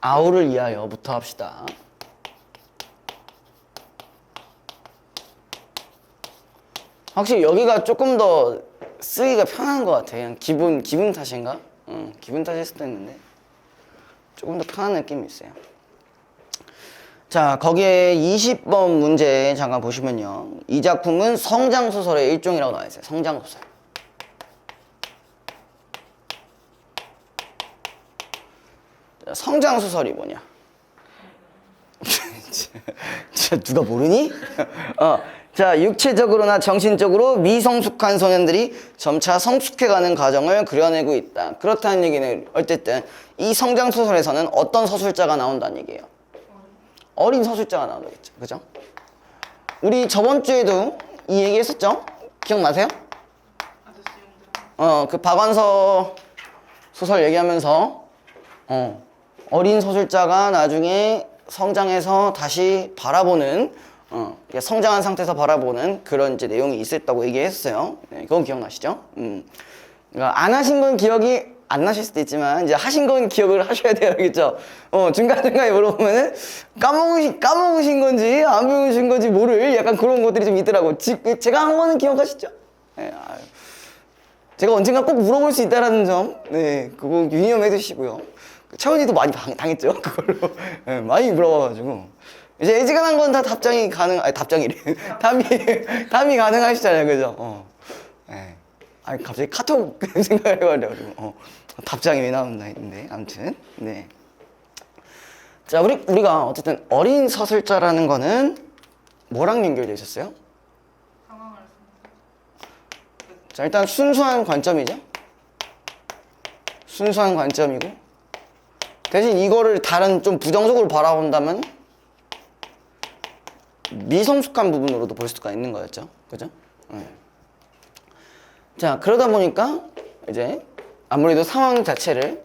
아우를 위하여부터 합시다. 확실히 여기가 조금 더 쓰기가 편한 것 같아. 그냥 기분 탓인가? 기분 탓일 수도 있는데 조금 더 편한 느낌이 있어요. 자, 거기에 20번 문제 잠깐 보시면요. 이 작품은 성장소설의 일종이라고 나와 있어요. 성장소설. 성장소설이 뭐냐? 진짜 누가 모르니? 자, 육체적으로나 정신적으로 미성숙한 소년들이 점차 성숙해가는 과정을 그려내고 있다. 그렇다는 얘기는 어쨌든 이 성장소설에서는 어떤 서술자가 나온다는 얘기예요. 어린 서술자가 나오겠죠. 그죠? 우리 저번 주에도 이 얘기 했었죠? 기억나세요? 그 박완서 소설 얘기하면서 어린 서술자가 나중에 성장해서 다시 바라보는 성장한 상태에서 바라보는 그런 이제 내용이 있었다고 얘기했어요. 네, 그건 기억나시죠? 그러니까 안 하신 건 기억이 안 나실 수도 있지만 이제 하신 건 기억을 하셔야 돼요, 알겠죠? 중간중간에 물어보면은 까먹으신 건지 안 배우신 건지 모를 약간 그런 것들이 좀 있더라고. 제가 한 거는 기억하시죠? 네, 제가 언젠가 꼭 물어볼 수 있다라는 점, 네, 그거 유념해 두시고요. 채원이도 많이 당했죠, 그걸로. 네, 많이 물어봐가지고. 이제 애지간한 건 다 답장이 답장이래. 답이 가능하시잖아요, 그죠? 네. 갑자기 카톡 생각을 해가지고, 답장이 왜 나온다 했는데, 아무튼, 네. 자, 우리가 어쨌든 어린 서술자라는 거는 뭐랑 연결되어 있었어요? 자, 일단 순수한 관점이죠. 순수한 관점이고, 대신 이거를 다른 좀 부정적으로 바라본다면 미성숙한 부분으로도 볼 수가 있는 거였죠. 그죠? 네. 자, 그러다 보니까 이제 아무래도 상황 자체를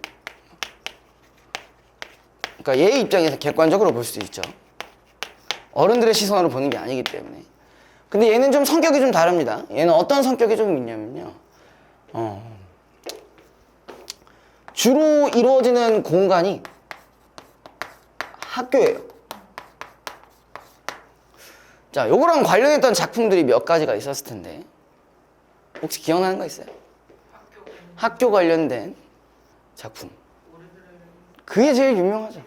그러니까 얘의 입장에서 객관적으로 볼 수 있죠. 어른들의 시선으로 보는 게 아니기 때문에. 근데 얘는 좀 성격이 좀 다릅니다. 얘는 어떤 성격이 좀 있냐면요. 주로 이루어지는 공간이 학교예요. 자, 요거랑 관련했던 작품들이 몇 가지가 있었을 텐데 혹시 기억나는 거 있어요? 학교 관련된 작품. 그게 제일 유명하죠.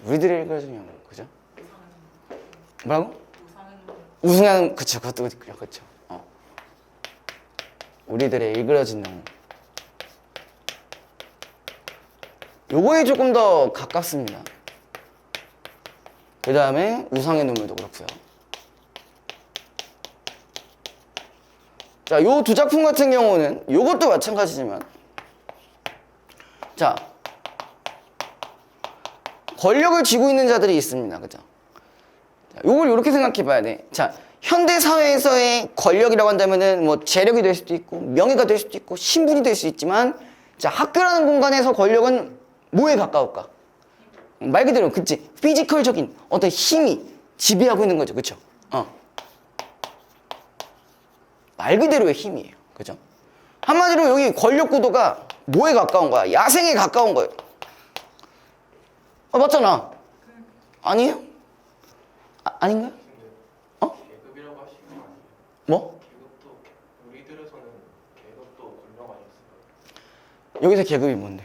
우리들의 읽어주는 영웅, 그죠? 뭐라고? 우승하는, 그쵸, 그것도 그쵸. 우리들의 일그러진 영웅. 요거에 조금 더 가깝습니다. 그 다음에 우상의 눈물도 그렇고요. 자, 요 두 작품 같은 경우는 요것도 마찬가지지만, 자, 권력을 쥐고 있는 자들이 있습니다. 그죠? 자, 요걸 이렇게 생각해 봐야 돼. 자, 현대 사회에서의 권력이라고 한다면은 뭐 재력이 될 수도 있고 명예가 될 수도 있고 신분이 될 수 있지만, 자, 학교라는 공간에서 권력은 뭐에 가까울까? 말 그대로 그치, 피지컬적인 어떤 힘이 지배하고 있는 거죠. 그쵸? 말 그대로의 힘이에요. 그죠? 한마디로 여기 권력 구도가 뭐에 가까운 거야? 야생에 가까운 거예요. 맞잖아. 아니에요? 아닌가요? 계급이라고 하시는 거 아니에요? 뭐? 계급도 우리들에서는 계급도 권력 아니었어요? 여기서 계급이 뭔데?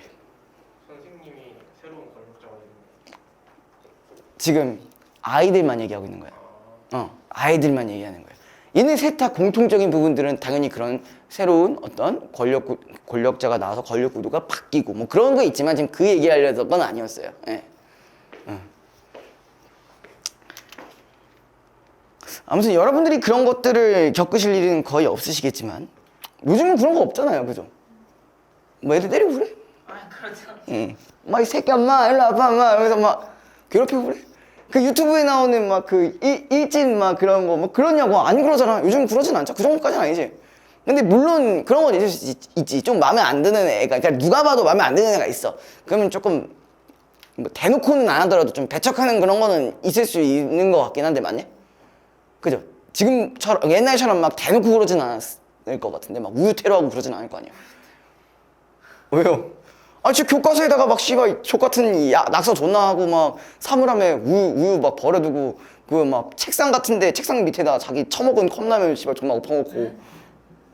선생님이 새로운 권력자가 되는 지금 아이들만 얘기하고 있는 거야. 아이들만 얘기하는 거야. 얘네 셋 다 공통적인 부분들은 당연히 그런 새로운 어떤 권력자가 나와서 권력 구도가 바뀌고 뭐 그런 거 있지만 지금 그 얘기하려던 건 아니었어요. 예. 아무튼 여러분들이 그런 것들을 겪으실 일은 거의 없으시겠지만 요즘은 그런 거 없잖아요. 그죠? 뭐 애들 때리고 그래? 그렇죠. 응. 막 이 새끼 엄마 일로 와봐 엄마 이러면서 막 괴롭히고 그래? 그 유튜브에 나오는 막 그 일진 막 그런 거 뭐 그러냐고. 안 그러잖아. 요즘 그러진 않죠. 그 정도까지는 아니지. 근데 물론 그런 건 있을 수 있지. 좀 마음에 안 드는 애가, 그러니까 누가 봐도 마음에 안 드는 애가 있어. 그러면 조금 뭐 대놓고는 안 하더라도 좀 배척하는 그런 거는 있을 수 있는 것 같긴 한데, 맞냐? 그죠? 지금처럼 옛날처럼 막 대놓고 그러진 않았을 것 같은데 막 우유 테러하고 그러진 않을 거 아니야. 왜요? 아, 지 교과서에다가 막 씨발 족같은 낙서 존나 하고 막 사물함에 우유 막 버려두고 그 막 책상 같은데 책상 밑에다 자기 처먹은 컵라면 씨발 존나 엎어놓고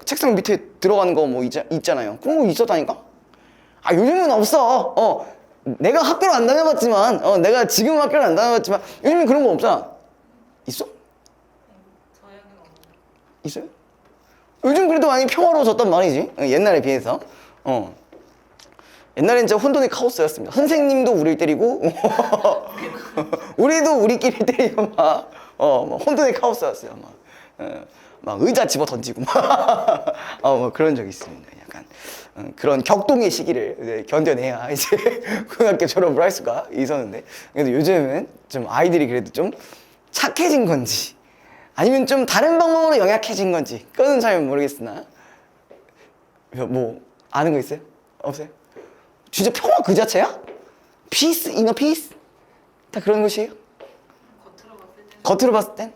책상 밑에 들어가는 거 뭐 있잖아요. 그런 거 있었다니까? 아, 요즘은 없어. 내가 학교를 안 다녀봤지만, 내가 지금 학교를 안 다녀봤지만, 요즘은 그런 거 없잖아. 있어? 저에게는 없는데. 있어요? 요즘 그래도 많이 평화로워졌단 말이지. 옛날에 비해서. 옛날엔 진짜 혼돈의 카오스였습니다. 선생님도 우리를 때리고, 우리도 우리끼리 때리고, 막 혼돈의 카오스였어요. 막 의자 집어 던지고, 뭐 그런 적이 있습니다. 약간 그런 격동의 시기를 견뎌내야 이제 고등학교 졸업을 할 수가 있었는데, 근데 요즘은 좀 아이들이 그래도 좀 착해진 건지, 아니면 좀 다른 방법으로 영약해진 건지, 그건 잘 모르겠으나, 뭐 아는 거 있어요? 없어요? 진짜 평화 그 자체야? 피스, 이너 피스? 다 그런 것이에요? 겉으로 봤을 때는 겉으로 봤을 땐?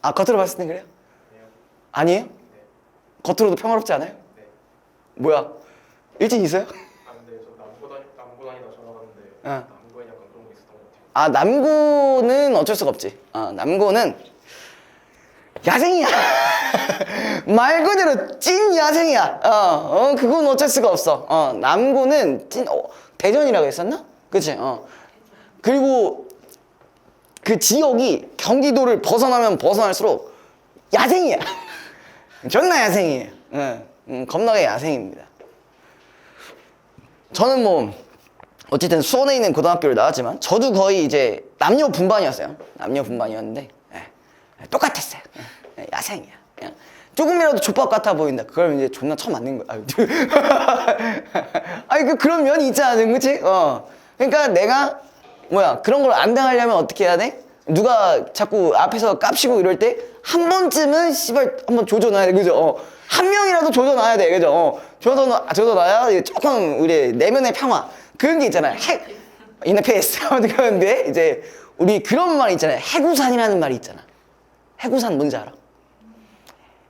아, 겉으로 봤을 땐 그래요? 아니에요? 겉으로도 평화롭지 않아요? 네. 뭐야? 일진 있어요? 아 근데 저 남고 다니다 전화 갔는데 어. 남고에 약간 그런 거 있었던 것 같아요. 아, 남고는 어쩔 수가 없지. 남고는 야생이야. 말 그대로 찐 야생이야. 그건 어쩔 수가 없어. 남고는 대전이라고 했었나? 그치? 그리고 그 지역이 경기도를 벗어나면 벗어날수록 야생이야. 존나 야생이에요. 겁나게 야생입니다. 저는 뭐 어쨌든 수원에 있는 고등학교를 나왔지만 저도 거의 이제 남녀 분반이었어요. 남녀 분반이었는데 똑같았어요. 야생이야. 그냥 조금이라도 족밥 같아 보인다. 그럼 이제 존나 처맞는 거야. 아니 그런 면이 있잖아, 그치? 그러니까 내가 그런 걸 안 당하려면 어떻게 해야 돼? 누가 자꾸 앞에서 깝치고 이럴 때 한 번쯤은 씨발 한번 조져놔야 돼, 그죠? 한 명이라도 조져놔야 돼, 그죠? 조져놔야 조금 우리 내면의 평화 그런 게 있잖아요. 인터페이스 그런데 이제 우리 그런 말 있잖아요. 해구산이라는 말이 있잖아. 해구산 뭔지 알아?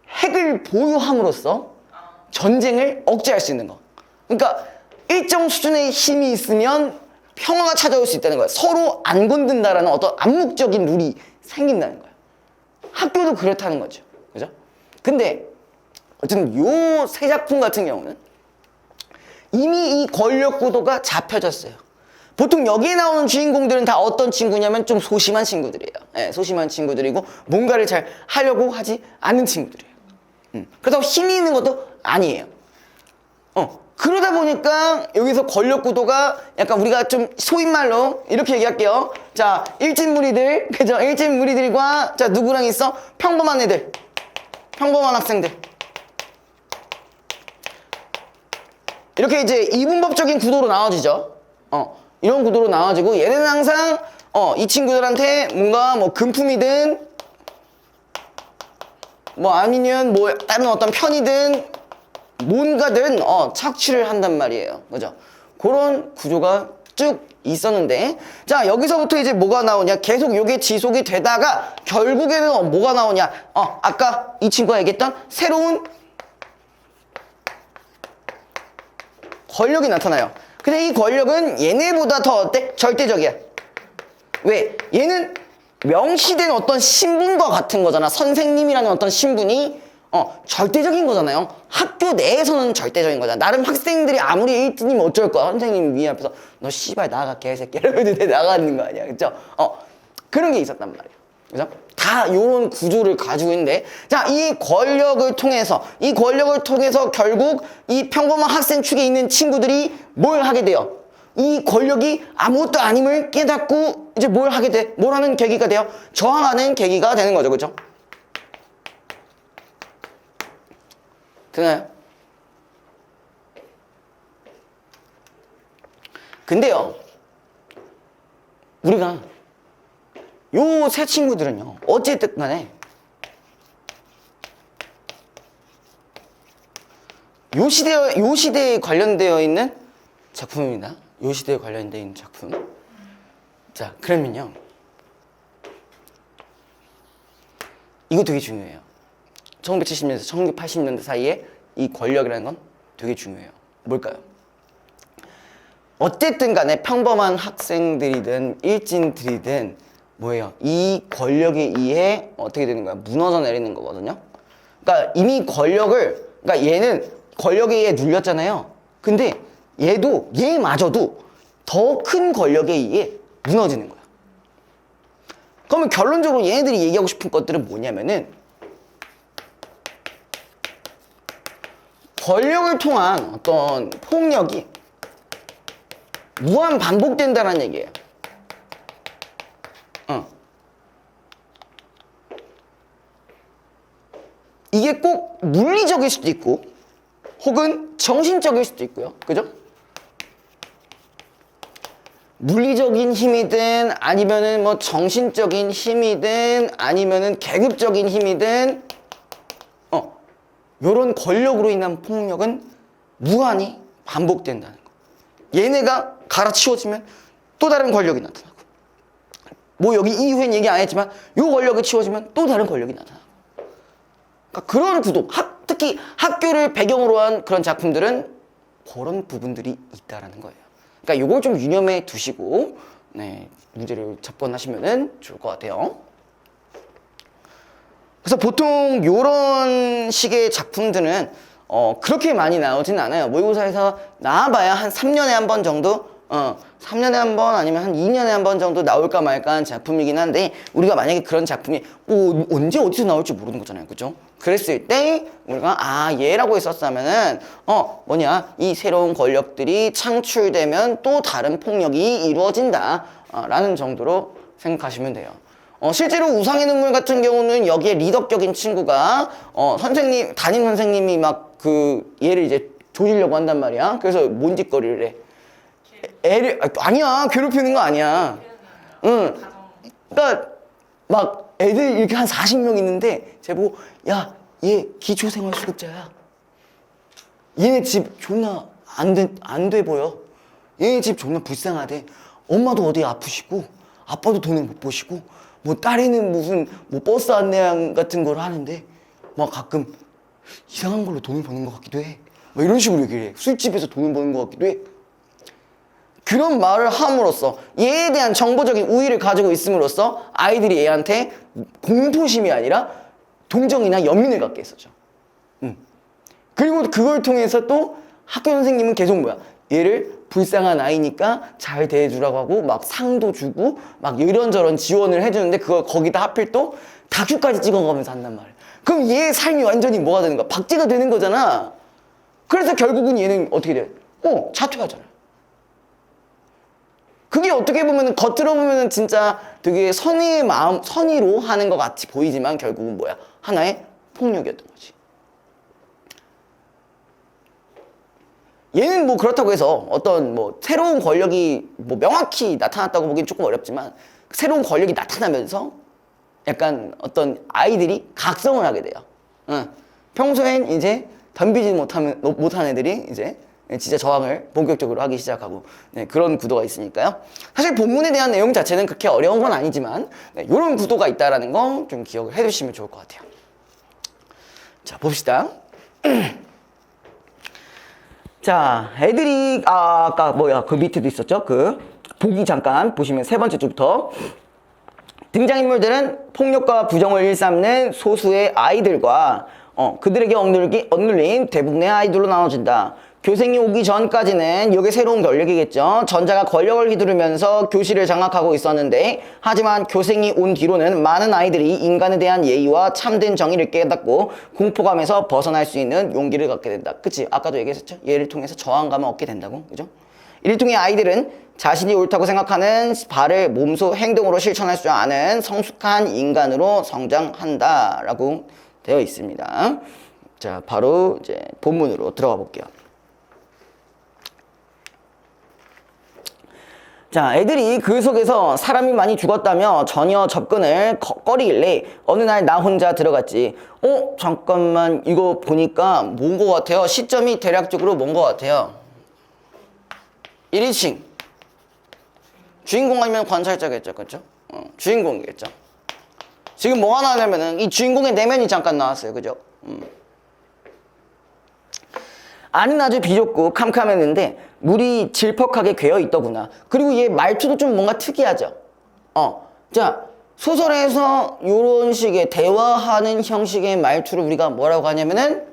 핵을 보유함으로써 전쟁을 억제할 수 있는 거. 그러니까 일정 수준의 힘이 있으면 평화가 찾아올 수 있다는 거야. 서로 안 건든다라는 어떤 암묵적인 룰이 생긴다는 거야. 학교도 그렇다는 거죠. 그죠? 근데 어쨌든 요 세 작품 같은 경우는 이미 이 권력 구도가 잡혀졌어요. 보통 여기에 나오는 주인공들은 다 어떤 친구냐면 좀 소심한 친구들이에요. 소심한 친구들이고 뭔가를 잘 하려고 하지 않는 친구들이에요. 그렇다고 힘이 있는 것도 아니에요. 그러다 보니까 여기서 권력 구도가 약간 우리가 좀 소인말로 이렇게 얘기할게요. 자, 일진 무리들, 그죠? 일진 무리들과 자, 누구랑 있어? 평범한 애들, 평범한 학생들. 이렇게 이제 이분법적인 구도로 나눠지죠. 이런 구도로 나눠지고 얘는 항상 이 친구들한테 뭔가 뭐 금품이든 뭐 아니면 뭐 다른 어떤 편이든 뭔가든 착취를 한단 말이에요. 그죠? 그런 구조가 쭉 있었는데 자, 여기서부터 이제 뭐가 나오냐? 계속 요게 지속이 되다가 결국에는 뭐가 나오냐? 아까 이 친구가 얘기했던 새로운 권력이 나타나요. 근데 이 권력은 얘네보다 더 어때? 절대적이야. 왜? 얘는 명시된 어떤 신분과 같은 거잖아. 선생님이라는 어떤 신분이 절대적인 거잖아요. 학교 내에서는 절대적인 거잖아. 나름 학생들이 아무리 1등이면 어쩔 거야. 선생님 위에 앞에서 너 씨발 나가 개새끼 이러면 나가는 거 아니야. 그죠? 그런 게 있었단 말이야. 그죠? 다 요런 구조를 가지고 있는데 자, 이 권력을 통해서 결국 이 평범한 학생 축에 있는 친구들이 뭘 하게 돼요? 이 권력이 아무것도 아님을 깨닫고 이제 뭘 하게 돼? 뭘 하는 계기가 돼요? 저항하는 계기가 되는 거죠. 그죠? 되나요? 근데요, 우리가 요 세 친구들은요, 어쨌든 간에 요 시대에 관련되어 있는 작품입니다. 요 시대에 관련되어 있는 작품. 자, 그러면요, 이거 되게 중요해요. 1970년에서 1980년대 사이에 이 권력이라는 건 되게 중요해요. 뭘까요? 어쨌든 간에 평범한 학생들이든 일진들이든 뭐예요? 이 권력에 의해 어떻게 되는 거야? 무너져 내리는 거거든요. 그러니까 이미 그러니까 얘는 권력에 의해 눌렸잖아요. 근데 얘마저도 더 큰 권력에 의해 무너지는 거야. 그러면 결론적으로 얘네들이 얘기하고 싶은 것들은 뭐냐면은 권력을 통한 어떤 폭력이 무한 반복된다는 얘기예요. 이게 꼭 물리적일 수도 있고 혹은 정신적일 수도 있고요. 그죠? 물리적인 힘이든 아니면은 뭐 정신적인 힘이든 아니면은 계급적인 힘이든 요런 권력으로 인한 폭력은 무한히 반복된다는 거. 얘네가 갈아치워지면 또 다른 권력이 나타나고 뭐 여기 이후엔 얘기 안 했지만 요 권력이 치워지면 또 다른 권력이 나타나고 그러니까 그런 구도 특히 학교를 배경으로 한 그런 작품들은 그런 부분들이 있다라는 거예요. 그러니까 요걸 좀 유념해 두시고 문제를 접근하시면 좋을 것 같아요. 그래서 보통 요런 식의 작품들은 그렇게 많이 나오진 않아요. 모의고사에서 나와봐야 한 3년에 한 번 정도 3년에 한 번 아니면 한 2년에 한 번 정도 나올까 말까 한 작품이긴 한데 우리가 만약에 그런 작품이 언제 어디서 나올지 모르는 거잖아요. 그죠? 그랬을 때 우리가 얘라고 했었으면은 이 새로운 권력들이 창출되면 또 다른 폭력이 이루어진다 라는 정도로 생각하시면 돼요. 실제로 우상의 눈물 같은 경우는 여기에 리더격인 친구가 담임 선생님이 막 얘를 이제 조지려고 한단 말이야. 그래서 뭔짓거리를 해. 애를 아니야, 괴롭히는 거 아니야. 응. 그러니까 막 애들 이렇게 한 40명 있는데 쟤 보고 야, 얘 기초생활수급자야. 얘네 집 존나 안 돼 보여. 얘네 집 존나 불쌍하대. 엄마도 어디 아프시고 아빠도 돈을 못 버시고 뭐 딸애는 무슨 뭐 버스 안내양 같은 걸 하는데 막 가끔 이상한 걸로 돈을 버는 것 같기도 해. 막 이런 식으로 얘기를 해. 술집에서 돈을 버는 것 같기도 해. 그런 말을 함으로써 얘에 대한 정보적인 우위를 가지고 있음으로써 아이들이 얘한테 공포심이 아니라 동정이나 연민을 갖게 했었죠. 그리고 그걸 통해서 또 학교 선생님은 계속 얘를 불쌍한 아이니까 잘 대해주라고 하고 막 상도 주고 막 이런저런 지원을 해주는데 그걸 거기다 하필 또 다큐까지 찍어가면서 한단 말이야. 그럼 얘의 삶이 완전히 뭐가 되는 거야? 박제가 되는 거잖아. 그래서 결국은 얘는 어떻게 돼? 자퇴하잖아. 그게 어떻게 보면 겉으로 보면 진짜 되게 선의의 마음, 선의로 하는 것 같이 보이지만 결국은 하나의 폭력이었던 거지. 얘는 그렇다고 해서 어떤 새로운 권력이 명확히 나타났다고 보기엔 조금 어렵지만 새로운 권력이 나타나면서 약간 어떤 아이들이 각성을 하게 돼요. 평소엔 이제 덤비지 못한 애들이 이제 진짜 저항을 본격적으로 하기 시작하고 그런 구도가 있으니까요. 사실 본문에 대한 내용 자체는 그렇게 어려운 건 아니지만 이런 구도가 있다는 거 좀 기억을 해두시면 좋을 것 같아요. 자, 봅시다. 자, 애들이 아까 그 밑에도 있었죠? 보기 잠깐 보시면 세 번째 줄부터 등장인물들은 폭력과 부정을 일삼는 소수의 아이들과 그들에게 억눌린 대부분의 아이들로 나눠진다. 교생이 오기 전까지는 이게 새로운 권력이겠죠. 전자가 권력을 휘두르면서 교실을 장악하고 있었는데 하지만 교생이 온 뒤로는 많은 아이들이 인간에 대한 예의와 참된 정의를 깨닫고 공포감에서 벗어날 수 있는 용기를 갖게 된다. 그치? 아까도 얘기했었죠? 얘를 통해서 저항감을 얻게 된다고. 그죠? 이를 통해 아이들은 자신이 옳다고 생각하는 바를 몸소 행동으로 실천할 수 아는 성숙한 인간으로 성장한다라고 되어 있습니다. 자, 바로 이제 본문으로 들어가 볼게요. 자, 애들이 그 속에서 사람이 많이 죽었다며 전혀 접근을 꺼리길래 어느 날 나 혼자 들어갔지. 잠깐만, 이거 보니까 뭔 거 같아요? 시점이 대략적으로 뭔 거 같아요? 1인칭. 주인공 아니면 관찰자겠죠, 그렇죠? 주인공이겠죠. 지금 뭐가 나오냐면은 이 주인공의 내면이 잠깐 나왔어요, 그죠? 안은 아주 비좁고 캄캄했는데 물이 질퍽하게 괴어 있더구나. 그리고 얘 말투도 좀 뭔가 특이하죠. 자, 소설에서 이런 식의 대화하는 형식의 말투를 우리가 뭐라고 하냐면은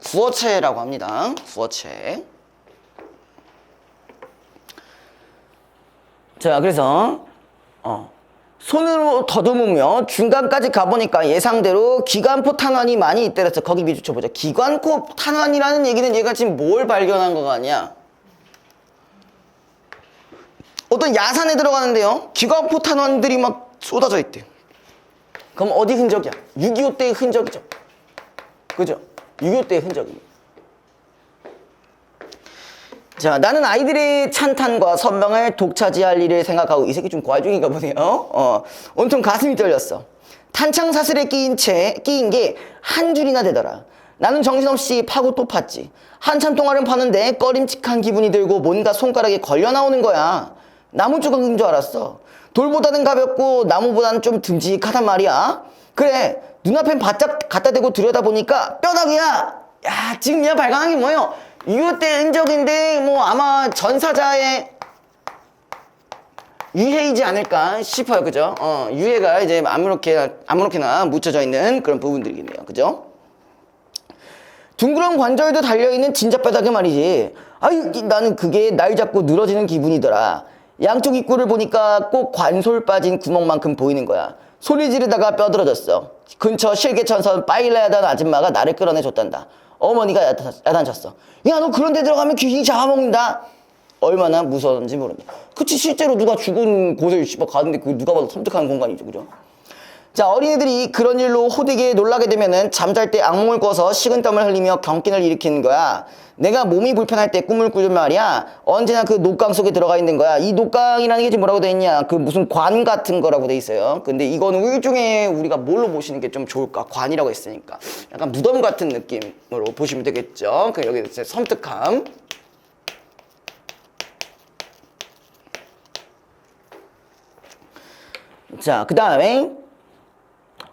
구어체라고 합니다. 구어체. 자, 그래서 손으로 더듬으며 중간까지 가보니까 예상대로 기관포 탄환이 많이 있더랬어. 거기 비추쳐보자. 기관포 탄환이라는 얘기는 얘가 지금 뭘 발견한 거 아니야? 어떤 야산에 들어가는데요. 기관포 탄환들이 막 쏟아져 있대. 그럼 어디 흔적이야? 6.25 때의 흔적이죠. 그죠? 6.25 때의 흔적입니다. 자, 나는 아이들의 찬탄과 선명을 독차지할 일을 생각하고 이 새끼 좀 과중인가 보네요. 온통 가슴이 떨렸어. 탄창 사슬에 끼인 게 한 줄이나 되더라. 나는 정신없이 파고 또 팠지. 한참 동안을 파는데 꺼림칙한 기분이 들고 뭔가 손가락에 걸려 나오는 거야. 나무 조각인 줄 알았어. 돌보다는 가볍고 나무보다는 좀 듬직하단 말이야. 그래, 눈앞엔 바짝 갖다 대고 들여다보니까 뼈다귀야. 야, 지금 내가 발견한 게 뭐예요? 6.25 때 흔적인데 뭐 아마 전사자의 유해이지 않을까 싶어요. 그죠? 유해가 이제 아무렇게나 묻혀져 있는 그런 부분들이겠네요. 그죠? 둥그런 관절도 달려있는 진짜 뼈다귀 말이지. 나는 그게 날 잡고 늘어지는 기분이더라. 양쪽 입구를 보니까 꼭 관솔 빠진 구멍만큼 보이는 거야. 소리 지르다가 뼈들어졌어. 근처 실개천선 빠일라 하던 아줌마가 나를 끌어내줬단다. 어머니가 야단쳤어. 야, 너 그런 데 들어가면 귀신이 잡아먹는다. 얼마나 무서웠는지 모른다. 그치, 실제로 누가 죽은 곳을 가는데 그 누가 봐도 섬뜩한 공간이죠. 그죠? 자, 어린이들이 그런 일로 호되게 놀라게 되면은 잠잘 때 악몽을 꿔서 식은땀을 흘리며 경긴을 일으키는 거야. 내가 몸이 불편할 때 꿈을 꾸면 말이야. 언제나 그 녹강 속에 들어가 있는 거야. 이 녹강이라는 게 지금 뭐라고 돼 있냐? 그 무슨 관 같은 거라고 돼 있어요. 근데 이거는 일종의 우리가 뭘로 보시는 게 좀 좋을까? 관이라고 했으니까. 약간 무덤 같은 느낌으로 보시면 되겠죠. 그 여기 이제 섬뜩함. 자, 그 다음에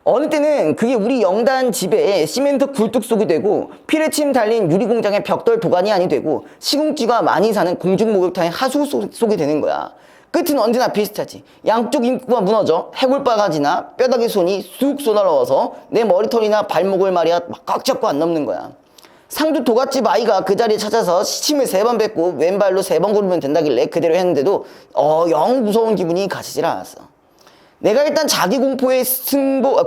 어느 때는 그게 우리 영단 집에 시멘트 굴뚝 속이 되고 피레침 달린 유리공장의 벽돌 도가니 안이 되고 시궁쥐가 많이 사는 공중목욕탕의 하수 속이 되는 거야. 끝은 언제나 비슷하지. 양쪽 입구가 무너져 해골바가지나 뼈다귀 손이 쑥 쏟아넣어서 내 머리털이나 발목을 말이야 막 꽉 잡고 안 넘는 거야. 상두 도갓집 아이가 그 자리에 찾아서 시침을 3번 뱉고 왼발로 3번 구르면 된다길래 그대로 했는데도 영 무서운 기분이 가시질 않았어. 내가 일단 자기 공포에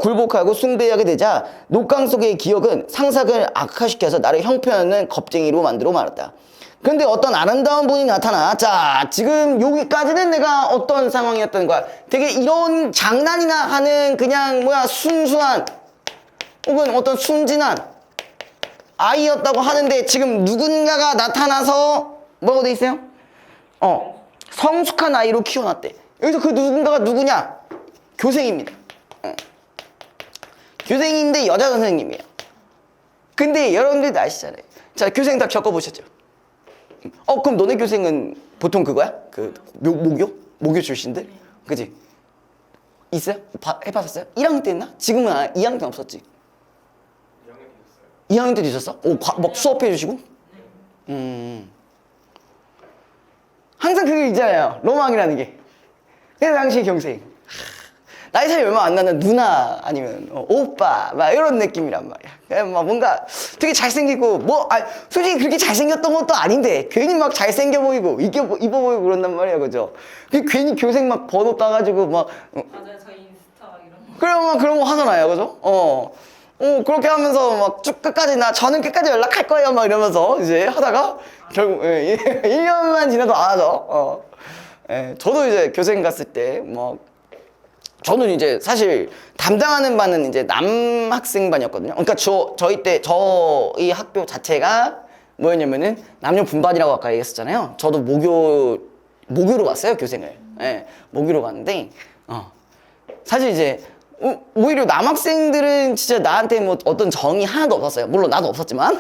굴복하고 숭배하게 되자 녹강 속의 기억은 상상을 악화시켜서 나를 형편없는 겁쟁이로 만들어 말았다. 그런데 어떤 아름다운 분이 나타나. 자, 지금 여기까지는 내가 어떤 상황이었던 거야. 되게 이런 장난이나 하는 그냥 순수한 혹은 어떤 순진한 아이였다고 하는데 지금 누군가가 나타나서 뭐라고 돼 있어요? 성숙한 아이로 키워놨대. 여기서 그 누군가가 누구냐? 교생입니다. 교생인데 여자 선생님이에요. 근데 여러분들도 아시잖아요. 자, 교생 다 겪어보셨죠? 그럼 너네 교생은 보통 그거야? 그 모교 출신들? 그치? 있어요? 해봤었어요? 1학년 때 했나? 지금은 2학년 때 없었지? 2학년 때도 있었어? 막 수업해 주시고? 항상 그게 있잖아요. 로망이라는 게. 그 당시 경생. 나이 차이 얼마 안 나는 누나 아니면 오빠 막 이런 느낌이란 말이야. 그냥 막 뭔가 되게 잘생기고 솔직히 그렇게 잘생겼던 것도 아닌데 괜히 막 잘생겨 보이고 이뻐 보이고 그런단 말이야. 그죠? 괜히 교생 막 번호 따가지고 막 맞아요, 저희 인스타 막 이런 거. 그래 막 그런 거 하잖아요. 그죠? 그렇게 하면서 막 쭉 끝까지 저는 끝까지 연락할 거예요 막 이러면서 이제 하다가 결국 1년만 지나도 안 하죠. 저도 이제 교생 갔을 때 저는 이제 사실 담당하는 반은 이제 남학생반이었거든요. 그러니까 저희 학교 자체가 뭐였냐면은 남녀 분반이라고 아까 얘기했었잖아요. 저도 모교로 갔어요, 교생을. 모교로 갔는데, 사실 이제 오히려 남학생들은 진짜 나한테 뭐 어떤 정이 하나도 없었어요. 물론 나도 없었지만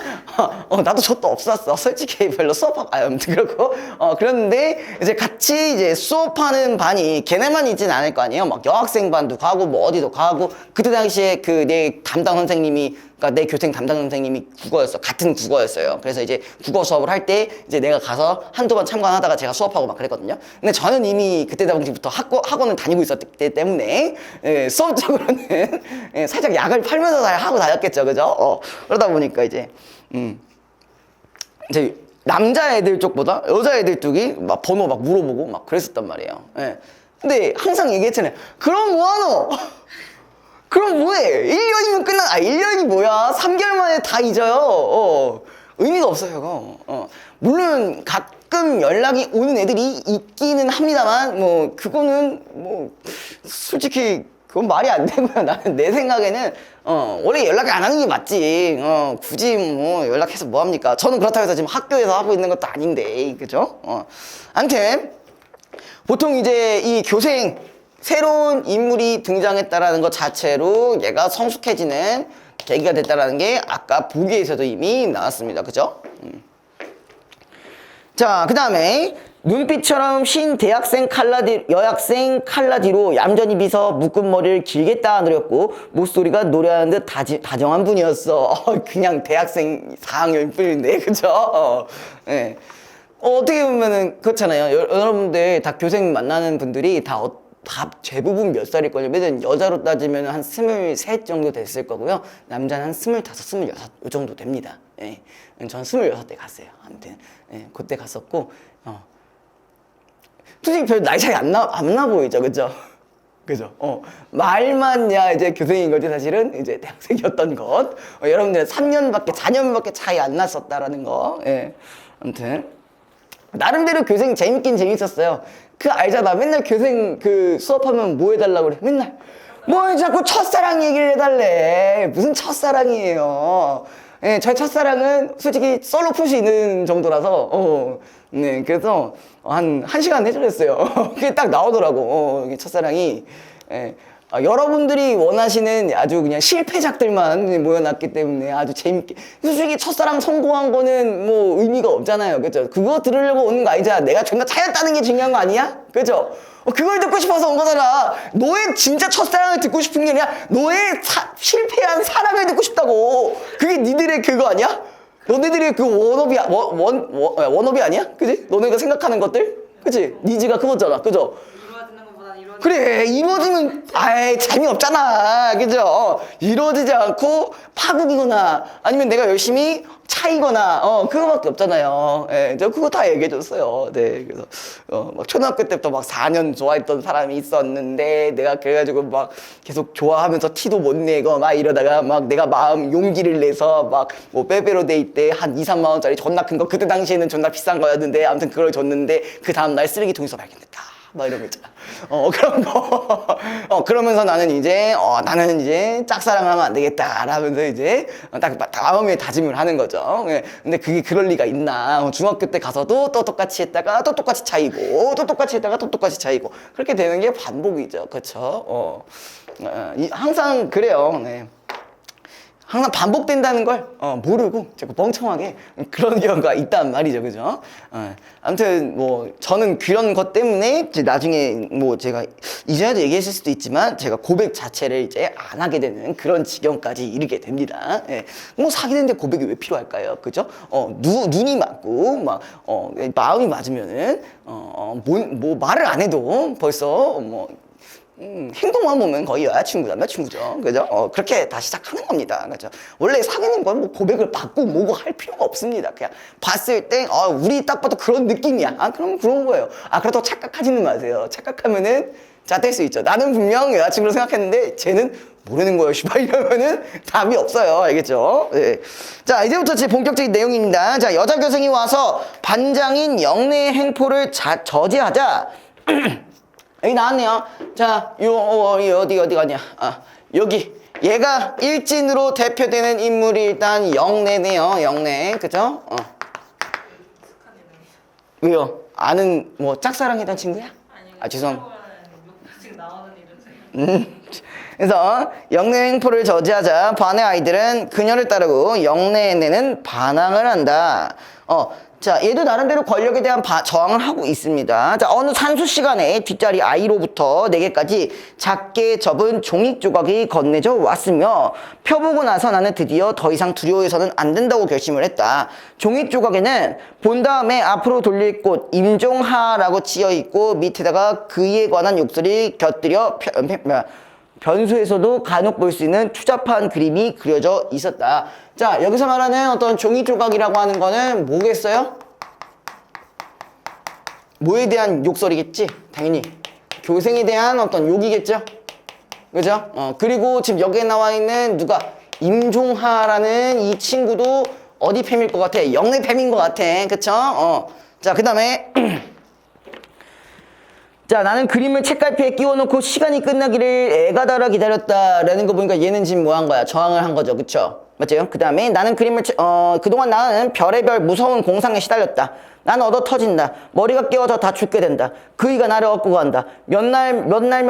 나도 저도 없었어. 솔직히 별로 아무튼 그렇고 그랬는데 이제 같이 이제 수업하는 반이 걔네만 있진 않을 거 아니에요. 막 여학생 반도 가고 뭐 어디도 가고 그때 당시에 그 내 담당 선생님이 그러니까 내 교생 담당 선생님이 국어였어. 같은 국어였어요. 그래서 이제 국어 수업을 할 때 이제 내가 가서 한두 번 참관하다가 제가 수업하고 막 그랬거든요. 근데 저는 이미 그때 당시부터 학원을 다니고 있었기 때문에 수업적으로는 살짝 약을 팔면서 다 하고 다녔겠죠. 그죠? 그러다 보니까 이제 남자애들 쪽보다 여자애들 쪽이 막 번호 막 물어보고 막 그랬었단 말이에요. 근데 항상 얘기했잖아요. 그럼 뭐하노? 그럼 뭐해? 1년이면 끝나. 1년이 뭐야? 3개월 만에 다 잊어요. 의미가 없어요. 물론 가끔 연락이 오는 애들이 있기는 합니다만 뭐 그거는 뭐 솔직히 그건 말이 안 되고요. 나는 내 생각에는 원래 연락을 안 하는 게 맞지. 굳이 뭐 연락해서 뭐 합니까? 저는 그렇다고 해서 지금 학교에서 하고 있는 것도 아닌데, 그죠? 아무튼 보통 이제 이 교생 새로운 인물이 등장했다라는 것 자체로 얘가 성숙해지는 계기가 됐다라는 게 아까 보기에서도 이미 나왔습니다. 그죠? 자, 그 다음에 눈빛처럼 신 대학생 여학생 칼라디로 얌전히 비서 묶은 머리를 길게 따느렸고 목소리가 노래하는 듯 다정한 분이었어. 그냥 대학생 4학년 뿐인데, 그죠? 네. 어떻게 보면은 그렇잖아요. 여러분들 다 교생 만나는 분들이 다 대부분 몇 살일걸요? 여자로 따지면 한 23 정도 됐을 거고요. 남자는 한 25, 26 이 정도 됩니다. 예. 전 26대 갔어요. 아무튼 그때 갔었고 솔직히 별 나이 차이 안 나 보이죠, 그죠? 그죠? 말만 이제 교생인 거지 사실은 이제 대학생이었던 것. 여러분들 4년밖에 차이 안 났었다라는 거. 예. 아무튼 나름대로 교생 재밌긴 재밌었어요. 알잖아. 맨날 교생 수업하면 뭐 해달라고 그래. 맨날 뭐 자꾸 첫사랑 얘기를 해달래. 무슨 첫사랑이에요. 예, 저의 첫사랑은 솔직히 솔로 푸시 있는 정도라서 네, 그래서 한 1시간 해주랬어요. 그게 딱 나오더라고. 이게 첫사랑이. 예. 여러분들이 원하시는 아주 그냥 실패작들만 모여놨기 때문에 아주 재밌게. 솔직히 첫사랑 성공한 거는 뭐 의미가 없잖아요. 그죠? 그거 들으려고 오는 거 아니잖아. 내가 존나 차였다는 게 중요한 거 아니야? 그죠? 그걸 듣고 싶어서 온 거잖아. 너의 진짜 첫사랑을 듣고 싶은 게 아니라 너의 실패한 사랑을 듣고 싶다고. 그게 니들의 그거 아니야? 너네들의 그 원업이 아니야? 그지? 너네가 생각하는 것들? 그치? 니즈가 그거잖아. 그죠? 그래, 이루어지면 재미없잖아. 그죠? 이루어지지 않고 파국이거나 아니면 내가 열심히 차이거나 그거밖에 없잖아요. 예, 저 그거 다 얘기해줬어요. 네, 그래서 막 초등학교 때부터 막 4년 좋아했던 사람이 있었는데 내가 그래가지고 막 계속 좋아하면서 티도 못 내고 막 이러다가 막 내가 용기를 내서 막 뭐 빼빼로데이 때 한 2, 3만 원짜리 존나 큰 거 그때 당시에는 존나 비싼 거였는데 아무튼 그걸 줬는데 그 다음날 쓰레기통에서 발견됐다. 막 이런 거 있잖아. 그런 거. 그러면서 나는 이제 짝사랑을 하면 안 되겠다. 라면서 이제 딱 마음의 다짐을 하는 거죠. 근데 그게 그럴 리가 있나. 중학교 때 가서도 또 똑같이 했다가 또 똑같이 차이고, 또 똑같이 했다가 또 똑같이 차이고. 그렇게 되는 게 반복이죠. 그쵸? 항상 그래요. 네. 항상 반복된다는 걸 모르고 자꾸 멍청하게 그런 경우가 있단 말이죠. 그죠? 아무튼 뭐 저는 그런 것 때문에 이제 나중에 뭐 제가 이전에도 얘기했을 수도 있지만 제가 고백 자체를 이제 안 하게 되는 그런 지경까지 이르게 됩니다. 예. 뭐 사귀는데 고백이 왜 필요할까요? 그죠? 눈이 맞고 막 마음이 맞으면은 뭐 말을 안 해도 벌써 뭐 행동만 보면 거의 남자친구죠. 그죠? 그렇게 다 시작하는 겁니다. 그죠? 원래 사귀는 건 뭐 고백을 받고 뭐고 할 필요가 없습니다. 그냥 봤을 때, 우리 딱 봐도 그런 느낌이야. 그럼 그런 거예요. 그렇다고 착각하지는 마세요. 착각하면은 될 수 있죠. 나는 분명 여자친구로 생각했는데 쟤는 모르는 거예요. 씨발 이러면은 답이 없어요. 알겠죠? 네. 자, 이제부터 제 본격적인 내용입니다. 자, 여자 교생이 와서 반장인 영내 행포를 저지하자. 여기 나왔네요. 자, 어디 가냐? 여기. 얘가 일진으로 대표되는 인물이 일단 영내네요. 영내. 그죠? 왜요? 아는, 짝사랑했던 친구야? 아니요. 죄송. 지금 나오는 이름. 그래서 영내 행포를 저지하자 반의 아이들은 그녀를 따르고 영내에는 반항을 한다. 자, 얘도 나름대로 권력에 대한 저항을 하고 있습니다. 자, 어느 산수 시간에 뒷자리 I로부터 4개까지 작게 접은 종이 조각이 건네져 왔으며 펴보고 나서 나는 드디어 더 이상 두려워해서는 안 된다고 결심을 했다. 종이 조각에는 본 다음에 앞으로 돌릴 곳 임종하라고 찌어 있고 밑에다가 그에 관한 욕설이 곁들여 변수에서도 간혹 볼 수 있는 추잡한 그림이 그려져 있었다. 자, 여기서 말하는 어떤 종이 조각이라고 하는 거는 뭐겠어요? 뭐에 대한 욕설이겠지? 당연히 교생에 대한 어떤 욕이겠죠? 그죠? 그리고 지금 여기에 나와 있는 누가 임종하라는 이 친구도 어디 팸일 것 같아? 영내 팸인 것 같아. 그쵸? 자, 그 다음에 자, 나는 그림을 책갈피에 끼워놓고 시간이 끝나기를 애가달아 기다렸다라는 거 보니까 얘는 지금 뭐 한 거야? 저항을 한 거죠. 그쵸? 맞죠? 그 다음에 나는 그림을 그동안 나는 별의별 무서운 공상에 시달렸다. 나는 얻어 터진다. 머리가 깨어져 다 죽게 된다. 그이가 나를 얻고 간다. 몇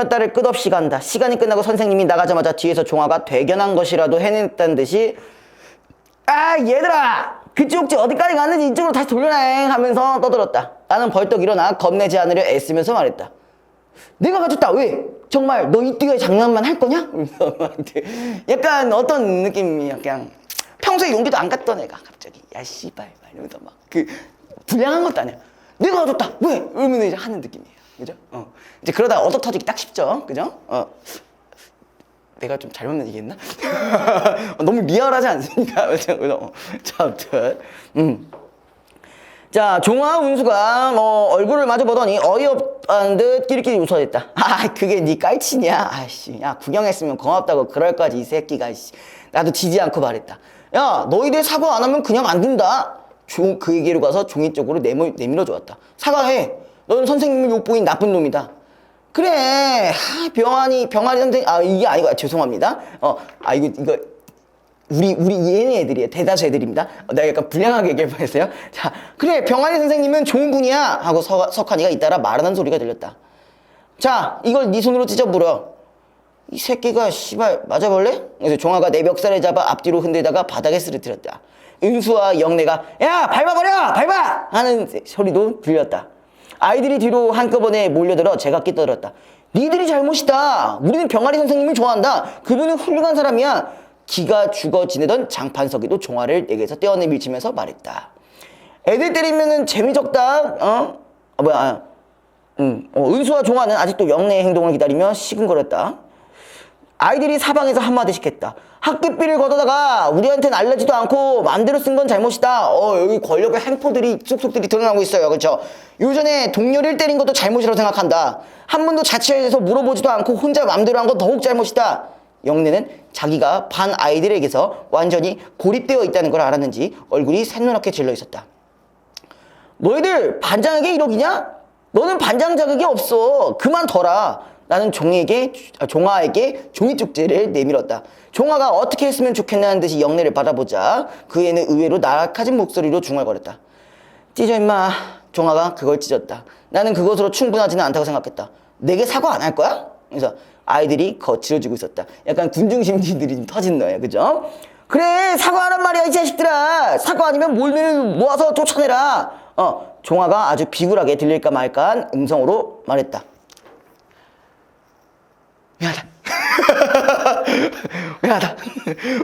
달을 끝없이 간다. 시간이 끝나고 선생님이 나가자마자 뒤에서 종아가 되견한 것이라도 해냈다는 듯이 아, 얘들아! 그쪽 어디까지 갔는지 이쪽으로 다시 돌려놔 하면서 떠들었다. 나는 벌떡 일어나 겁내지 않으려 애쓰면서 말했다. 내가 가졌다. 왜? 정말 너 이때가 장난만 할 거냐? 약간 어떤 느낌이야. 그냥 평소에 용기도 안 갔던 애가 갑자기 야 씨발 이러면서 막 그 불량한 것도 아니야. 내가 가졌다. 왜? 이러면 이제 하는 느낌이에요. 그죠? 이제 그러다가 얻어 터지기 딱 쉽죠. 그죠? 내가 좀 잘못 얘기했나? 너무 리얼하지 않습니까? 자, 아무튼 자, 종아 운수가 얼굴을 마주 보더니 어이없다는 듯 끼리끼리 웃어댔다. 아, 그게 네 깔치냐? 아이씨, 야, 구경했으면 고맙다고 그럴 거지, 이 새끼가. 나도 지지 않고 말했다. 야, 너희들 사과 안 하면 그냥 안 된다. 그 얘기로 가서 종이 쪽으로 내밀어 주었다. 사과해. 너는 선생님을 욕보인 나쁜 놈이다. 그래. 병아리 선생, 이게 아니고, 죄송합니다. 이거, 우리 얘네 애들이에요. 대다수 애들입니다. 내가 약간 불량하게 얘기할 뻔했어요. 자, 그래. 병아리 선생님은 좋은 분이야. 하고 석한이가 잇따라 말하는 소리가 들렸다. 자, 이걸 네 손으로 찢어 물어. 이 새끼가 씨발 맞아볼래? 그래서 종아가 내 멱살을 잡아 앞뒤로 흔들다가 바닥에 쓰러뜨렸다. 은수와 영내가 야 밟아버려 밟아 하는 소리도 들렸다. 아이들이 뒤로 한꺼번에 몰려들어 제각기 떠들었다. 니들이 잘못이다. 우리는 병아리 선생님을 좋아한다. 그분은 훌륭한 사람이야. 기가 죽어 지내던 장판석이도 종아를 내게서 떼어내 밀치면서 말했다. 애들 때리면은 재미적다. 은수와 종아는 아직도 영내의 행동을 기다리며 시근거렸다. 아이들이 사방에서 한마디씩 했다. 학교비를 걷어다가 우리한테는 알려지도 않고 마음대로 쓴 건 잘못이다. 여기 권력의 행포들이 쏙쏙들이 드러나고 있어요. 그렇죠? 요전에 동료를 때린 것도 잘못이라고 생각한다. 한 번도 자취에 대해서 물어보지도 않고 혼자 마음대로 한 건 더욱 잘못이다. 영내는 자기가 반 아이들에게서 완전히 고립되어 있다는 걸 알았는지 얼굴이 샛노랗게 질러 있었다. 너희들 반장에게 1억이냐? 너는 반장 자격이 없어. 그만둬라. 나는 종아에게 종이 쪽지를 내밀었다. 종아가 어떻게 했으면 좋겠냐는 듯이 영내를 바라보자 그 애는 의외로 나락해진 목소리로 중얼거렸다. 찢어 임마. 종아가 그걸 찢었다. 나는 그것으로 충분하지는 않다고 생각했다. 내게 사과 안 할 거야? 그래서 아이들이 거칠어지고 있었다. 약간 군중심리들이 좀 터진 거예요. 그죠? 그래 사과하란 말이야 이 자식들아. 사과 아니면 몰매를 모아서 쫓아내라. 종아가 아주 비굴하게 들릴까 말까한 음성으로 말했다. 미안하다. 미안하다.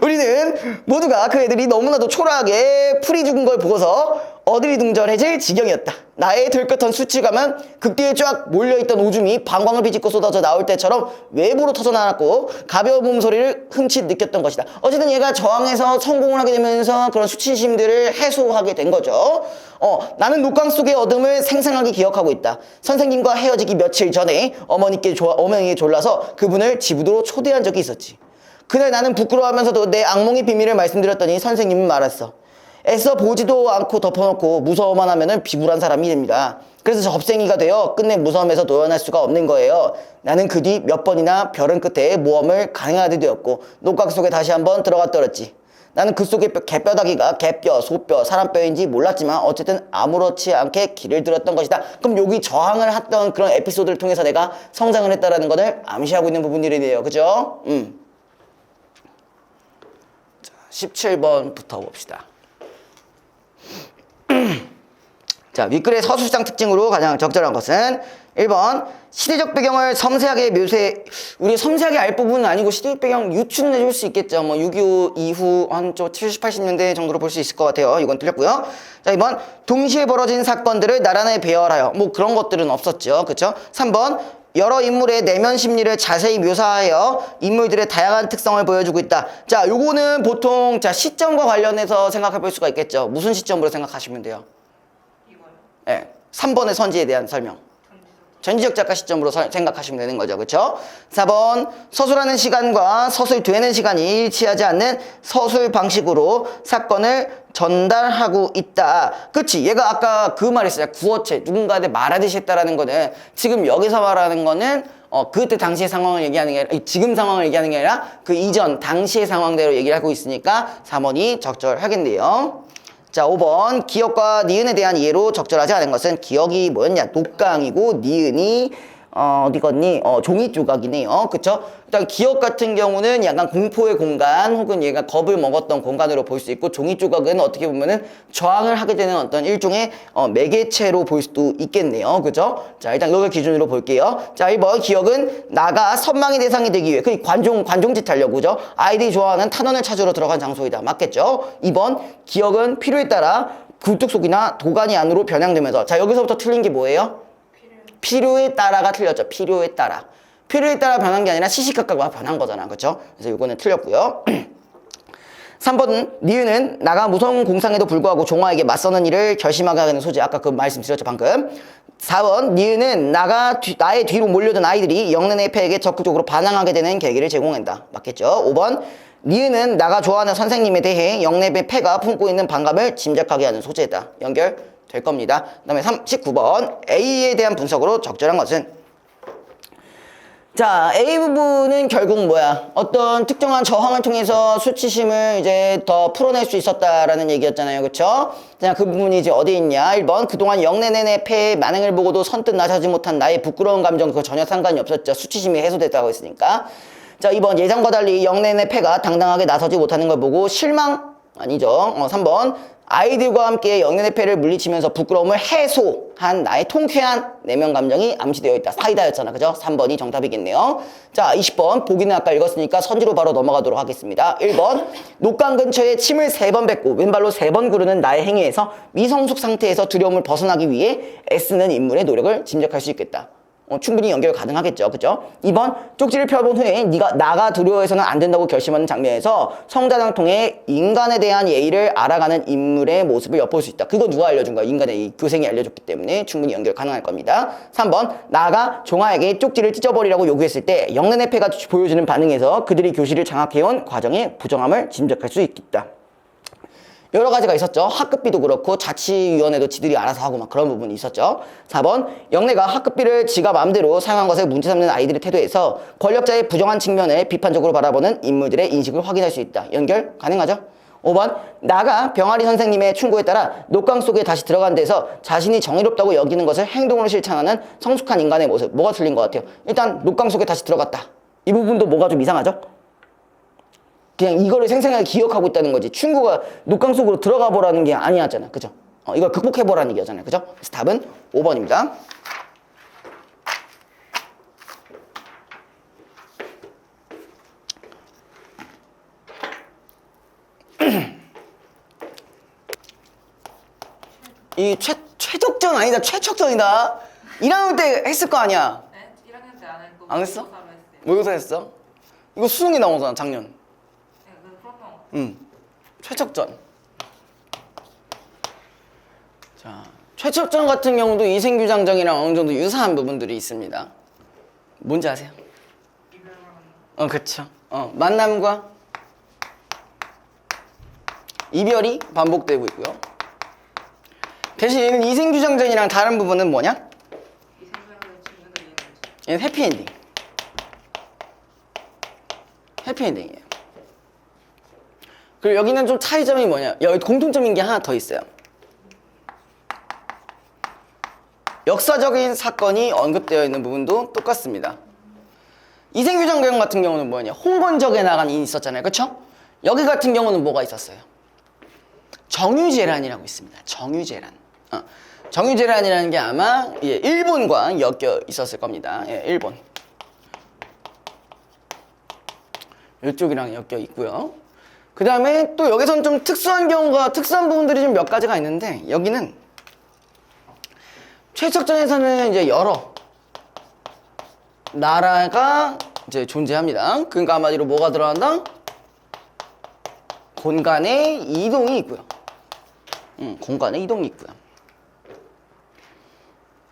우리는 모두가 그 애들이 너무나도 초라하게 풀이 죽은 걸 보고서 어디리둥절해질 지경이었다. 나의 들끓던 수치감은 극대에 쫙 몰려있던 오줌이 방광을 비집고 쏟아져 나올 때처럼 외부로 터져나왔고 가벼운 몸소리를 흠칫 느꼈던 것이다. 어쨌든 얘가 저항해서 성공을 하게 되면서 그런 수치심들을 해소하게 된 거죠. 나는 녹강 속의 어둠을 생생하게 기억하고 있다. 선생님과 헤어지기 며칠 전에 어머니께 졸라서 그분을 집으로 초대한 적이 있었지. 그날 나는 부끄러워하면서도 내 악몽의 비밀을 말씀드렸더니 선생님은 말했어. 애써 보지도 않고 덮어놓고 무서워만 하면은 비굴한 사람이 됩니다. 그래서 접생이가 되어 끝내 무서움에서 놓여날 수가 없는 거예요. 나는 그 뒤 몇 번이나 벼른 끝에 모험을 강행하게 되었고 녹각 속에 다시 한번 들어갔더랬지. 나는 그 속에 개뼈다귀가 개뼈, 소뼈, 사람뼈인지 몰랐지만 어쨌든 아무렇지 않게 길을 들었던 것이다. 그럼 여기 저항을 했던 그런 에피소드를 통해서 내가 성장을 했다라는 것을 암시하고 있는 부분들이네요. 그죠? 자, 17번부터 봅시다. 자, 윗글의 서술상 특징으로 가장 적절한 것은 1번 시대적 배경을 섬세하게 묘사해. 우리 섬세하게 알 부분은 아니고 시대적 배경 유추는 해줄 수 있겠죠. 뭐 6.25 이후 한 70, 80년대 정도로 볼 수 있을 것 같아요. 이건 틀렸고요. 자, 2번 동시에 벌어진 사건들을 나란히 배열하여. 뭐 그런 것들은 없었죠. 그쵸? 3번 여러 인물의 내면 심리를 자세히 묘사하여 인물들의 다양한 특성을 보여주고 있다. 자, 요거는 보통 자 시점과 관련해서 생각해 볼 수가 있겠죠. 무슨 시점으로 생각하시면 돼요? 이거요. 네, 3번의 선지에 대한 설명. 전지적 작가 시점으로 생각하시면 되는 거죠. 그렇죠? 4번 서술하는 시간과 서술되는 시간이 일치하지 않는 서술 방식으로 사건을 전달하고 있다. 그치? 얘가 아까 그 말 있어요. 구어체, 누군가한테 말하듯이 했다라는 거는 지금 여기서 말하는 거는 그때 당시의 상황을 얘기하는 게 아니라 지금 상황을 얘기하는 게 아니라 그 이전 당시의 상황대로 얘기를 하고 있으니까 3번이 적절하겠네요. 자, 5번 기억과 니은에 대한 이해로 적절하지 않은 것은 기억이 뭐였냐? 녹강이고 니은이 어디겠니? 종이 조각이네요. 그쵸? 일단 기억 같은 경우는 약간 공포의 공간 혹은 얘가 겁을 먹었던 공간으로 볼 수 있고 종이 조각은 어떻게 보면은 저항을 하게 되는 어떤 일종의 매개체로 볼 수도 있겠네요. 그죠? 자, 일단 이걸 기준으로 볼게요. 자, 1번 기억은 나가 선망의 대상이 되기 위해 그 관종짓 하려고 그죠? 아이들이 좋아하는 탄원을 찾으러 들어간 장소이다. 맞겠죠? 2번 기억은 필요에 따라 굴뚝 속이나 도가니 안으로 변형되면서 자, 여기서부터 틀린 게 뭐예요? 필요에 따라가 틀렸죠. 필요에 따라. 필요에 따라 변한 게 아니라 시시각각 변한 거잖아. 그렇죠? 그래서 이거는 틀렸고요. 3번은 니은은 나가 무서운 공상에도 불구하고 종아에게 맞서는 일을 결심하게 하는 소재. 아까 그 말씀 드렸죠. 방금. 4번 니은은 나의 뒤로 몰려든 아이들이 영른의 패에게 적극적으로 반항하게 되는 계기를 제공한다. 맞겠죠? 5번 니은은 나가 좋아하는 선생님에 대해 영랩의 패가 품고 있는 반감을 짐작하게 하는 소재다. 연결될 겁니다. 그 다음에 39번 A에 대한 분석으로 적절한 것은 자, A 부분은 결국 뭐야? 어떤 특정한 저항을 통해서 수치심을 이제 더 풀어낼 수 있었다라는 얘기였잖아요. 그쵸? 자, 그 부분이 이제 어디 있냐? 1번, 그동안 영내내내 패의 만행을 보고도 선뜻 나서지 못한 나의 부끄러운 감정, 그거 전혀 상관이 없었죠. 수치심이 해소됐다고 했으니까. 자, 2번, 예상과 달리 영내내 패가 당당하게 나서지 못하는 걸 보고 실망? 아니죠. 3번, 아이들과 함께 영년의 패를 물리치면서 부끄러움을 해소한 나의 통쾌한 내면 감정이 암시되어 있다. 사이다였잖아. 그죠? 3번이 정답이겠네요. 자, 20번. 보기는 아까 읽었으니까 선지로 바로 넘어가도록 하겠습니다. 1번. 녹강 근처에 침을 3번 뱉고 왼발로 3번 구르는 나의 행위에서 미성숙 상태에서 두려움을 벗어나기 위해 애쓰는 인물의 노력을 짐작할 수 있겠다. 충분히 연결 가능하겠죠. 그죠? 2번 쪽지를 펴본 후에 네가 나가 두려워해서는 안 된다고 결심하는 장면에서 성장을 통해 인간에 대한 예의를 알아가는 인물의 모습을 엿볼 수 있다. 그거 누가 알려준 거야? 인간의 예의. 교생이 알려줬기 때문에 충분히 연결 가능할 겁니다. 3번 나가 종아에게 쪽지를 찢어버리라고 요구했을 때 영른의 패가 보여주는 반응에서 그들이 교실을 장악해온 과정의 부정함을 짐작할 수 있겠다. 여러 가지가 있었죠. 학급비도 그렇고 자치위원회도 지들이 알아서 하고 막 그런 부분이 있었죠. 4번 영래가 학급비를 지가 마음대로 사용한 것을 문제 삼는 아이들의 태도에서 권력자의 부정한 측면을 비판적으로 바라보는 인물들의 인식을 확인할 수 있다. 연결 가능하죠? 5번 나가 병아리 선생님의 충고에 따라 녹강 속에 다시 들어간 데서 자신이 정의롭다고 여기는 것을 행동으로 실천하는 성숙한 인간의 모습. 뭐가 틀린 것 같아요? 일단 녹강 속에 다시 들어갔다. 이 부분도 뭐가 좀 이상하죠? 그냥 이거를 생생하게 기억하고 있다는 거지. 충고가 녹강 속으로 들어가 보라는 게 아니었잖아. 그죠? 이걸 극복해 보라는 얘기였잖아요. 그죠? 그래서 답은 5번입니다. 이 최적전 아니다. 최척전이다. 1학년 때 했을 거 아니야. 네? 1학년 때 안 했고 안 했어? 모의고사로 했어요. 모의고사 했어? 이거 수능이 나오잖아. 작년. 네, 그랬던 것 같아요. 최척전. 자, 최척전 같은 경우도 이생규장정이랑 어느 정도 유사한 부분들이 있습니다. 뭔지 아세요? 그쵸. 만남과 이별이 반복되고 있고요. 대신 얘는 이생규장전이랑 다른 부분은 뭐냐? 이 생각을 친구들 얘기했죠. 얘는 해피엔딩. 해피엔딩이에요. 그리고 여기는 좀 차이점이 뭐냐? 여기 공통점인 게 하나 더 있어요. 역사적인 사건이 언급되어 있는 부분도 똑같습니다. 이생규장경 같은 경우는 뭐냐? 홍건적에 나간 인이 있었잖아요. 그쵸? 여기 같은 경우는 뭐가 있었어요? 정유재란이라고 있습니다. 정유재란. 정유재란이라는 게 아마 예, 일본과 엮여 있었을 겁니다. 예, 일본. 이쪽이랑 엮여 있고요. 그 다음에 또 여기서는 좀 특수한 부분들이 좀 몇 가지가 있는데, 여기는 최척전에서는 이제 여러 나라가 이제 존재합니다. 그러니까 한마디로 뭐가 들어간다? 공간의 이동이 있고요. 공간의 이동이 있고요.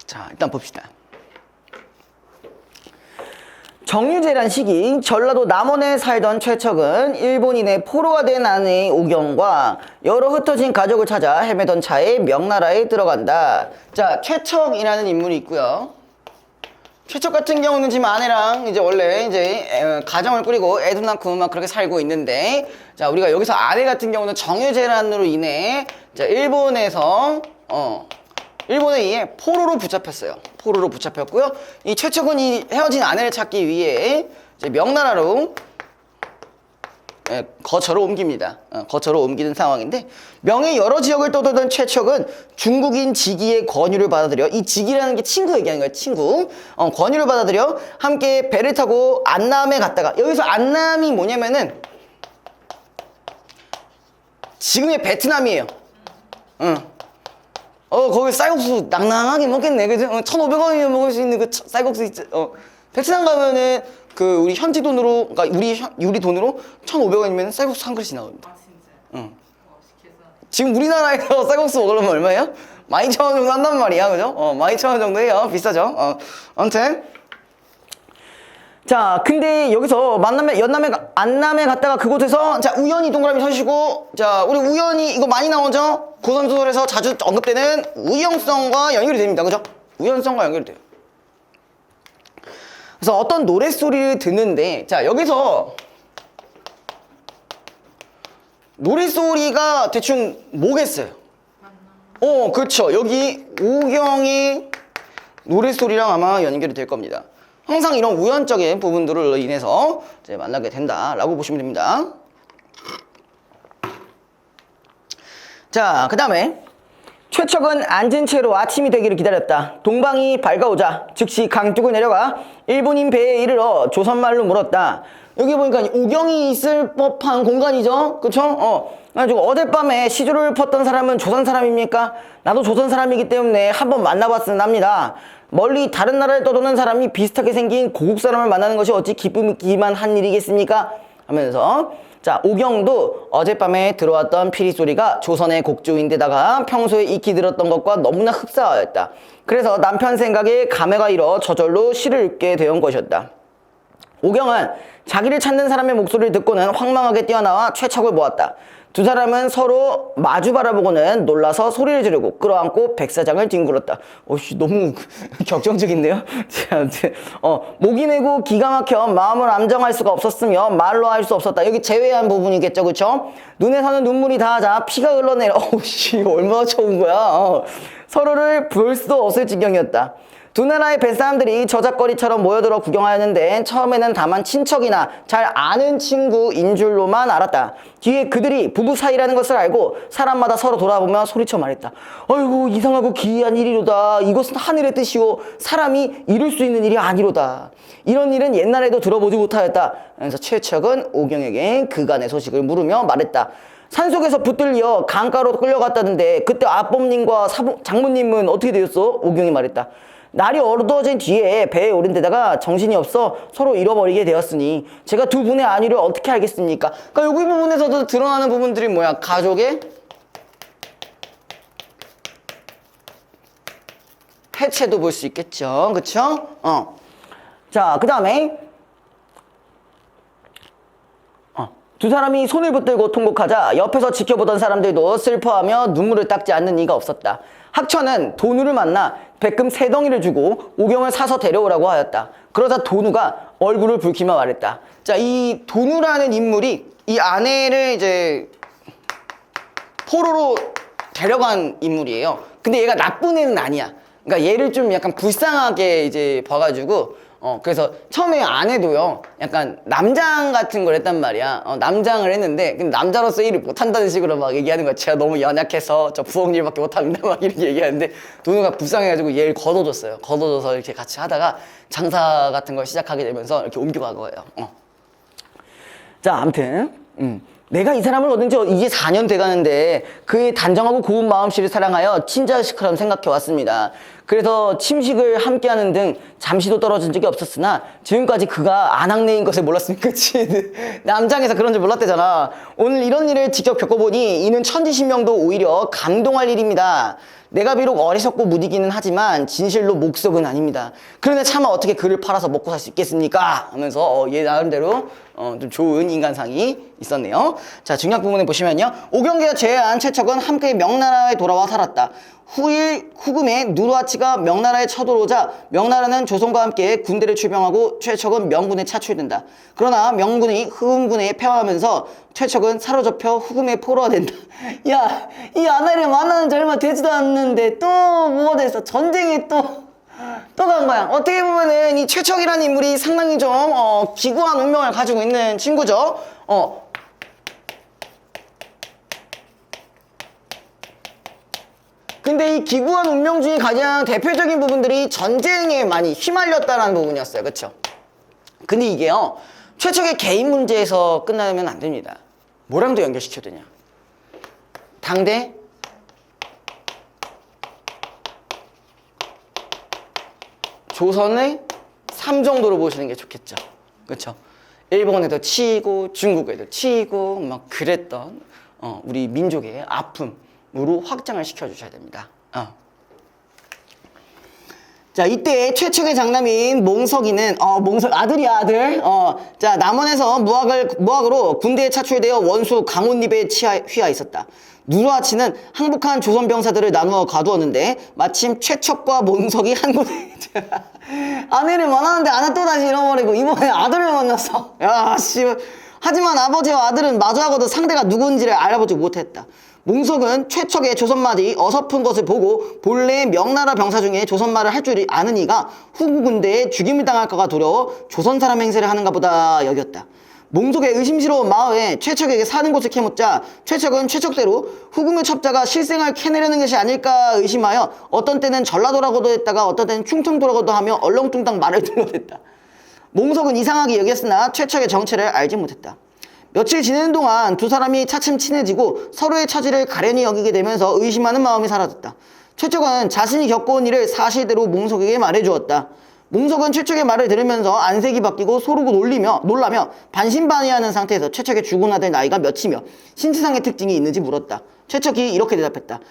자, 일단 봅시다. 정유재란 시기 전라도 남원에 살던 최척은 일본인의 포로가 된 아내 오경과 여러 흩어진 가족을 찾아 헤매던 차에 명나라에 들어간다. 자, 최척이라는 인물이 있고요. 최척 같은 경우는 지금 아내랑 이제 원래 이제 가정을 꾸리고 애도 낳고 막 그렇게 살고 있는데, 자, 우리가 여기서 아내 같은 경우는 정유재란으로 인해 자, 일본에 의해 포로로 붙잡혔어요. 포로로 붙잡혔고요. 이 최척은 이 헤어진 아내를 찾기 위해 이제 명나라로 거처로 옮깁니다. 거처로 옮기는 상황인데, 명의 여러 지역을 떠돌던 최척은 중국인 지기의 권유를 받아들여, 이 지기라는 게 친구 얘기하는 거예요. 친구. 권유를 받아들여 함께 배를 타고 안남에 갔다가, 여기서 안남이 뭐냐면은 지금의 베트남이에요. 거기 쌀국수 낭낭하게 먹겠네. 그죠? 1,500원이면 먹을 수 있는 그 쌀국수 있지. 베트남 가면은 그 우리 현지 돈으로, 그러니까 우리 돈으로 1,500원이면 쌀국수 한 그릇이 나옵니다. 아 진짜? 응. 시켜서 지금 우리나라에서 쌀국수 먹으려면 얼마예요? 12,000원 정도 한단 말이야. 그죠? 12,000원 정도 해요. 비싸죠? 아무튼. 자, 근데 여기서 안남에 갔다가 그곳에서, 자, 우연히 동그라미 서시고, 자, 우리 우연히 이거 많이 나오죠? 고전소설에서 자주 언급되는 우연성과 연결이 됩니다. 그죠? 우연성과 연결이 돼요. 그래서 어떤 노랫소리를 듣는데, 자, 여기서 노랫소리가 대충 뭐겠어요? 그렇죠. 여기 오경의 노랫소리랑 아마 연결이 될 겁니다. 항상 이런 우연적인 부분들로 인해서 이제 만나게 된다라고 보시면 됩니다. 자, 그 다음에 최척은 앉은 채로 아침이 되기를 기다렸다. 동방이 밝아오자 즉시 강둑을 내려가 일본인 배에 이르러 조선말로 물었다. 여기 보니까 오경이 있을 법한 공간이죠. 그쵸? 그래가지고 어젯밤에 시조를 폈던 사람은 조선 사람입니까? 나도 조선 사람이기 때문에 한번 만나봤으면 합니다. 멀리 다른 나라를 떠도는 사람이 비슷하게 생긴 고국 사람을 만나는 것이 어찌 기쁘기만 한 일이겠습니까? 하면서, 자, 오경도 어젯밤에 들어왔던 피리 소리가 조선의 곡조인데다가 평소에 익히 들었던 것과 너무나 흡사하였다. 그래서 남편 생각에 감회가 일어 저절로 시를 읽게 되온 것이었다. 오경은 자기를 찾는 사람의 목소리를 듣고는 황망하게 뛰어나와 최척을 보았다. 두 사람은 서로 마주 바라보고는 놀라서 소리를 지르고 끌어안고 백사장을 뒹굴었다. 너무 격정적인데요? 목이 메고 기가 막혀 마음을 안정할 수가 없었으며 말로 할 수 없었다. 여기 제외한 부분이겠죠, 그쵸? 눈에서는 눈물이 닿아자 피가 흘러내려. 얼마나 처운 거야. 서로를 볼 수도 없을 지경이었다. 두 나라의 뱃사람들이 저작거리처럼 모여들어 구경하였는데 처음에는 다만 친척이나 잘 아는 친구인 줄로만 알았다. 뒤에 그들이 부부 사이라는 것을 알고 사람마다 서로 돌아보며 소리쳐 말했다. 아이고, 이상하고 기이한 일이로다. 이것은 하늘의 뜻이오. 사람이 이룰 수 있는 일이 아니로다. 이런 일은 옛날에도 들어보지 못하였다. 그래서 최척은 오경에게 그간의 소식을 물으며 말했다. 산속에서 붙들려 강가로 끌려갔다는데 그때 아범님과 장모님은 어떻게 되었어? 오경이 말했다. 날이 어두워진 뒤에 배에 오른 데다가 정신이 없어 서로 잃어버리게 되었으니 제가 두 분의 안위를 어떻게 알겠습니까? 그러니까 여기 부분에서도 드러나는 부분들이 뭐야? 가족의 해체도 볼 수 있겠죠. 그쵸? 자, 그 다음에 두 사람이 손을 붙들고 통곡하자 옆에서 지켜보던 사람들도 슬퍼하며 눈물을 닦지 않는 이가 없었다. 학처는 도누를 만나 백금 3덩이를 주고 오경을 사서 데려오라고 하였다. 그러자 도누가 얼굴을 붉히며 말했다. 자, 이 도누라는 인물이 이 아내를 이제 포로로 데려간 인물이에요. 근데 얘가 나쁜 애는 아니야. 그러니까 얘를 좀 약간 불쌍하게 이제 봐가지고 그래서 처음에 안 해도요 약간 남장 같은 걸 했단 말이야. 남장을 했는데 근데 남자로서 일을 못한다는 식으로 막 얘기하는 거야. 제가 너무 연약해서 저 부엌 일밖에 못합니다 막 이렇게 얘기하는데 도누가 불쌍해가지고 얘를 걷어줬어요. 걷어줘서 이렇게 같이 하다가 장사 같은 걸 시작하게 되면서 이렇게 옮겨간 거예요. 자, 아무튼 내가 이 사람을 얻은 지 이제 4년 돼가는데 그의 단정하고 고운 마음씨를 사랑하여 친자식처럼 생각해 왔습니다. 그래서 침식을 함께하는 등 잠시도 떨어진 적이 없었으나 지금까지 그가 아낙네인 것을 몰랐으니까 그치 남장에서 그런 줄 몰랐대잖아. 오늘 이런 일을 직접 겪어보니 이는 천지신명도 오히려 감동할 일입니다. 내가 비록 어리석고 무디기는 하지만 진실로 목석은 아닙니다. 그런데 차마 어떻게 그를 팔아서 먹고 살 수 있겠습니까? 하면서 얘 나름대로 좀 좋은 인간상이 있었네요. 자, 중요한 부분에 보시면요. 오경계와 제외한 최척은 함께 명나라에 돌아와 살았다. 후일 후금의 누르하치가 명나라에 쳐들어오자 명나라는 조선과 함께 군대를 출병하고 최척은 명군에 차출된다. 그러나 명군이 후금군에 패하면서 최척은 사로잡혀 후금에 포로가 된다. 야, 이 아나리를 만나는 지 얼마 되지도 않는데 또 뭐가 됐어? 전쟁에 또 간 거야. 어떻게 보면은 이 최척이라는 인물이 상당히 좀 기구한 운명을 가지고 있는 친구죠. 근데 이 기구한 운명 중에 가장 대표적인 부분들이 전쟁에 많이 휘말렸다는 부분이었어요. 그쵸? 근데 이게요, 최척의 개인 문제에서 끝나면 안 됩니다. 뭐랑도 연결시켜야 되냐? 당대 조선의 3 정도로 보시는 게 좋겠죠. 그쵸? 일본에도 치이고 중국에도 치이고 막 그랬던 우리 민족의 아픔으로 확장을 시켜주셔야 됩니다. 자, 이때 최척의 장남인 몽석이는 몽석 아들이야 아들. 자, 남원에서 무학으로 군대에 차출되어 원수 강온립에 휘하 있었다. 누르하치는 항복한 조선 병사들을 나누어 가두었는데 마침 최척과 몽석이 한 곳에 아내를 만났는데 아내 또 다시 잃어버리고 이번에 아들을 만났어. 야, 씨. 하지만 아버지와 아들은 마주하고도 상대가 누군지를 알아보지 못했다. 몽석은 최척의 조선말이 어설픈 것을 보고 본래 명나라 병사 중에 조선말을 할 줄 아는 이가 후금 군대에 죽임을 당할까가 두려워 조선 사람 행세를 하는가 보다 여겼다. 몽석의 의심스러운 마음에 최척에게 사는 곳을 캐묻자 최척은 최척대로 후금의 첩자가 실생을 캐내려는 것이 아닐까 의심하여 어떤 때는 전라도라고도 했다가 어떤 때는 충청도라고도 하며 얼렁뚱땅 말을 들어댔다. 몽석은 이상하게 여겼으나 최척의 정체를 알지 못했다. 며칠 지내는 동안 두 사람이 차츰 친해지고 서로의 처지를 가련히 여기게 되면서 의심하는 마음이 사라졌다. 최척은 자신이 겪어온 일을 사실대로 몽석에게 말해주었다. 몽석은 최척의 말을 들으면서 안색이 바뀌고 서로 놀라며 반신반의하는 상태에서 최척의 죽은 아들 나이가 몇이며 신체상의 특징이 있는지 물었다. 최척이 이렇게 대답했다.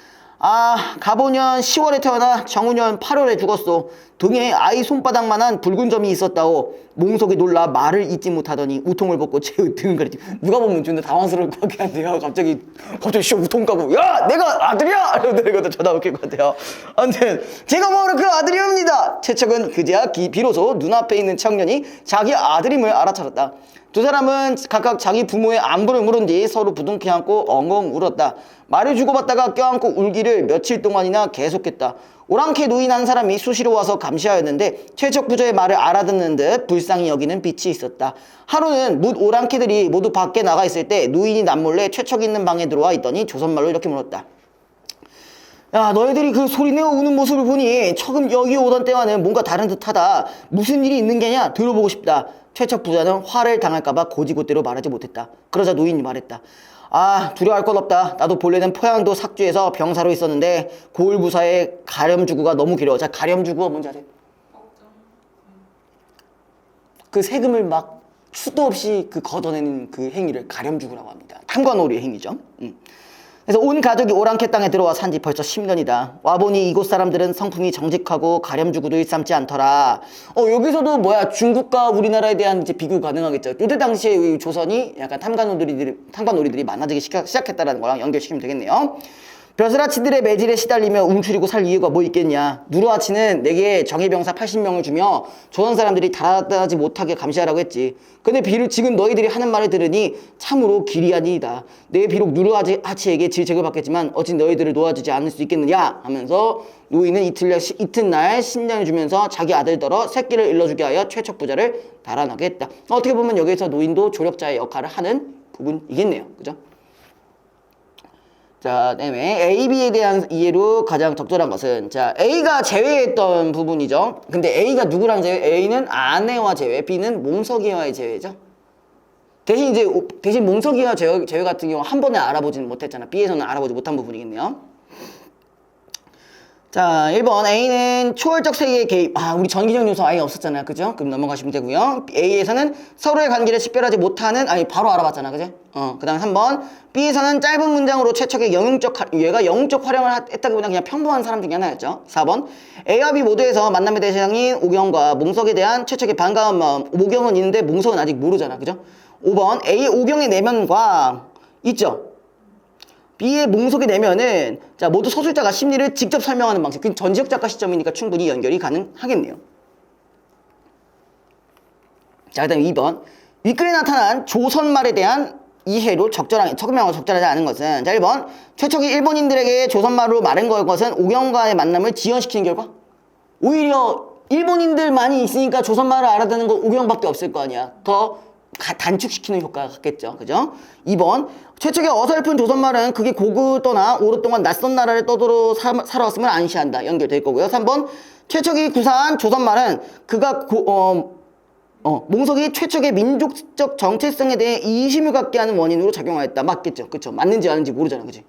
가보년 10월에 태어나 정우년 8월에 죽었소. 등에 아이 손바닥만한 붉은 점이 있었다오. 몽석이 놀라 말을 잇지 못하더니 우통을 벗고 제 등을 가리지. 누가 보면 좀 당황스러울 것 같긴 한데요. 갑자기 우통 까고 야, 내가 아들이야! 이러고 전화 웃길 것 같아요. 아무튼 제가 바로 그 아들이옵니다. 최척은 그제야 비로소 눈앞에 있는 청년이 자기 아들임을 알아차렸다. 두 사람은 각각 자기 부모의 안부를 물은 뒤 서로 부둥켜 안고 엉엉 울었다. 말을 주고받다가 껴안고 울기를 며칠 동안이나 계속했다. 오랑캐 노인 한 사람이 수시로 와서 감시하였는데 최척 부저의 말을 알아듣는 듯 불쌍히 여기는 빛이 있었다. 하루는 뭇 오랑캐들이 모두 밖에 나가 있을 때 노인이 남몰래 최척 있는 방에 들어와 있더니 조선말로 이렇게 물었다. 야, 너희들이 그 소리내어 우는 모습을 보니 처음 여기 오던 때와는 뭔가 다른 듯하다. 무슨 일이 있는 게냐? 들어보고 싶다. 최척 부자는 화를 당할까봐 고지고대로 말하지 못했다. 그러자 노인이 말했다. 두려워할 것 없다. 나도 본래는 포양도 삭주에서 병사로 있었는데 고을부사의 가렴주구가 너무 길어. 자, 가렴주구가 뭔지 아세요? 그 세금을 막 수도 없이 걷어내는 그 행위를 가렴주구라고 합니다. 탐관오리의 행위죠. 그래서 온 가족이 오랑캐 땅에 들어와 산지 벌써 10년이다. 와보니 이곳 사람들은 성품이 정직하고 가렴주구도 일삼지 않더라. 여기서도 중국과 우리나라에 대한 이제 비교 가능하겠죠. 이때 당시에 이 조선이 약간 탐관오리들이 많아지기 시작했다는 거랑 연결시키면 되겠네요. 벼슬아치들의 매질에 시달리며 움츠리고 살 이유가 뭐 있겠냐. 누르아치는 내게 정예병사 80명을 주며 조선 사람들이 달아나지 못하게 감시하라고 했지. 근데 지금 너희들이 하는 말을 들으니 참으로 기리하니이다. 내가 비록 누르아치에게 질책을 받겠지만 어찌 너희들을 놓아주지 않을 수 있겠느냐 하면서 노인은 이튿날 신장을 주면서 자기 아들더러 새끼를 일러주게 하여 최척부자를 달아나게 했다. 어떻게 보면 여기서 노인도 조력자의 역할을 하는 부분이겠네요. 그죠? 자, 그다음에 A, B에 대한 이해로 가장 적절한 것은 자, A가 제외했던 부분이죠. 근데 A가 누구랑 제외? A는 아내와 제외, B는 몽석이와의 제외죠. 대신 몽석이와 제외 같은 경우 한 번에 알아보지는 못했잖아. B에서는 알아보지 못한 부분이겠네요. 자, 1번 A는 초월적 세계의 개입. 우리 전기적 요소 아예 없었잖아요. 그죠? 그럼 넘어가시면 되고요. A에서는 서로의 관계를 식별하지 못하는, 바로 알아봤잖아. 그죠? 그 다음 3번 B에서는 짧은 문장으로 최척의 얘가 영웅적 활용을 했다기보다 그냥 평범한 사람 중에 하나였죠. 4번 A와 B 모두에서 만남의 대상인 오경과 몽석에 대한 최척의 반가운 마음. 오경은 있는데 몽석은 아직 모르잖아. 그죠? 5번 A, 오경의 내면과 있죠? B의 몽석의 내면은 자 모두 서술자가 심리를 직접 설명하는 방식. 그 전지적 작가 시점이니까 충분히 연결이 가능하겠네요. 자, 그 다음 2번 윗글에 나타난 조선말에 대한 이해로 적절하고 적절하지 않은 것은 자 1번 최척이 일본인들에게 조선말로 말한 것은 오경과의 만남을 지연시키는 결과. 오히려 일본인들만이 있으니까 조선말을 알아듣는 건 오경밖에 없을 거 아니야. 더 단축시키는 효과가 같겠죠. 그죠? 2번 최척의 어설픈 조선말은 그게 고국떠나 오랫동안 낯선 나라를 떠들어 살아왔음을 안시한다. 연결될 거고요. 3번 최척이 구사한 조선말은 그가 몽석이 최척의 민족적 정체성에 대해 이심을 갖게 하는 원인으로 작용하였다. 맞겠죠? 그쵸? 맞는지 아닌지 모르잖아. 그치?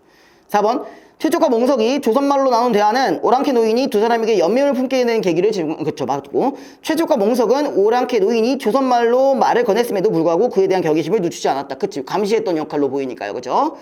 4번 최척과 몽석이 조선말로 나눈 대화는 오랑캐 노인이 두 사람에게 연민을 품게 되는 계기를 그쵸? 맞고 최척과 몽석은 오랑캐 노인이 조선말로 말을 건넸음에도 불구하고 그에 대한 경계심을 늦추지 않았다. 그치? 감시했던 역할로 보이니까요. 그죠?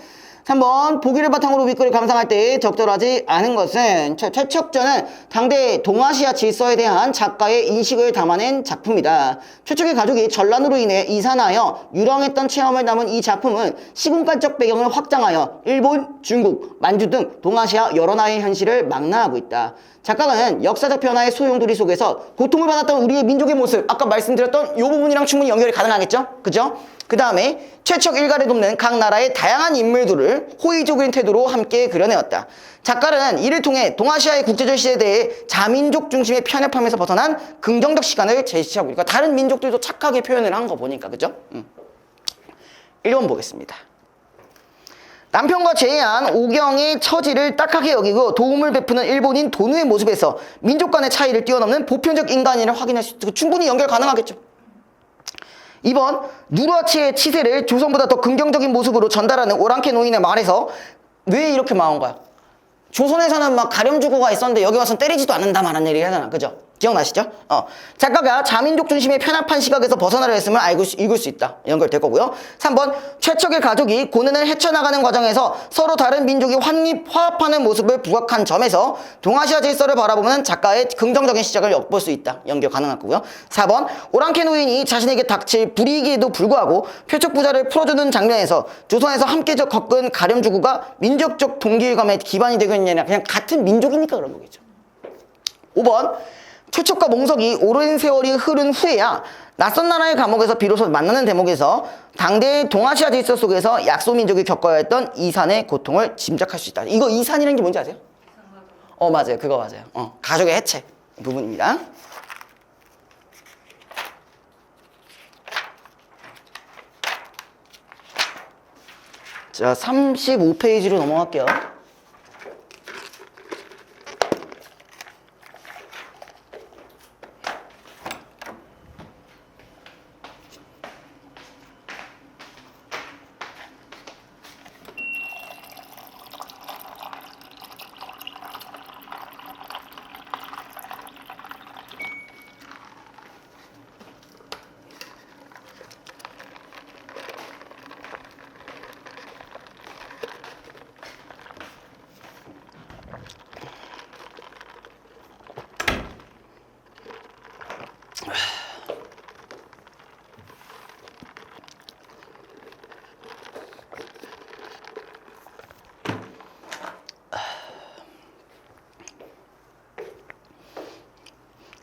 3번 보기를 바탕으로 윗글을 감상할 때 적절하지 않은 것은 최척전은 당대 동아시아 질서에 대한 작가의 인식을 담아낸 작품이다. 최척의 가족이 전란으로 인해 이산하여 유령했던 체험을 담은 이 작품은 시공간적 배경을 확장하여 일본, 중국, 만주 등 동아시아 여러 나라의 현실을 망라하고 있다. 작가는 역사적 변화의 소용돌이 속에서 고통을 받았던 우리의 민족의 모습, 아까 말씀드렸던 이 부분이랑 충분히 연결이 가능하겠죠? 그죠? 그 다음에 최척 일가를 돕는 각 나라의 다양한 인물들을 호의적인 태도로 함께 그려내었다. 작가는 이를 통해 동아시아의 국제적 시대에 대해 자민족 중심의 편협함에서 벗어난 긍정적 시간을 제시하고 있으니까 다른 민족들도 착하게 표현을 한 거 보니까 그죠? 1번 보겠습니다. 남편과 재해한 오경의 처지를 딱하게 여기고 도움을 베푸는 일본인 도누의 모습에서 민족 간의 차이를 뛰어넘는 보편적 인간인을 확인할 수 있고 충분히 연결 가능하겠죠. 2번 누르아치의 치세를 조선보다 더 긍정적인 모습으로 전달하는 오랑캐 노인의 말에서 왜 이렇게 말한 거야? 조선에서는 막 가렴주고가 있었는데 여기 와서 때리지도 않는다 말한 얘기 하잖아. 그죠? 기억나시죠? 작가가 자민족 중심의 편협한 시각에서 벗어나려 했음을 읽을 수 있다. 연결될 거고요. 3번 최척의 가족이 고난을 헤쳐나가는 과정에서 서로 다른 민족이 화합하는 모습을 부각한 점에서 동아시아 질서를 바라보면 작가의 긍정적인 시작을 엿볼 수 있다. 연결 가능할 거고요. 4번 오랑캐 노인이 자신에게 닥칠 불이익에도 불구하고 최척 부자를 풀어주는 장면에서 조선에서 함께 겪은 가렴주구가 민족적 동질감에 기반이 되고 있느냐 그냥 같은 민족이니까 그런 거겠죠. 5번 최척과 몽석이 오랜 세월이 흐른 후에야 낯선 나라의 감옥에서 비로소 만나는 대목에서 당대의 동아시아 질서 속에서 약소민족이 겪어야 했던 이산의 고통을 짐작할 수 있다. 이거 이산이라는 게 뭔지 아세요? 맞아요. 그거 맞아요. 가족의 해체 부분입니다. 자, 35페이지로 넘어갈게요.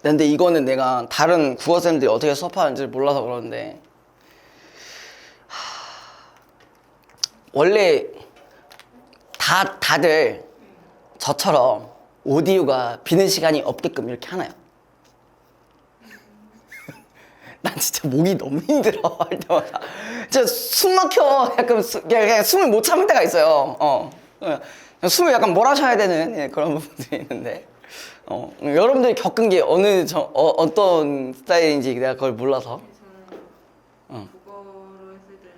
근데 이거는 내가 다른 국어쌤들이 어떻게 수업하는지 몰라서 그러는데 원래 다들 저처럼 오디오가 비는 시간이 없게끔 이렇게 하나요? 난 진짜 목이 너무 힘들어 할 때마다 진짜 숨 막혀 약간 그냥 숨을 못 참을 때가 있어요. 그냥 숨을 약간 몰아쉬어야 되는 예, 그런 부분들이 있는데 여러분들이 겪은 게 어떤 스타일인지 내가 그걸 몰라서 저는 국어로 했을 때는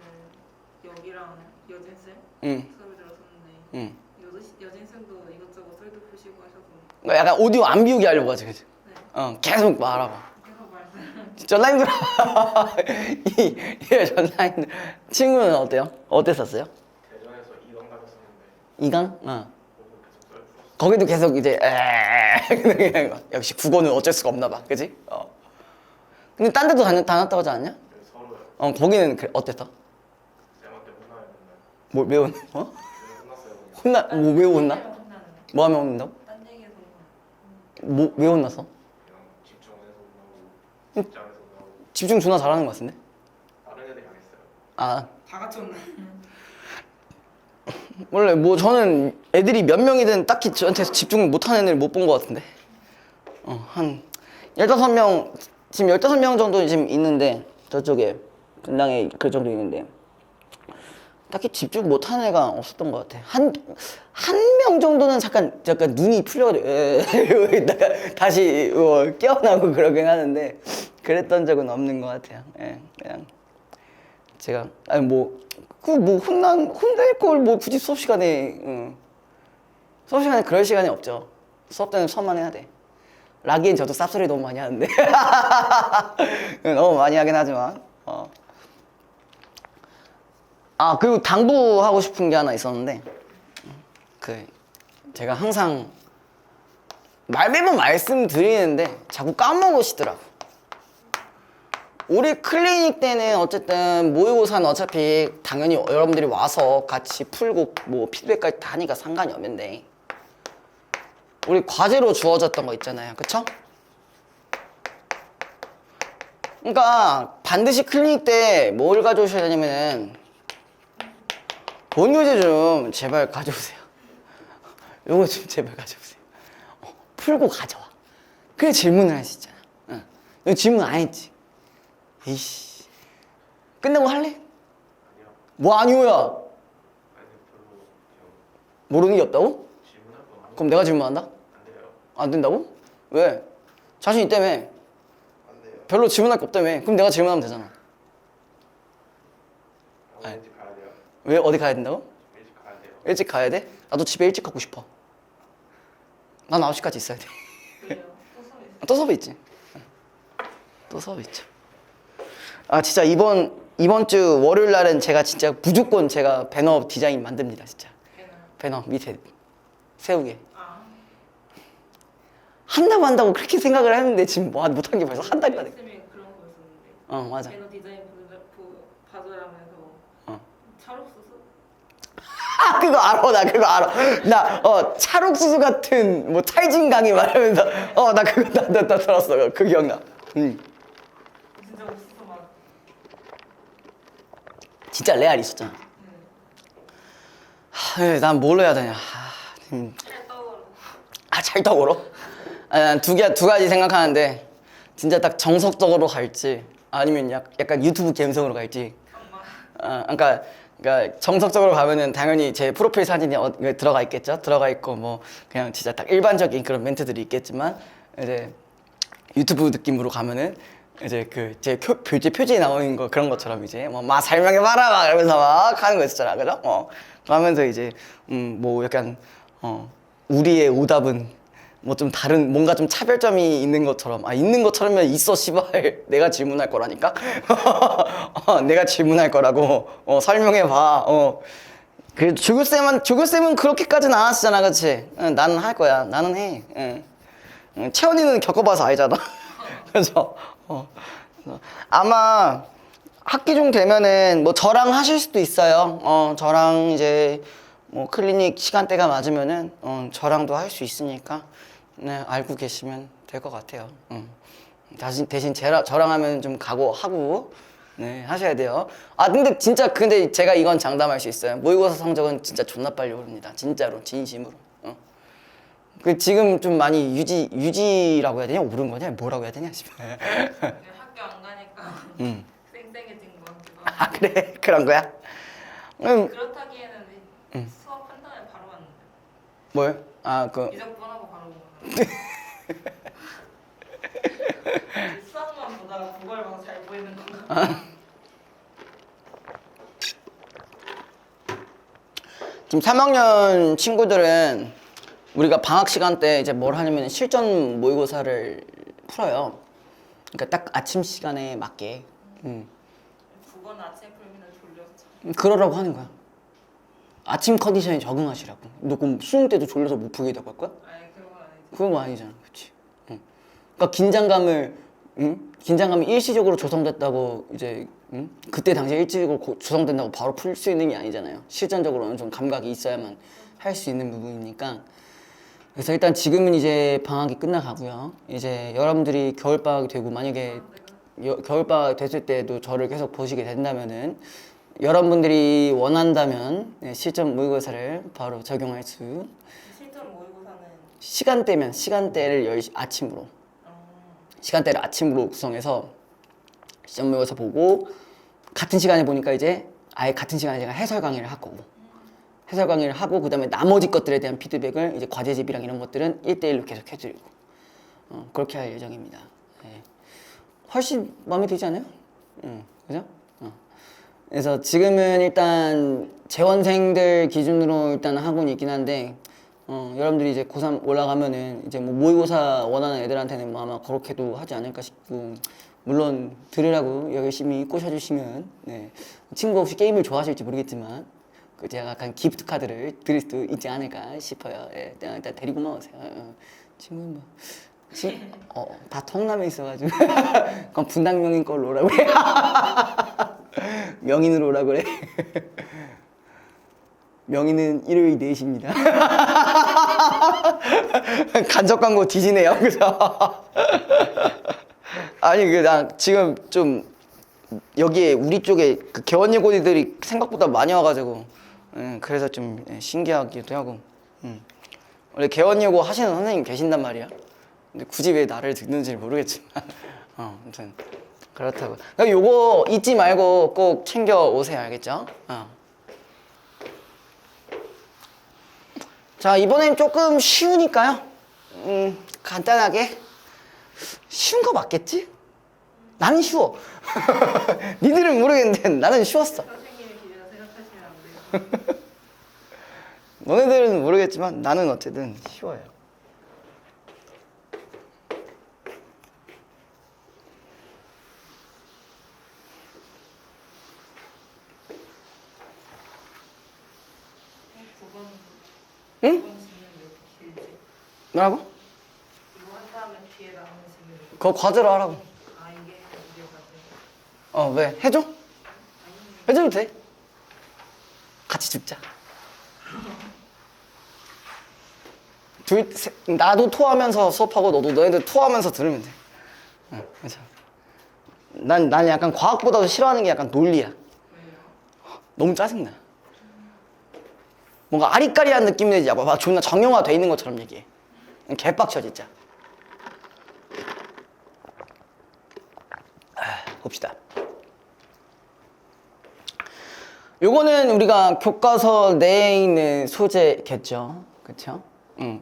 여기랑 여진쌤 응. 수업을 들었었는데 응. 여진쌤도 이것저것 썰도 푸시고 하셔서 그러니까 약간 오디오 안 비우게 하려고 하지 그치? 네. 계속 말하고 계속 말씀 존나 힘들어 이 존나 힘들어 친구는 어때요? 어땠었어요? 대전에서 2강 가졌었는데 2강? 보고 계속 썰 풀었어요. 거기도 계속 이제 그냥 역시 국어는 어쩔 수가 없나 봐 그치? 근데 딴 데도 다녔다고 하지 않냐? 그래서 서로요. 거기는 어땠어? 쌤한테 혼나요 맨날. 뭘 왜 혼나? 그래서 혼났어요 그냥. 왜 혼나? 혼나는 뭐 하면 혼난다고? 딴 얘기에서 왜 혼났어? 그냥 집중 안 해서 혼나고 집중 안 해서 혼나고 집중 존나 잘하는 것 같은데? 다른 애들이 안 했어요. 아 다 같이 혼나. 원래 뭐 저는 애들이 몇 명이든 딱히 저한테 집중을 못하는 애를 못 본 것 같은데 한 15명 지금 15명 정도 지금 있는데 저쪽에 분당에 그 정도 있는데 딱히 집중 못하는 애가 없었던 것 같아. 한 명 정도는 약간 눈이 풀려가지고 이러다가 다시 깨어나고 그러긴 하는데 그랬던 적은 없는 것 같아요. 예, 그냥 제가 아니 혼낼 걸 뭐 굳이 수업 시간에 수업 시간에 그럴 시간이 없죠. 수업 때는 수업만 해야 돼. 라기엔 저도 쌉소리 너무 많이 하는데 너무 많이 하긴 하지만 그리고 당부하고 싶은 게 하나 있었는데 제가 항상 매번 말씀드리는데 자꾸 까먹으시더라고. 우리 클리닉 때는 어쨌든 모의고사는 어차피 당연히 여러분들이 와서 같이 풀고 뭐 피드백까지 다 하니까 상관이 없는데 우리 과제로 주어졌던 거 있잖아요. 그쵸? 그러니까 반드시 클리닉 때 뭘 가져오셔야 되냐면은 본교재 좀 제발 가져오세요. 요거 좀 제발 가져오세요. 풀고 가져와. 그래 질문을 할 수 있잖아. 너 질문 안 했지? 에이씨. 끝나고 할래? 아니요. 뭐 아니오야? 아니 별로 그냥 모르는 게 없다고? 질문할 거 많은 그럼 내가 질문한다? 안 돼요. 안 된다고? 왜? 자신 있다며. 안 돼요. 별로 질문할 거 없다며. 그럼 내가 질문하면 되잖아. 일찍 가야 돼요. 왜 어디 가야 된다고? 일찍 가야 돼요. 일찍 가야 돼? 나도 집에 일찍 가고 싶어. 난 9시까지 있어야 돼. 그래요. 또 수업 있어요. 또 수업 있지. 또 수업 있죠. 진짜 이번 주 월요일 날은 제가 진짜 무조건 제가 배너 디자인 만듭니다. 진짜. 배너 밑에 세우게. 한다고 그렇게 생각을 했는데 지금 못한 게 벌써 한 달이나 돼. 쌤이 그런 거 있었는데. 맞아. 배너 디자인 봐줘라면서 찰옥수수? 그거 알아. 나 그거 알아. 나 찰옥수수 같은 뭐 찰진강이 말하면서 나 그거 나 들었어. 그 기억나. 진짜 옥수수 맛. 진짜 레알 있었잖아. 난 뭘로 해야 되냐. 찰떡으로. 찰떡으로? 난 두 가지 생각하는데 진짜 딱 정석적으로 갈지 아니면 약간 유튜브 감성으로 갈지. 그러니까 정석적으로 가면은 당연히 제 프로필 사진이 들어가 있겠죠. 들어가 있고 뭐 그냥 진짜 딱 일반적인 그런 멘트들이 있겠지만 이제 유튜브 느낌으로 가면은 이제 제 표지에 나오는 거 그런 것처럼 이제 막 설명해 봐라 막 이러면서 막 하는 거 있었잖아, 그죠? 그러면서 이제 뭐 약간 우리의 오답은 뭐 좀 다른 뭔가 좀 차별점이 있는 것처럼 있는 것처럼면 있어 씨발 내가 질문할 거라니까 내가 질문할 거라고 설명해 봐. 그 조교쌤은 그렇게까지는 안 하시잖아, 그렇지? 나는 할 거야. 나는 해. 채원이는 겪어봐서 알잖아. 그래서 아마 학기 중 되면은 뭐 저랑 하실 수도 있어요. 저랑 이제 뭐 클리닉 시간대가 맞으면은 저랑도 할 수 있으니까 네, 알고 계시면 될 것 같아요. 대신 저랑 하면 좀 각오하고 네, 하셔야 돼요. 아 근데 제가 이건 장담할 수 있어요. 모의고사 성적은 진짜 존나 빨리 오릅니다. 진짜로 진심으로. 그 지금 좀 많이 유지라고 해야 되냐? 오른 거냐? 뭐라고 해야 되냐? 그냥 학교 안 가니까 쌩쌩해진 거 같기도 하고. 아 그래 그런 거야? 그렇다기에는 수업 한 달에 바로 왔는데 뭘? 아그 이적 뻔하고 바로 오는 수학만 보다가 그걸 봐서 잘 보이는 건가? 지금 3학년 친구들은 우리가 방학 시간 때 이제 뭘 하냐면 실전 모의고사를 풀어요. 그러니까 딱 아침 시간에 맞게. 국어는 아침에 풀면 졸려서 그러라고 하는 거야. 아침 컨디션에 적응하시라고. 너 그럼 수능 때도 졸려서 못 풀겠다고 할 거야? 아니 그건 아니지. 그건 아니잖아, 그렇지? 그러니까 긴장감이 일시적으로 조성됐다고 이제 그때 당시에 일시적으로 조성된다고 바로 풀 수 있는 게 아니잖아요. 실전적으로 어느 정도 감각이 있어야만 할 수 있는 부분이니까. 그래서 일단 지금은 이제 방학이 끝나가고요. 이제 여러분들이 겨울방학이 되고 만약에 겨울방학 됐을 때도 저를 계속 보시게 된다면은 여러분들이 원한다면 실전 모의고사를 바로 적용할 수 실전 모의고사는 시간대를 아침으로 시간대를 아침으로 구성해서 시험 모의고사 보고 같은 시간에 보니까 이제 아예 같은 시간에 제가 해설 강의를 하고 그다음에 나머지 것들에 대한 피드백을 이제 과제집이랑 이런 것들은 1대1로 계속 해드리고 그렇게 할 예정입니다. 네. 훨씬 마음에 들지 않아요? 그죠? 그래서 지금은 일단 재원생들 기준으로 일단 하고는 있긴 한데 여러분들이 이제 고3 올라가면은 이제 뭐 모의고사 원하는 애들한테는 뭐 아마 그렇게도 하지 않을까 싶고 물론 들으라고 열심히 꼬셔주시면 네. 친구 없이 게임을 좋아하실지 모르겠지만 그 제가 약간 기프트 카드를 드릴 수도 있지 않을까 싶어요. 예, 일단 데리고만 오세요. 친구는 다 통남에 있어가지고 그럼 분당명인 걸로 오라고 그래. 명인으로 오라고 그래. 명인은 일요일 4시입니다. 간접 광고 뒤지네요. 그죠? 아니 나 지금 좀 여기에 우리 쪽에 그 개원예고들이 생각보다 많이 와가지고 그래서 좀 신기하기도 하고 원래 개원예고 하시는 선생님 계신단 말이야. 근데 굳이 왜 나를 듣는지 모르겠지만 아무튼 그렇다고. 그럼 요거 잊지 말고 꼭 챙겨 오세요. 알겠죠? 자 이번엔 조금 쉬우니까요. 간단하게 쉬운 거 맞겠지? 나는 쉬워. 니들은 모르겠는데 나는 쉬웠어. 선생님의 기준으로 생각하시면 안 돼요. 너네들은 모르겠지만 나는 어쨌든 쉬워요. 응? 질문이 왜 이렇게 길지? 뭐라고? 이거 한 다음에 뒤에 나오는 질문이 그거 과제로 하라고. 이게 과제. 왜? 해줘? 해줘도 돼. 같이 죽자. 나도 토하면서 수업하고 너희들 토하면서 들으면 돼. 그렇죠. 난 약간 과학보다도 싫어하는 게 약간 논리야. 너무 짜증나. 뭔가 아리까리한 느낌 내지. 막 존나 정형화돼 있는 것처럼 얘기해. 개빡쳐 진짜. 봅시다. 요거는 우리가 교과서 내에 있는 소재겠죠. 그쵸?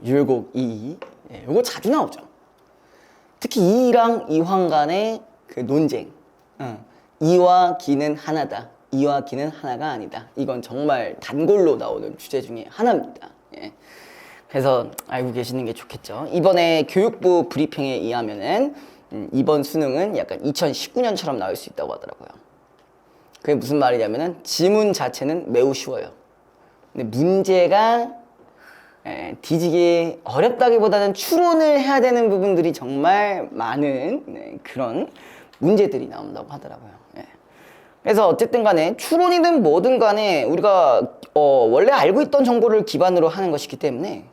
율곡 2. 예, 요거 자주 나오죠. 특히 이랑 이황 간의 그 논쟁. 이와 기는 하나다. 이와 기는 하나가 아니다. 이건 정말 단골로 나오는 주제 중에 하나입니다. 예. 그래서 알고 계시는 게 좋겠죠. 이번에 교육부 브리핑에 의하면은 이번 수능은 약간 2019년처럼 나올 수 있다고 하더라고요. 그게 무슨 말이냐면은 지문 자체는 매우 쉬워요. 근데 문제가 뒤지기 어렵다기보다는 추론을 해야 되는 부분들이 정말 많은 그런 문제들이 나온다고 하더라고요. 그래서 어쨌든 간에 추론이든 뭐든 간에 우리가 원래 알고 있던 정보를 기반으로 하는 것이기 때문에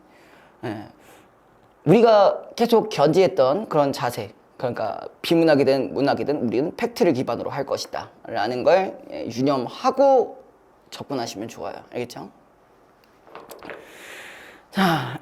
우리가 계속 견지했던 그런 자세, 그러니까 비문학이든 문학이든 우리는 팩트를 기반으로 할 것이다 라는 걸 유념하고 접근하시면 좋아요. 알겠죠? 자,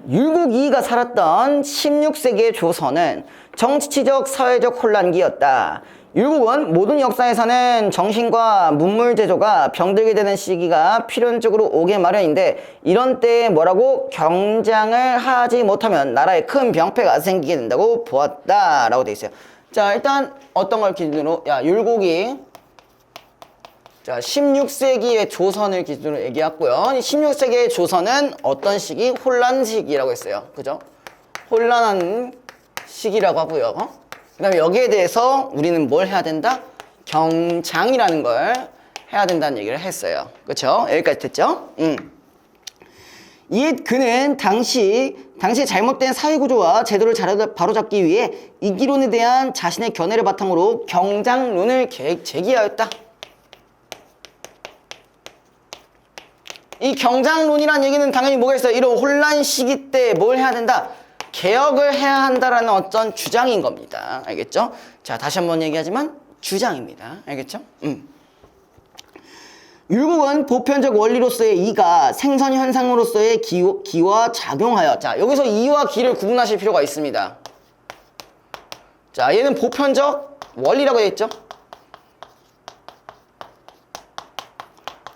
율곡이가 살았던 16세기의 조선은 정치적, 사회적 혼란기였다. 율곡은 모든 역사에서는 정신과 문물 제조가 병들게 되는 시기가 필연적으로 오게 마련인데 이런 때에 뭐라고 경장을 하지 못하면 나라에 큰 병폐가 생기게 된다고 보았다 라고 돼 있어요. 자, 일단 어떤 걸 기준으로 율곡이 자, 16세기의 조선을 기준으로 얘기했고요. 16세기의 조선은 어떤 시기? 혼란 시기라고 했어요. 그죠? 혼란한 시기라고 하고요. 그 다음에 여기에 대해서 우리는 뭘 해야 된다? 경장이라는 걸 해야 된다는 얘기를 했어요. 그렇죠? 여기까지 됐죠? 그는 당시 잘못된 사회구조와 제도를 바로잡기 위해 이기론에 대한 자신의 견해를 바탕으로 경장론을 제기하였다. 이 경장론이라는 얘기는 당연히 뭐가 있어요? 이런 혼란 시기 때 뭘 해야 된다? 개혁을 해야 한다라는 어떤 주장인 겁니다. 알겠죠? 자, 다시 한번 얘기하지만 주장입니다. 알겠죠? 율곡은 보편적 원리로서의 이가 생선 현상으로서의 기와 작용하여 자, 여기서 이와 기를 구분하실 필요가 있습니다. 자, 얘는 보편적 원리라고 되어 있죠?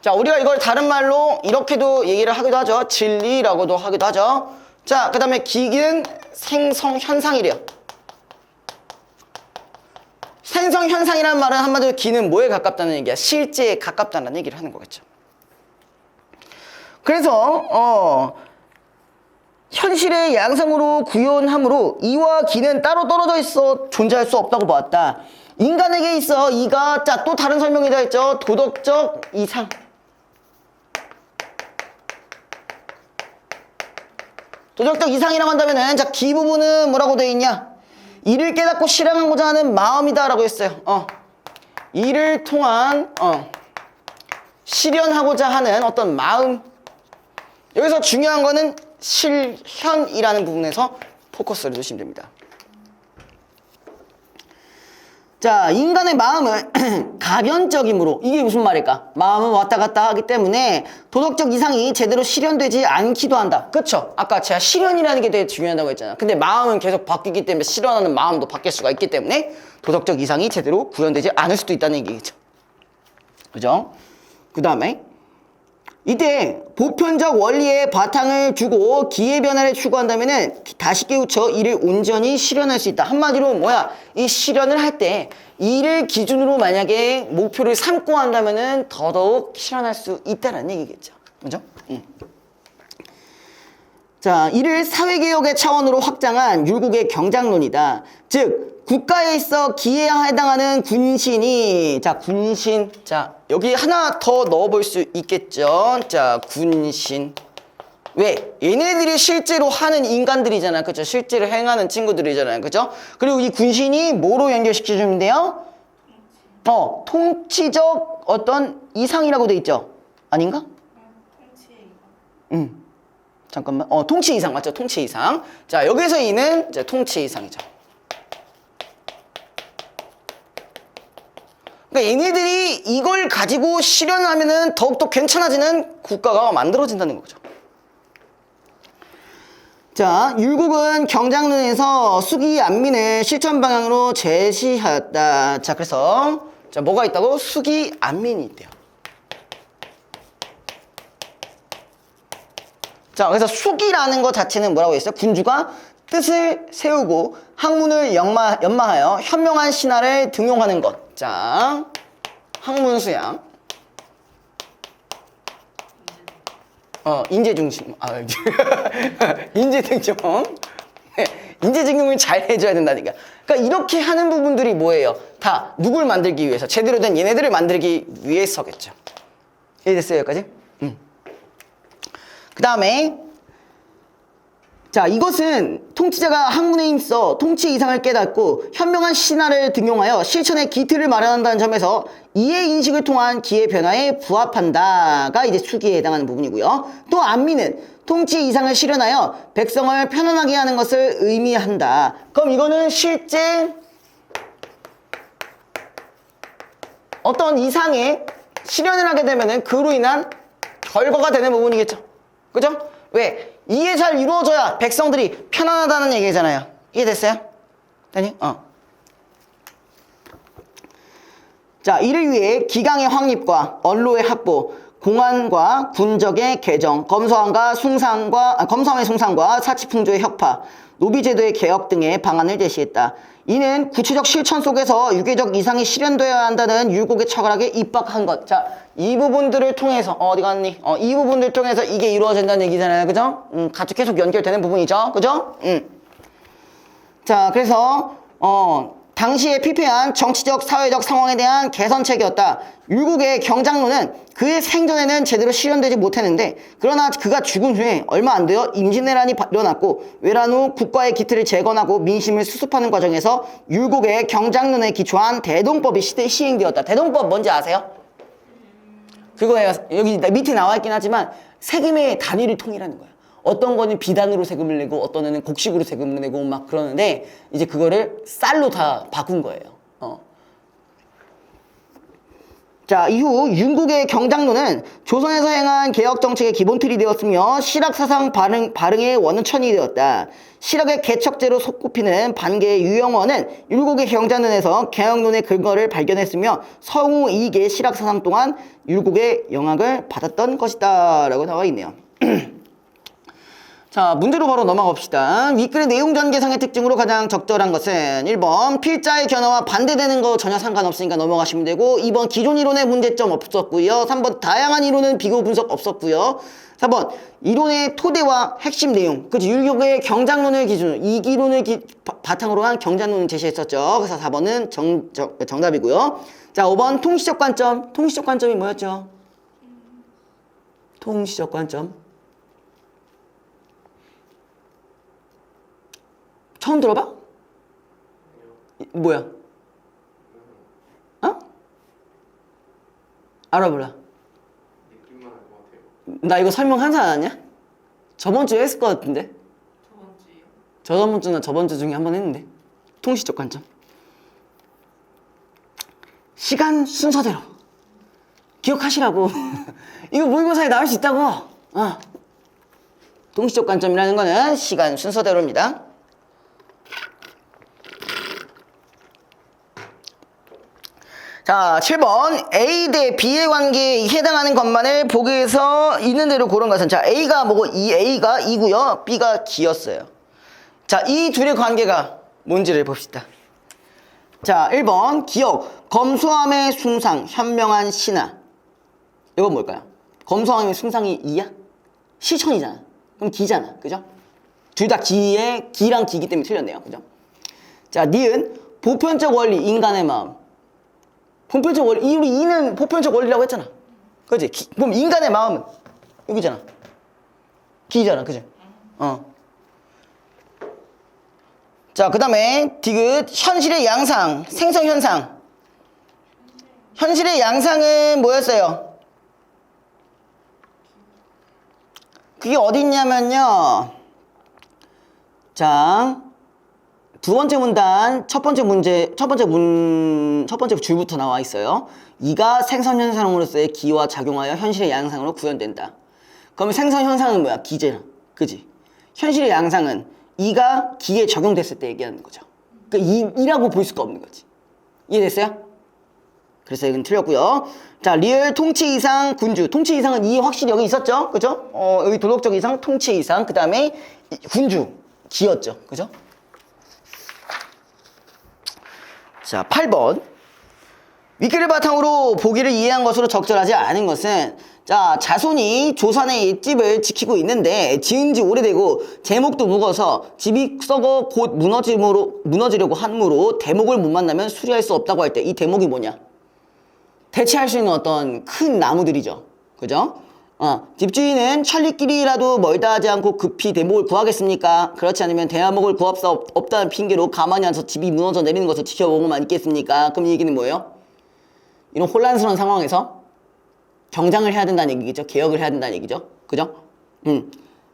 자, 우리가 이걸 다른 말로 이렇게도 얘기를 하기도 하죠. 진리라고도 하기도 하죠. 자, 그 다음에 기기는 생성현상이래요. 생성현상이라는 말은 한마디로 기는 뭐에 가깝다는 얘기야? 실제에 가깝다는 얘기를 하는 거겠죠. 그래서 현실의 양상으로 구현함으로 이와 기는 따로 떨어져 있어 존재할 수 없다고 보았다. 인간에게 있어 이가 자, 또 다른 설명이 다 했죠. 도덕적 이상. 도덕적 이상이라고 한다면은 자, 기 부분은 뭐라고 되어 있냐? 이를 깨닫고 실행하고자 하는 마음이다 라고 했어요. 이를 통한 실현하고자 하는 어떤 마음. 여기서 중요한 거는 실현이라는 부분에서 포커스를 두시면 됩니다. 자, 인간의 마음은 가변적이므로 이게 무슨 말일까? 마음은 왔다 갔다 하기 때문에 도덕적 이상이 제대로 실현되지 않기도 한다. 그쵸? 아까 제가 실현이라는 게 되게 중요하다고 했잖아. 근데 마음은 계속 바뀌기 때문에 실현하는 마음도 바뀔 수가 있기 때문에 도덕적 이상이 제대로 구현되지 않을 수도 있다는 얘기겠죠. 그죠? 그 다음에 이때 보편적 원리에 바탕을 주고 기의 변화를 추구한다면은 다시 깨우쳐 이를 온전히 실현할 수 있다. 한마디로 뭐야? 이 실현을 할 때 이를 기준으로 만약에 목표를 삼고 한다면은 더더욱 실현할 수 있다는 얘기겠죠. 그죠? 자, 이를 사회개혁의 차원으로 확장한 율곡의 경장론이다. 즉 국가에 있어 기에 해당하는 군신이 자, 군신. 자, 여기 하나 더 넣어볼 수 있겠죠. 자, 군신. 왜? 얘네들이 실제로 하는 인간들이잖아요. 그죠? 실제로 행하는 친구들이잖아요. 그죠? 그리고 이 군신이 뭐로 연결시켜주면 돼요? 통치적 어떤 이상이라고 돼 있죠? 아닌가? 통치의 이상. 잠깐만. 통치 이상 맞죠? 통치 이상. 자, 여기서 이는 이제 통치 이상이죠. 그러니까 얘네들이 이걸 가지고 실현하면은 더욱더 괜찮아지는 국가가 만들어진다는 거죠. 자, 율곡은 경장론에서 수기 안민을 실천 방향으로 제시하였다. 자, 그래서 자, 뭐가 있다고? 수기 안민이 있대요. 자, 그래서 수기라는 것 자체는 뭐라고 했어요? 군주가 뜻을 세우고 학문을 연마하여 현명한 신하를 등용하는 것. 자, 학문수양. 인재중심. 인재등용. 인재등용을 잘 해줘야 된다니까. 그러니까 이렇게 하는 부분들이 뭐예요? 다 누굴 만들기 위해서? 제대로 된 얘네들을 만들기 위해서겠죠. 이해됐어요, 여기까지? 그 다음에 자, 이것은 통치자가 학문에 힘써 통치 이상을 깨닫고 현명한 신화를 등용하여 실천의 기틀을 마련한다는 점에서 이해 인식을 통한 기회 변화에 부합한다가 이제 수기에 해당하는 부분이고요. 또 안미는 통치 이상을 실현하여 백성을 편안하게 하는 것을 의미한다. 그럼 이거는 실제 어떤 이상의 실현을 하게 되면은 그로 인한 결과가 되는 부분이겠죠. 그죠? 왜? 이게 잘 이루어져야 백성들이 편안하다는 얘기잖아요. 이해됐어요? 됐니? 자, 이를 위해 기강의 확립과 언로의 확보, 공안과 군적의 개정, 검소함의 숭상과 사치풍조의 혁파, 노비제도의 개혁 등의 방안을 제시했다. 이는 구체적 실천 속에서 유계적 이상이 실현되어야 한다는 율곡의 철학에 입각한 것. 자, 이 부분들을 통해서 어디 갔니? 이 부분들을 통해서 이게 이루어진다는 얘기잖아요. 그죠? 같이 계속 연결되는 부분이죠. 그죠? 자, 그래서 당시에 피폐한 정치적, 사회적 상황에 대한 개선책이었다. 율곡의 경장론은 그의 생전에는 제대로 실현되지 못했는데 그러나 그가 죽은 후에 얼마 안 되어 임진왜란이 일어났고 외란 후 국가의 기틀을 재건하고 민심을 수습하는 과정에서 율곡의 경장론에 기초한 대동법이 시행되었다. 대동법 뭔지 아세요? 그거예요. 여기 밑에 나와 있긴 하지만 세금의 단위를 통일하는 거예요. 어떤 거는 비단으로 세금을 내고 어떤 애는 곡식으로 세금을 내고 막 그러는데 이제 그거를 쌀로 다 바꾼 거예요. 자, 이후 율곡의 경장론은 조선에서 행한 개혁 정책의 기본 틀이 되었으며 실학 사상 발흥의 원천이 되었다. 실학의 개척제로 손꼽히는 반개의 유영원은 율곡의 경장론에서 개혁론의 근거를 발견했으며 서우 이익의 실학 사상 동안 율곡의 영향을 받았던 것이다 라고 나와 있네요. 자, 문제로 바로 넘어가 봅시다. 윗글의 내용 전개상의 특징으로 가장 적절한 것은 1번 필자의 견해와 반대되는 거 전혀 상관없으니까 넘어가시면 되고 2번 기존 이론의 문제점 없었고요. 3번 다양한 이론은 비교 분석 없었고요. 4번 이론의 토대와 핵심 내용, 그치, 율곡의 경장론을 기준으로 이 기론을 바탕으로 한 경장론을 제시했었죠. 그래서 4번은 정답이고요. 자, 5번 통시적 관점. 통시적 관점이 뭐였죠? 통시적 관점. 처음 들어봐? 뭐야? 알아보라. 느낌만 알 것 같아요. 나 이거 설명하지 않았냐? 저번 주에 했을 것 같은데? 저번 주요. 저번 주나 저번 주 중에 한 번 했는데. 통시적 관점. 시간 순서대로. 기억하시라고. 이거 모의고사에 나올 수 있다고. 통시적 관점이라는 거는 시간 순서대로입니다. 자, 7번 A 대 B의 관계에 해당하는 것만을 보기에서 있는 대로 고른 것은, 자, A가 뭐고 이 A가 이고요, B가 기였어요. 자, 이 둘의 관계가 뭔지를 봅시다. 자, 1번 기역, 검소함의 숭상, 현명한 신하. 이건 뭘까요? 검소함의 숭상이 이야? 실천이잖아. 그럼 기잖아. 그죠? 둘 다 기랑 기기 때문에 틀렸네요. 그죠? 자, 니은 보편적 원리, 인간의 마음. 보편적 원리, 우리 이는 보편적 원리라고 했잖아. 그지? 그럼 인간의 마음은 여기잖아. 기잖아. 그지? 자, 그 다음에 디귿, 현실의 양상, 생성현상. 현실의 양상은 뭐였어요? 그게 어디 있냐면요. 자, 두 번째 문단 첫 번째 줄부터 나와 있어요. 이가 생성현상으로서의 기와 작용하여 현실의 양상으로 구현된다. 그러면 생성현상은 뭐야? 기잖아. 그지? 현실의 양상은 이가 기에 적용됐을 때 얘기하는 거죠. 그러니까 이라고 볼 수가 없는 거지. 이해됐어요? 그래서 이건 틀렸고요. 자, 리을 통치 이상 군주. 통치 이상은 이 확실히 여기 있었죠? 그죠? 여기 도덕적 이상, 통치 이상. 그 다음에 군주, 기였죠. 그죠? 자, 8번. 윗글을 바탕으로 보기를 이해한 것으로 적절하지 않은 것은, 자, 자손이 조선의 옛집을 지키고 있는데 지은 지 오래되고 제목도 묵어서 집이 썩어 곧 무너지려고 하므로 대목을 못 만나면 수리할 수 없다고 할 때 이 대목이 뭐냐? 대체할 수 있는 어떤 큰 나무들이죠. 그죠? 집주인은 천리길이라도 멀다 하지 않고 급히 대목을 구하겠습니까? 그렇지 않으면 대목을 구할 수 없다는 핑계로 가만히 앉아서 집이 무너져 내리는 것을 지켜보고만 있겠습니까? 그럼 이 얘기는 뭐예요? 이런 혼란스러운 상황에서 경장을 해야 된다는 얘기죠. 개혁을 해야 된다는 얘기죠. 그죠?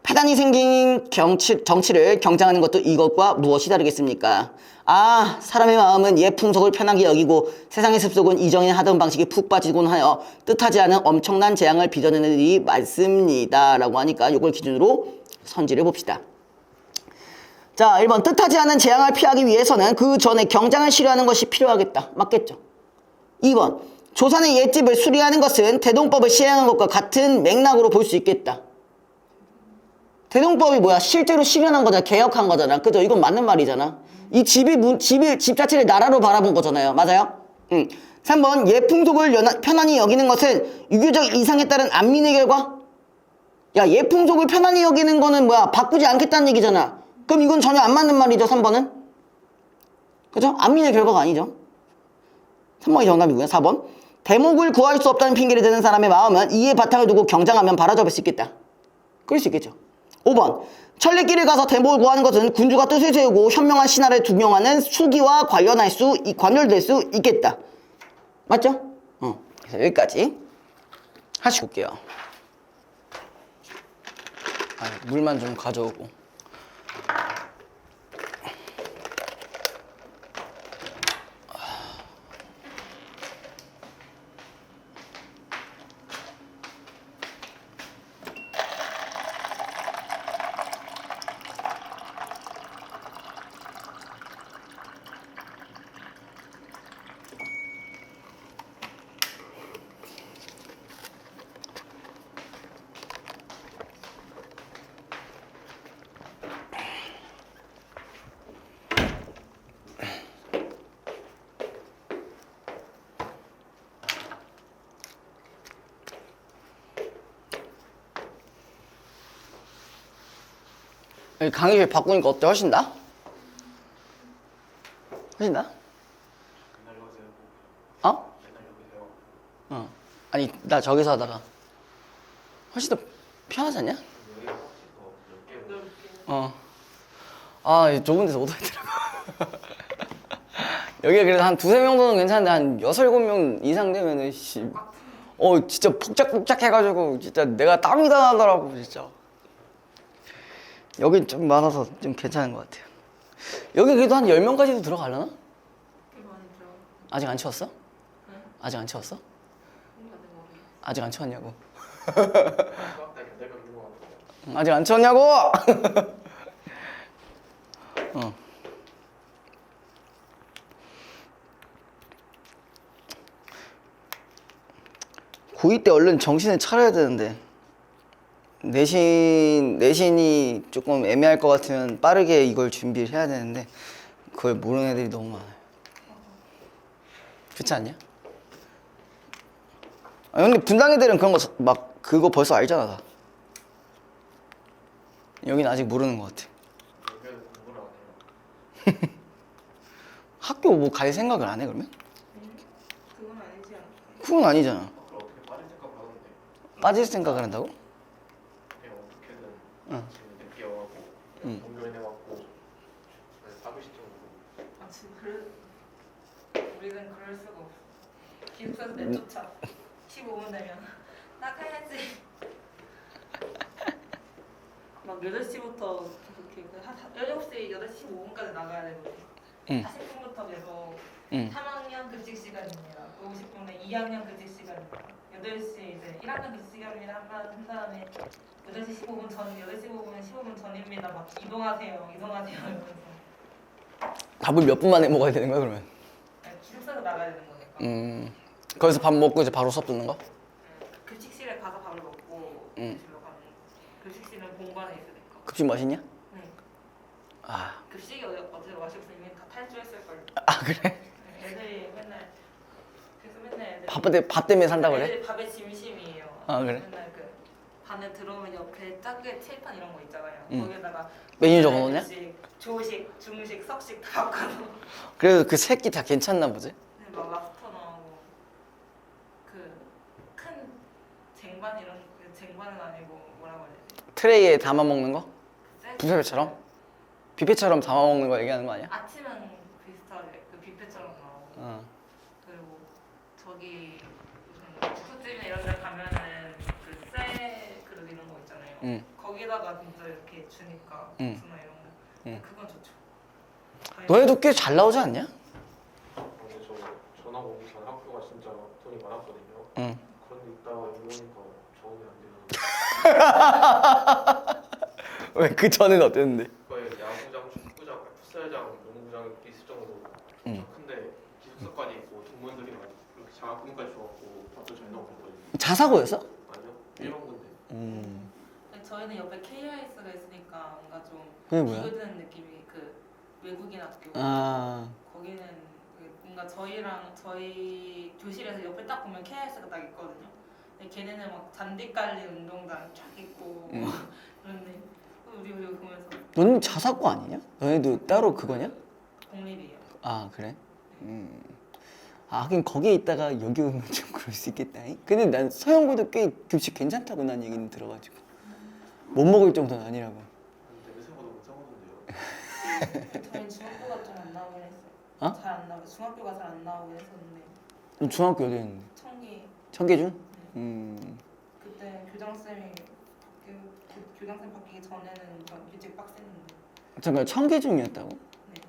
파단이 생긴 정치를 경장하는 것도 이것과 무엇이 다르겠습니까? 사람의 마음은 옛 풍속을 편하게 여기고 세상의 습속은 이전에 하던 방식에 푹 빠지곤 하여 뜻하지 않은 엄청난 재앙을 빚어내는 일이 많습니다. 라고 하니까 이걸 기준으로 선지를 봅시다. 자, 1번 뜻하지 않은 재앙을 피하기 위해서는 그 전에 경장을 실현하는 것이 필요하겠다. 맞겠죠? 2번 조선의 옛집을 수리하는 것은 대동법을 시행한 것과 같은 맥락으로 볼 수 있겠다. 대동법이 뭐야? 실제로 실현한 거잖아. 개혁한 거잖아. 그죠? 이건 맞는 말이잖아. 이 집 자체를 나라로 바라본 거잖아요. 맞아요? 3번 옛 풍속을 편안히 여기는 것은 유교적 이상에 따른 안민의 결과? 야, 옛 풍속을 편안히 여기는 거는 뭐야? 바꾸지 않겠다는 얘기잖아. 그럼 이건 전혀 안 맞는 말이죠. 3번은? 그죠? 안민의 결과가 아니죠. 3번이 정답이고요. 4번 대목을 구할 수 없다는 핑계를 대는 사람의 마음은 이에 바탕을 두고 경장하면 바라잡을 수 있겠다. 그럴 수 있겠죠. 5번 천리길을 가서 대목을 구하는 것은 군주가 뜻을 세우고 현명한 신하를 두명하는 수기와 관련될 수 있겠다. 맞죠? 그래서 여기까지 하시고 올게요. 물만 좀 가져오고. 강의실 바꾸니까 어때? 훨씬 나? 훨씬 나? 맨날 여기세요. 어? 맨날 여기세요. 아니 나 저기서 하다가 훨씬 더 편하지 않냐? 여기가 확실히 더 넓게. 이 좁은 데서 못하겠더라고. 여기가 그래도 한 두세 명 정도는 괜찮은데 한 6, 7명 이상 되면은 진짜 복작복작 해가지고 진짜 내가 땀이 다 나더라고 진짜. 여긴 좀 많아서 좀 괜찮은 것 같아요. 여기 그래도 한 10명까지도 들어가려나? 많이 들어. 아직 안 치웠어? 응? 아직 안 치웠어? 뭔가 내 머리. 아직 안 치웠냐고. 수학대 8명 있는 것 같아요. 아직 안 치웠냐고! 고2 때 얼른 정신을 차려야 되는데 내신이 조금 애매할 것 같으면 빠르게 이걸 준비를 해야 되는데 그걸 모르는 애들이 너무 많아요. 그렇지 않냐? 근데 분당 애들은 그런 거 막 그거 벌써 알잖아 다. 여긴 아직 모르는 것 같아. 여기는 공부를 안 해요. 학교 뭐 갈 생각을 안 해 그러면? 그건 아니지 않아? 그건 아니잖아. 그걸 어떻게 빠질 생각 하는데 빠질 생각을 한다고? 그냥 어떻게든 응. 지금 늦게 와갖고 응. 공부해내갖고 사고 시점으로 지금 우리는 그럴 수가 없어. 기숙사에서 내쫓아. 15분 되면 나가야지. 막 8시부터 그렇게 한 7시, 8시 15분까지 나가야 되거든. 40분부터 계속 3학년 급식 시간입니다. 50분에 2학년 급식 시간입니다. 8시 이제 1학년 급식 시간입니다. 한 다음에 8시 15분 전, 8시 15분 전입니다. 막 이동하세요 이러면서. 밥을 몇 분 만에 먹어야 되는 거야 그러면? 기숙사에서 나가야 되는 거니까. 거기서 밥 먹고 이제 바로 수업 듣는 거? 급식실에 가서 밥을 먹고 급식실로 가는 거. 급식실은 공반에 있으니까. 급식 맛있냐? 네. 아, 급식이 어제 마시고 이미 다 탈주했을걸. 그래? 애들이 맨날 그래서 맨날 애들이 밥 때문에 산다 그래? 애들이 밥에 진심이에요. 그래? 맨날 그 반에 들어오면 옆에 작게 칠판 이런 거 있잖아요. 응. 거기에다가 메뉴 적어놓냐? 조식, 중식, 석식 다 바꿔놓고 그래도 그 새끼 다 괜찮나 보지? 막 랍스터 나오고 그 큰 쟁반 이런 쟁반은 아니고 뭐라고 해야 되지? 트레이에 담아 먹는 거? 세트? 뷔페처럼? 뷔페처럼 담아 먹는 거 얘기하는 거 아니야? 아침은 비슷하게 그 뷔페처럼 나오고 어. 그리고 저기 무슨 국수집이나 이런 데 가면은 그쇠 그릇 이런 거 있잖아요. 응. 거기다가 진짜 이렇게 주니까 응. 국수나 이런 거. 응. 그건 좋죠. 너희도 꽤 잘 나오지 않냐? 근데 저 전학 오기 전 학교가 진짜 돈이 많았거든요. 응. 그런데 있다가 여기 오니까 적응이 안 되는 왜 그 전에는 어땠는데? 거의 야구장, 축구장, 풋살장, 농구장 있을 정도로 응. 큰데 기숙사까지 있고 동문들이 많이 이렇게 장학금까지 줘갖고 밥도 잘 나오고 그러거든요. 자사고였어? 아니요, 일반 군대. 근데 저희는 옆에 KIS가 있으니까 뭔가 좀 그게 뭐야? 비교되는 느낌이 그 외국인 학교. 아. 거기는 뭔가 저희 교실에서 옆에 딱 보면 KIS가 딱 있거든요. 근데 걔네는 막 잔디 깔린 운동장 쫙 있고 그런데 우리 보면서 너는 자사고 아니냐? 너네도 따로 그거냐? 공립이에요. 아 그래? 아 하긴 거기에 있다가 여기 오면 좀 그럴 수 있겠다. 근데 난 서영고도 꽤 급식 괜찮다고 난 얘기는 들어가지고 못 먹을 정도는 아니라고. 냄새보다 못 참았는데요. 저희 중학교가 좀 안 나오긴 했어요. 어? 잘 안 나오고 중학교가 잘 안 나오긴 했었는데 너 중학교 어디였는데? 청기 청계중? 그때 교장쌤이 교장쌤 바뀌기 전에는 전 일찍 빡셌는데 잠깐 청계중이었다고? 네.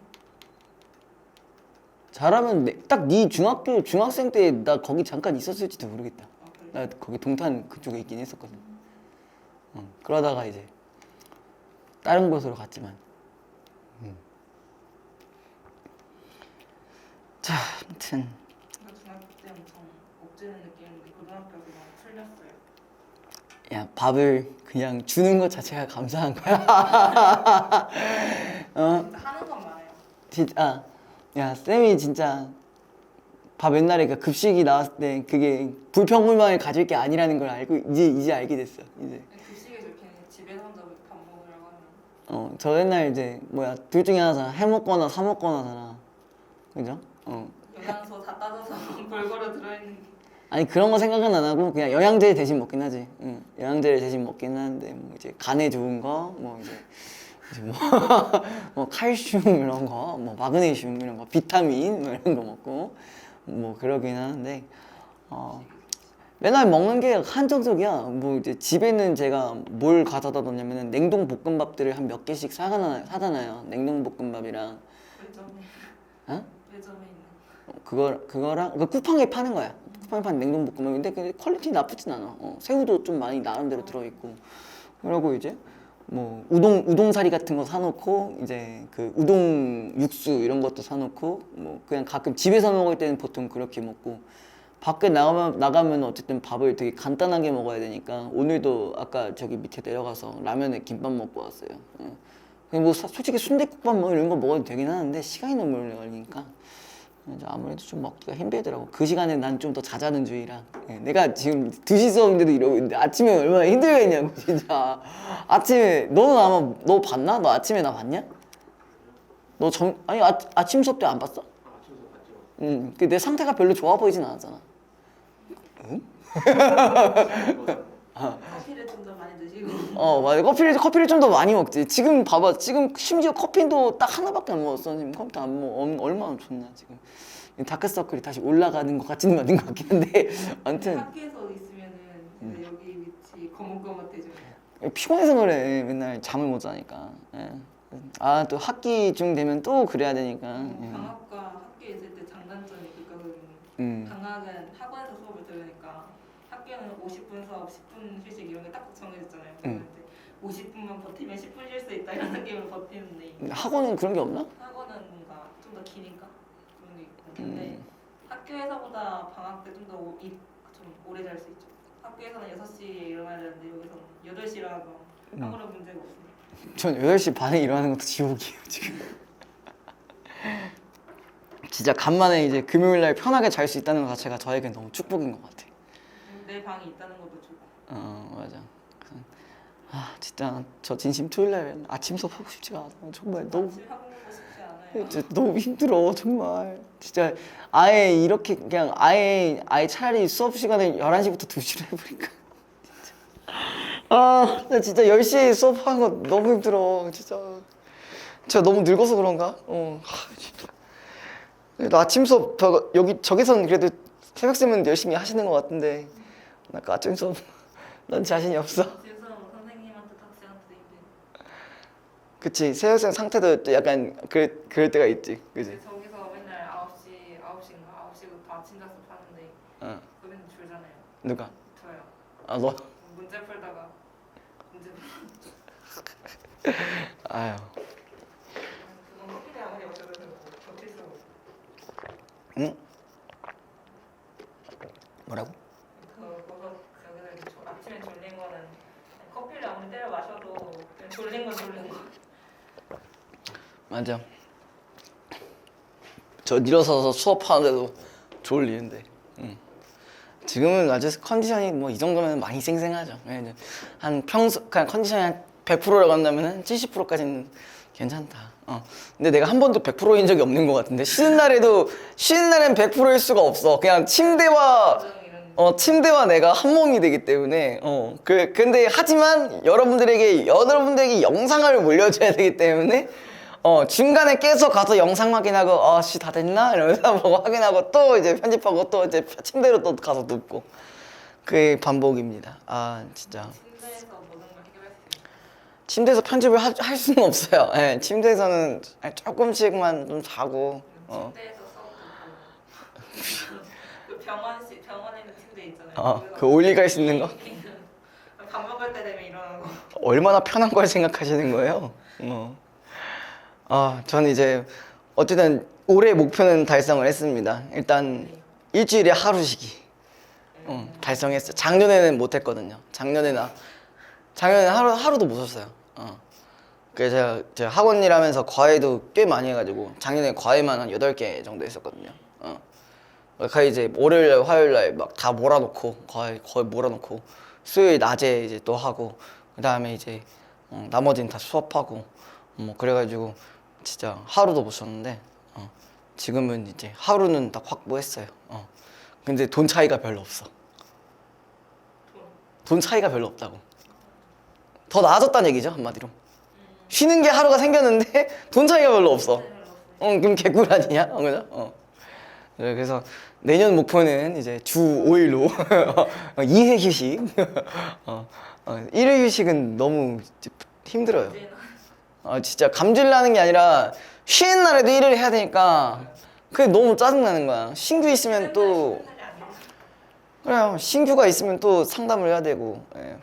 잘하면 딱 네 중학교 중학생 때 나 거기 잠깐 있었을지도 모르겠다. 아, 그래요? 나 거기 동탄 그쪽에 있긴 했었거든. 그러다가 이제 다른 곳으로 갔지만. 자, 아무튼 그러니까 중학교 때 엄청 옥죄는 느낌인데 고등학교 그냥 풀렸어요. 야 밥을 그냥 주는 것 자체가 감사한 거야. 진짜 하는 건 많아요. 진짜 야 쌤이 진짜 밥 옛날에 그 급식이 나왔을 때 그게 불평불만을 가질 게 아니라는 걸 알고 이제 알게 됐어. 이제 급식에 좋게 집에서 혼자 밥 먹으려고 하면 저 옛날 이제 뭐야 둘 중에 하나잖아. 해 먹거나 사 먹거나잖아. 그죠? 영양소 다 따져서 골고루 들어있는 게 아니 그런 거 생각은 안 하고 그냥 영양제 대신 먹긴 하지. 영양제를 대신 먹긴 하는데 뭐 이제 간에 좋은 거, 뭐 이제 뭐, 뭐 칼슘 이런 거, 뭐 마그네슘 이런 거, 비타민 뭐 이런 거 먹고 뭐 그러긴 하는데 맨날 먹는 게 한정적이야. 뭐 이제 집에는 제가 뭘 가져다 놓냐면은 냉동 볶음밥들을 한 몇 개씩 사잖아요. 냉동 볶음밥이랑 매점에 어? 매점에 있는 그거랑 그 쿠팡에 파는 거야. 쿠팡에 파는 냉동 볶음밥인데 그 퀄리티 나쁘진 않아. 새우도 좀 많이 나름대로 들어있고. 그러고 이제 뭐 우동사리 같은 거 사놓고 이제 그 우동 육수 이런 것도 사놓고 뭐 그냥 가끔 집에서 먹을 때는 보통 그렇게 먹고 밖에 나가면 어쨌든 밥을 되게 간단하게 먹어야 되니까 오늘도 아까 저기 밑에 내려가서 라면에 김밥 먹고 왔어요. 그냥 뭐 솔직히 순댓국밥 뭐 이런 거 먹어도 되긴 하는데 시간이 너무 오래 걸리니까 이제 아무래도 좀 먹기가 힘들더라고. 그 시간에 난 좀 더 자자는 주의라. 내가 지금 2시 수업인데도 이러고 있는데 아침에 얼마나 힘들겠냐고 진짜. 아침에 너는 아마 너 봤나? 너 아침에 나 봤냐? 너 아니 아침 수업 때 안 봤어? 아침 수업 봤죠. 내 상태가 별로 좋아 보이진 않았잖아. 커피를 좀 더 많이 드시고 맞아. 커피를 좀 더 많이 먹지. 지금 봐봐. 지금 심지어 커피도 딱 하나밖에 안 먹었어. 지금 커피 안 먹어. 얼마나 좋나 지금. 다크서클이 다시 올라가는 것 같지는 않은 것 같긴 한데 아무튼 학교에서 있으면은 이제 여기 위치 거뭇거뭇해져요. 피곤해서 그래. 맨날 잠을 못 자니까. 아 또 학기 중 되면 또 그래야 되니까. 방학과 학교에 있을 때 장단점이 있거든요. 방학은 학원에서 수업을 들으니까 학교는 50분 수업, 10분 휴식 이런 게 딱 정해졌잖아요. 그런데 50분만 버티면 10분 쉴 수 있다 이런 느낌으로 버티는데 학원은 그런 게 없나? 학원은 뭔가 좀 더 기니까 그런 게 있고 근데 학교에서보다 방학 때 좀 더 좀 오래 잘 수 있죠. 학교에서는 6시에 일어나야 되는데 여기서는 8시에 일어나도 아무런 문제가 없습니다. 전 8시 반에 일어나는 것도 지옥이에요 지금. 진짜 간만에 이제 금요일 날 편하게 잘 수 있다는 것 자체가 저에겐 너무 축복인 것 같아. 내 방이 있다는 것도 좋고 맞아. 진짜 저 진심 토요일 날 아침 수업 하고 싶지가 않아. 정말 너무 아침 학원 가고 싶지 않아요. 진짜 너무 힘들어 정말. 진짜 아예 이렇게 그냥 아예 차라리 수업 시간을 11시부터 2시로 해버릴까. 아, 나 진짜 10시에 수업하는 거 너무 힘들어. 진짜. 제가 너무 늙어서 그런가? 진짜. 나 아침 수업, 저기선 그래도 새벽쌤은 열심히 하시는 것 같은데. 나 아침 수업, 난 자신이 없어. 진수는 선생님한테 학생한테 힘들어. 그치. 새벽쌤 상태도 약간 그럴 때가 있지. 그치? 저기서 맨날 9시인가? 9시부터 아침 작업 하는데 어. 그 맨날 졸잖아요. 누가? 저요. 아, 너? 문제 풀다가 문제 아유. 그건 커피를 아무리 어쩌도 버틸 수 없어. 응? 뭐라고? 아침에 졸린 거는 커피를 아무리 때려 마셔도 그냥 졸린 건 졸린 거. 맞아. 저 일어서서 수업하는데도 졸리는데. 지금은 아직 컨디션이 뭐 이 정도면 많이 쌩쌩하죠. 예, 한 그냥 컨디션이 한 100%라고 한다면은 70%까지는 괜찮다. 근데 내가 한 번도 100%인 적이 없는 것 같은데 쉬는 날엔 100%일 수가 없어. 그냥 침대와 내가 한 몸이 되기 때문에 근데 하지만 여러분들에게 영상을 물려줘야 되기 때문에 중간에 깨서 가서 영상 확인하고 씨 다 됐나 이러면서 보고 확인하고 또 이제 편집하고 또 이제 침대로 또 가서 눕고 그게 반복입니다. 아 진짜 침대에서 모든 걸 해결할 수 있어요. 침대에서 편집을 할 수는 없어요. 예, 침대에서는 조금씩만 좀 자고 침대에서 써보고 그 병원에 있는 침대 있잖아요. 그 올리갈 수 있는 거 밥 먹을 때 되면 일어나고. 얼마나 편한 걸 생각하시는 거예요? 저는 이제 어쨌든 올해 목표는 달성을 했습니다. 일단 일주일에 하루 쉬기 달성했어요. 작년에는 못했거든요. 작년에는 하루도 못 쉬었어요. 그래서 제가 학원 일하면서 과외도 꽤 많이 해가지고 작년에 과외만 한 8개 정도 했었거든요. 그러니까 이제 월요일, 화요일 날 막 다 몰아놓고 거의 몰아놓고 수요일 낮에 이제 또 하고 그 다음에 이제 나머지는 다 수업하고 뭐 그래가지고 진짜 하루도 못 쉬었는데 지금은 이제 하루는 딱 확보했어요. 근데 돈 차이가 별로 없어. 돈 차이가 별로 없다고. 더 나아졌다는 얘기죠 한마디로. 쉬는 게 하루가 생겼는데 돈 차이가 별로 없어. 그럼 개꿀 아니냐? 그죠? 그래서 내년 목표는 이제 주 5일로 2회 휴식. 1회 휴식은 너무 힘들어요. 진짜 감질 나는 게 아니라 쉬는 날에도 일을 해야 되니까 그게 너무 짜증나는 거야. 신규 있으면 또 그래요. 신규가 있으면 또 상담을 해야 되고. 예.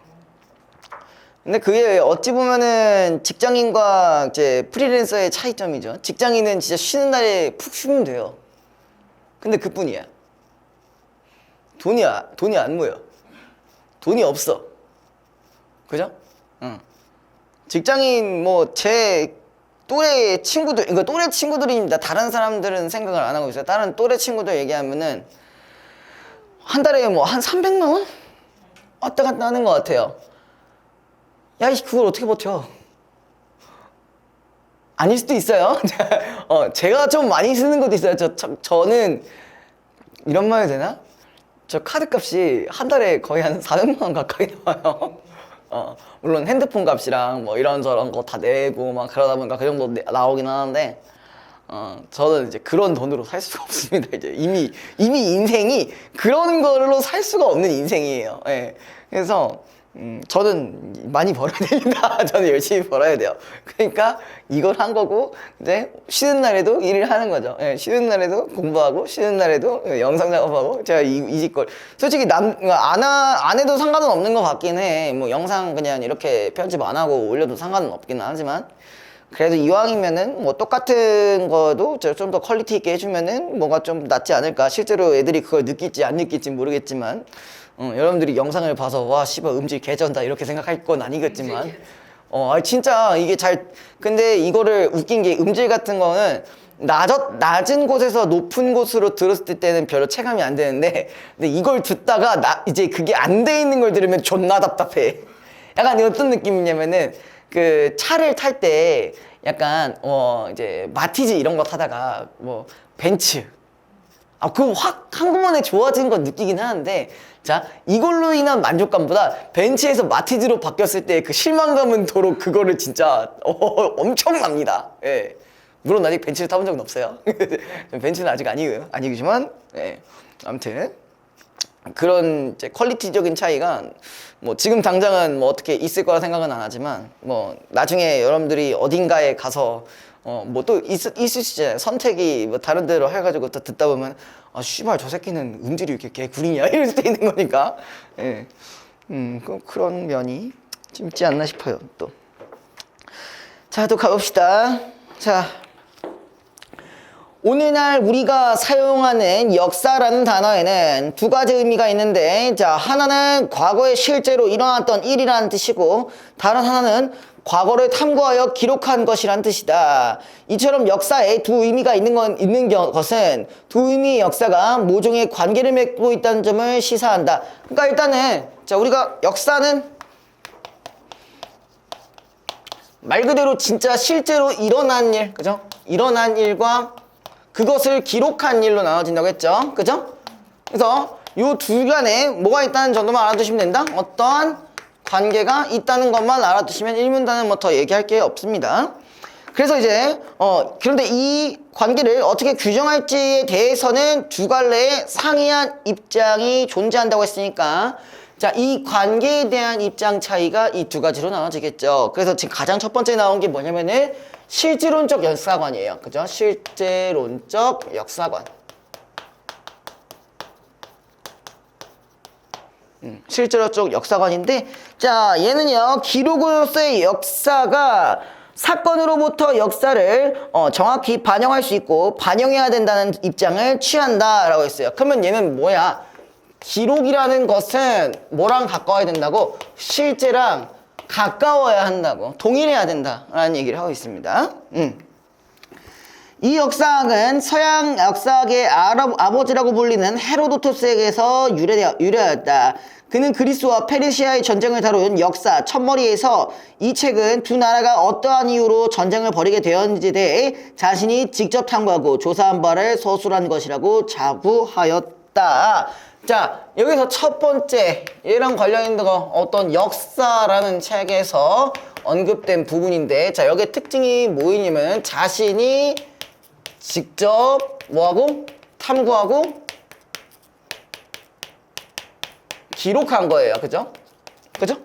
근데 그게 어찌 보면은 직장인과 이제 프리랜서의 차이점이죠. 직장인은 진짜 쉬는 날에 푹 쉬면 돼요. 근데 그뿐이야. 돈이 안 모여. 돈이 없어. 그죠? 응. 직장인 뭐 제 또래 친구들, 이거 또래 친구들입니다. 다른 사람들은 생각을 안 하고 있어요. 다른 또래 친구들 얘기하면은 한 달에 뭐 한 300만 원? 왔다 갔다 하는 것 같아요. 야, 그걸 어떻게 버텨? 아닐 수도 있어요. 제가 좀 많이 쓰는 것도 있어요. 저는 이런 말 해도 되나? 저 카드 값이 한 달에 거의 한 400만 원 가까이 나와요. 물론 핸드폰 값이랑 뭐 이런저런 거 다 내고 막 그러다 보니까 그 정도 나오긴 하는데 저는 이제 그런 돈으로 살 수가 없습니다. 이제 이미 인생이 그런 걸로 살 수가 없는 인생이에요. 예. 그래서 저는 많이 벌어야 됩니다. 저는 열심히 벌어야 돼요. 그러니까 이걸 한 거고 이제 쉬는 날에도 일을 하는 거죠. 예, 쉬는 날에도 공부하고 쉬는 날에도 영상 작업하고 제가 이 짓걸 솔직히 안 해도 상관은 없는 것 같긴 해. 뭐 영상 그냥 이렇게 편집 안 하고 올려도 상관은 없긴 하지만 그래도 이왕이면은 뭐 똑같은 거도 좀 더 퀄리티 있게 해주면은 뭐가 좀 낫지 않을까. 실제로 애들이 그걸 느낄지 안 느낄지 모르겠지만 여러분들이 영상을 봐서 와 씨발 음질 개쩐다 이렇게 생각할 건 아니겠지만 진짜 이게 근데 이거를 웃긴 게 음질 같은 거는 낮은 곳에서 높은 곳으로 들었을 때는 별로 체감이 안 되는데 근데 이걸 듣다가 이제 그게 안 돼 있는 걸 들으면 존나 답답해. 약간 어떤 느낌이냐면은 그 차를 탈 때 약간 이제 마티즈 이런 거 타다가 뭐 벤츠 그 확 한꺼번에 좋아진 건 느끼긴 하는데, 자, 이걸로 인한 만족감보다 벤치에서 마티즈로 바뀌었을 때 그 실망감은 도로 그거를 진짜 엄청납니다. 예. 물론 아직 벤치를 타본 적은 없어요. 벤치는 아직 아니지만, 예. 아무튼 그런 이제 퀄리티적인 차이가 뭐 지금 당장은 뭐 어떻게 있을 거라 생각은 안 하지만, 뭐 나중에 여러분들이 어딘가에 가서 뭐 또 있으시잖아요. 선택이 뭐 다른 데로 해가지고 또 듣다 보면, 아 씨발 저 새끼는 음질이 이렇게 개구리냐 이럴 수도 있는 거니까. 예. 그런 면이 좀 있지 않나 싶어요. 또. 자, 또 가봅시다. 자, 오늘날 우리가 사용하는 역사라는 단어에는 두 가지 의미가 있는데, 자, 하나는 과거에 실제로 일어났던 일이라는 뜻이고, 다른 하나는 과거를 탐구하여 기록한 것이란 뜻이다. 이처럼 역사에 두 의미가 있는 것은 두 의미의 역사가 모종의 관계를 맺고 있다는 점을 시사한다. 그러니까 일단은, 자, 우리가 역사는 말 그대로 진짜 실제로 일어난 일, 그죠? 일어난 일과 그것을 기록한 일로 나눠진다고 했죠. 그죠? 그래서 요 두 간에 뭐가 있다는 정도만 알아두시면 된다. 어떠한 관계가 있다는 것만 알아두시면 일문단은 뭐 더 얘기할 게 없습니다. 그래서 이제 그런데 이 관계를 어떻게 규정할지에 대해서는 두 갈래의 상이한 입장이 존재한다고 했으니까, 자, 이 관계에 대한 입장 차이가 이 두 가지로 나눠지겠죠. 그래서 지금 가장 첫 번째 나온 게 뭐냐면은 실제론적 역사관이에요. 그죠? 실제론적 역사관. 실제론적 역사관인데, 자, 얘는요, 기록으로서의 역사가 사건으로부터 역사를 정확히 반영할 수 있고 반영해야 된다는 입장을 취한다라고 했어요. 그러면 얘는 뭐야? 기록이라는 것은 뭐랑 가까워야 된다고? 실제랑 가까워야 한다고, 동일해야 된다라는 얘기를 하고 있습니다. 이 역사학은 서양 역사학의 아버지라고 불리는 헤로도토스에게서 유래하였다. 그는 그리스와 페르시아의 전쟁을 다룬 역사 첫머리에서 이 책은 두 나라가 어떠한 이유로 전쟁을 벌이게 되었는지에 대해 자신이 직접 탐구하고 조사한 바를 서술한 것이라고 자부하였다. 자, 여기서 첫 번째 얘랑 관련 있는 거 어떤 역사라는 책에서 언급된 부분인데, 자, 여기에 특징이 뭐냐면 자신이 직접 뭐하고? 탐구하고 기록한 거예요. 그죠? 그죠?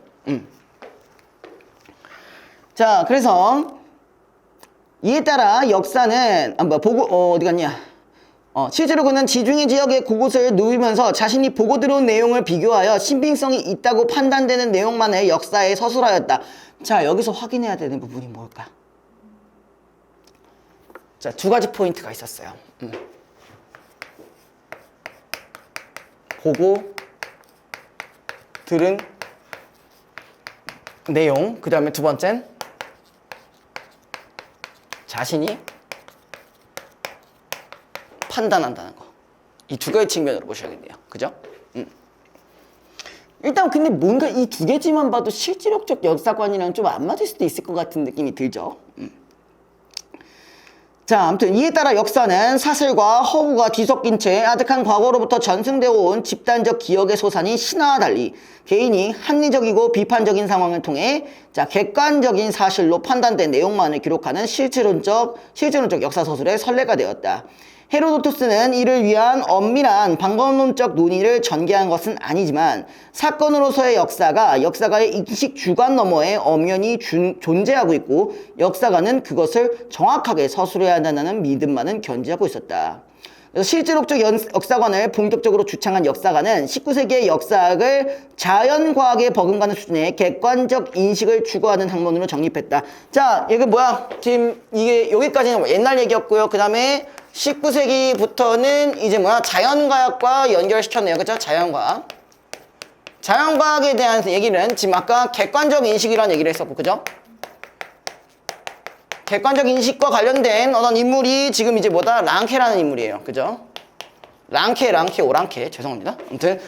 자, 그래서 이에 따라 역사는 어디 갔냐? 실제로 그는 지중해 지역의 곳곳을 누비면서 자신이 보고 들어온 내용을 비교하여 신빙성이 있다고 판단되는 내용만을 역사에 서술하였다. 자, 여기서 확인해야 되는 부분이 뭘까? 자, 두 가지 포인트가 있었어요. 보고 들은 내용, 그 다음에 두 번째는 자신이 판단한다는 거. 이 두 가지 측면으로 보셔야겠네요. 그죠? 일단 근데 뭔가 이 두 개지만 봐도 실질적 역사관이랑 좀 안 맞을 수도 있을 것 같은 느낌이 들죠. 자, 아무튼 이에 따라 역사는 사실과 허구가 뒤섞인 채 아득한 과거로부터 전승되어 온 집단적 기억의 소산인 신화와 달리 개인이 합리적이고 비판적인 상황을 통해, 자, 객관적인 사실로 판단된 내용만을 기록하는 실제론적 역사서술의 선례가 되었다. 헤로도토스는 이를 위한 엄밀한 방법론적 논의를 전개한 것은 아니지만 사건으로서의 역사가의 인식 주관 너머에 엄연히 존재하고 있고 역사가는 그것을 정확하게 서술해야 한다는 믿음만은 견지하고 있었다. 그래서 실제론적 역사관을 본격적으로 주창한 역사가는 19세기의 역사학을 자연과학에 버금가는 수준의 객관적 인식을 추구하는 학문으로 정립했다. 자, 이게 뭐야? 지금 이게 여기까지는 옛날 얘기였고요. 그 다음에 19세기부터는 이제 뭐야? 자연과학과 연결시켰네요. 그죠? 자연과학. 자연과학에 대한 얘기는 지금 아까 객관적 인식이라는 얘기를 했었고, 그죠? 객관적 인식과 관련된 어떤 인물이 지금 이제 뭐다? 랑케라는 인물이에요. 그죠? 랑케, 오랑케. 죄송합니다. 아무튼,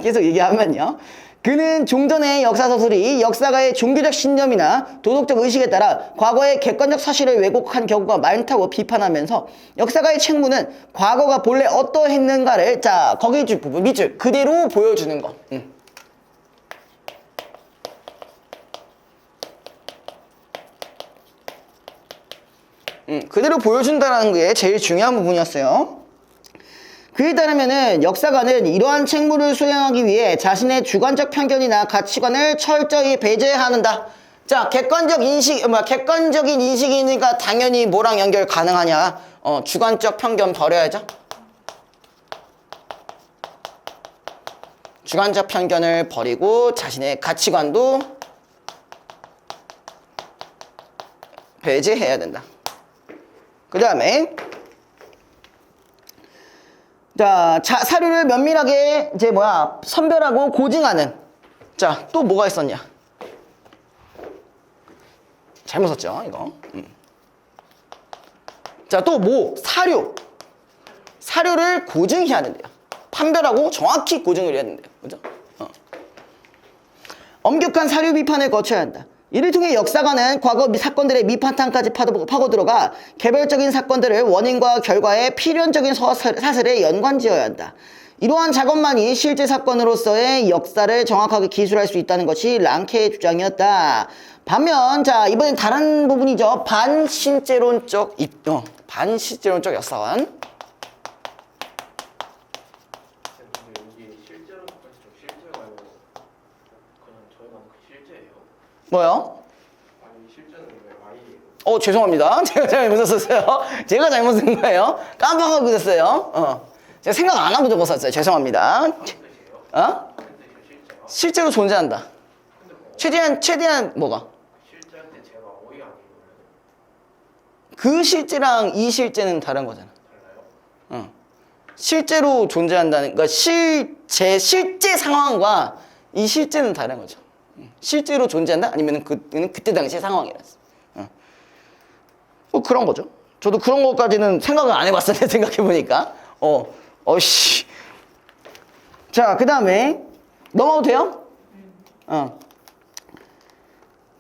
계속 얘기하면요. 그는 종전의 역사서술이 역사가의 종교적 신념이나 도덕적 의식에 따라 과거의 객관적 사실을 왜곡한 경우가 많다고 비판하면서 역사가의 책무는 과거가 본래 어떠했는가를 자 거기 줄 부분 밑줄 그대로 보여주는 거. 그대로 보여준다는 게 제일 중요한 부분이었어요. 그에 따르면은 역사가는 이러한 책무를 수행하기 위해 자신의 주관적 편견이나 가치관을 철저히 배제해야 한다. 자, 객관적인 인식이니까 당연히 뭐랑 연결 가능하냐? 주관적 편견 버려야죠. 주관적 편견을 버리고 자신의 가치관도 배제해야 된다. 그 다음에 자, 사료를 면밀하게 선별하고 고증하는. 자, 또 뭐가 있었냐? 잘못 썼죠, 이거. 자, 또 뭐? 사료를 고증해야 된대요. 판별하고 정확히 고증을 해야 된대요. 그죠? 엄격한 사료 비판을 거쳐야 한다. 이를 통해 역사가는 과거 사건들의 밑바탕까지 파고 들어가 개별적인 사건들을 원인과 결과의 필연적인 사슬에 연관지어야 한다. 이러한 작업만이 실제 사건으로서의 역사를 정확하게 기술할 수 있다는 것이 랑케의 주장이었다. 반면 자 이번엔 다른 부분이죠. 반실제론적 역사관. 근데 여기 실제로 좀 실제가 아니고 그냥 저희가 그 실제예요. 뭐요? 아니 실제는 왜 Y예요? 죄송합니다. 제가 잘못 썼어요. 제가 잘못 쓴 거예요. 깜빡하고 있었어요. 제가 생각 안 하고 적었었어요. 죄송합니다. 무슨 뜻이에요? 무슨 뜻이에요 실제가? 실제로 존재한다. 근데 뭐 최대한 뭐가? 실제할 때 제가 오이 아니에요? 그 실제랑 이 실제는 다른 거잖아. 달라요? 실제로 존재한다는, 그러니까 실제 상황과 이 실제는 다른 거죠. 실제로 존재한다? 아니면 그때 당시의 상황이라서. 뭐 그런 거죠. 저도 그런 것까지는 생각을 안 해봤었는데, 생각해보니까. 자, 그 다음에, 넘어가도 돼요?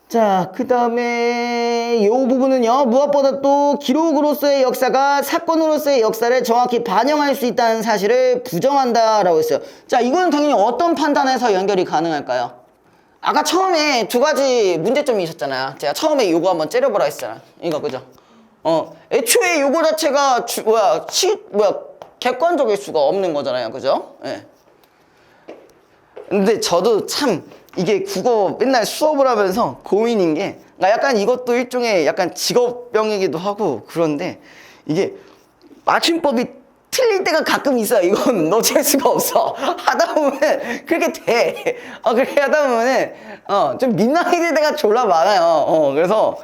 자, 그 다음에 이 부분은요, 무엇보다 또 기록으로서의 역사가 사건으로서의 역사를 정확히 반영할 수 있다는 사실을 부정한다라고 했어요. 자, 이거는 당연히 어떤 판단에서 연결이 가능할까요? 아까 처음에 두 가지 문제점이 있었잖아요. 제가 처음에 요거 한번 째려보라 했잖아. 이거, 그죠? 애초에 요거 자체가 객관적일 수가 없는 거잖아요. 그죠? 예. 근데 저도 참 이게 국어 맨날 수업을 하면서 고민인 게, 그러니까 약간 이것도 일종의 약간 직업병이기도 하고 그런데 이게 맞춤법이 틀릴 때가 가끔 있어요. 이건 놓칠 수가 없어. 하다 보면 그렇게 돼. 그렇게 하다 보면은 좀 민망해질 때가 졸라 많아요. 그래서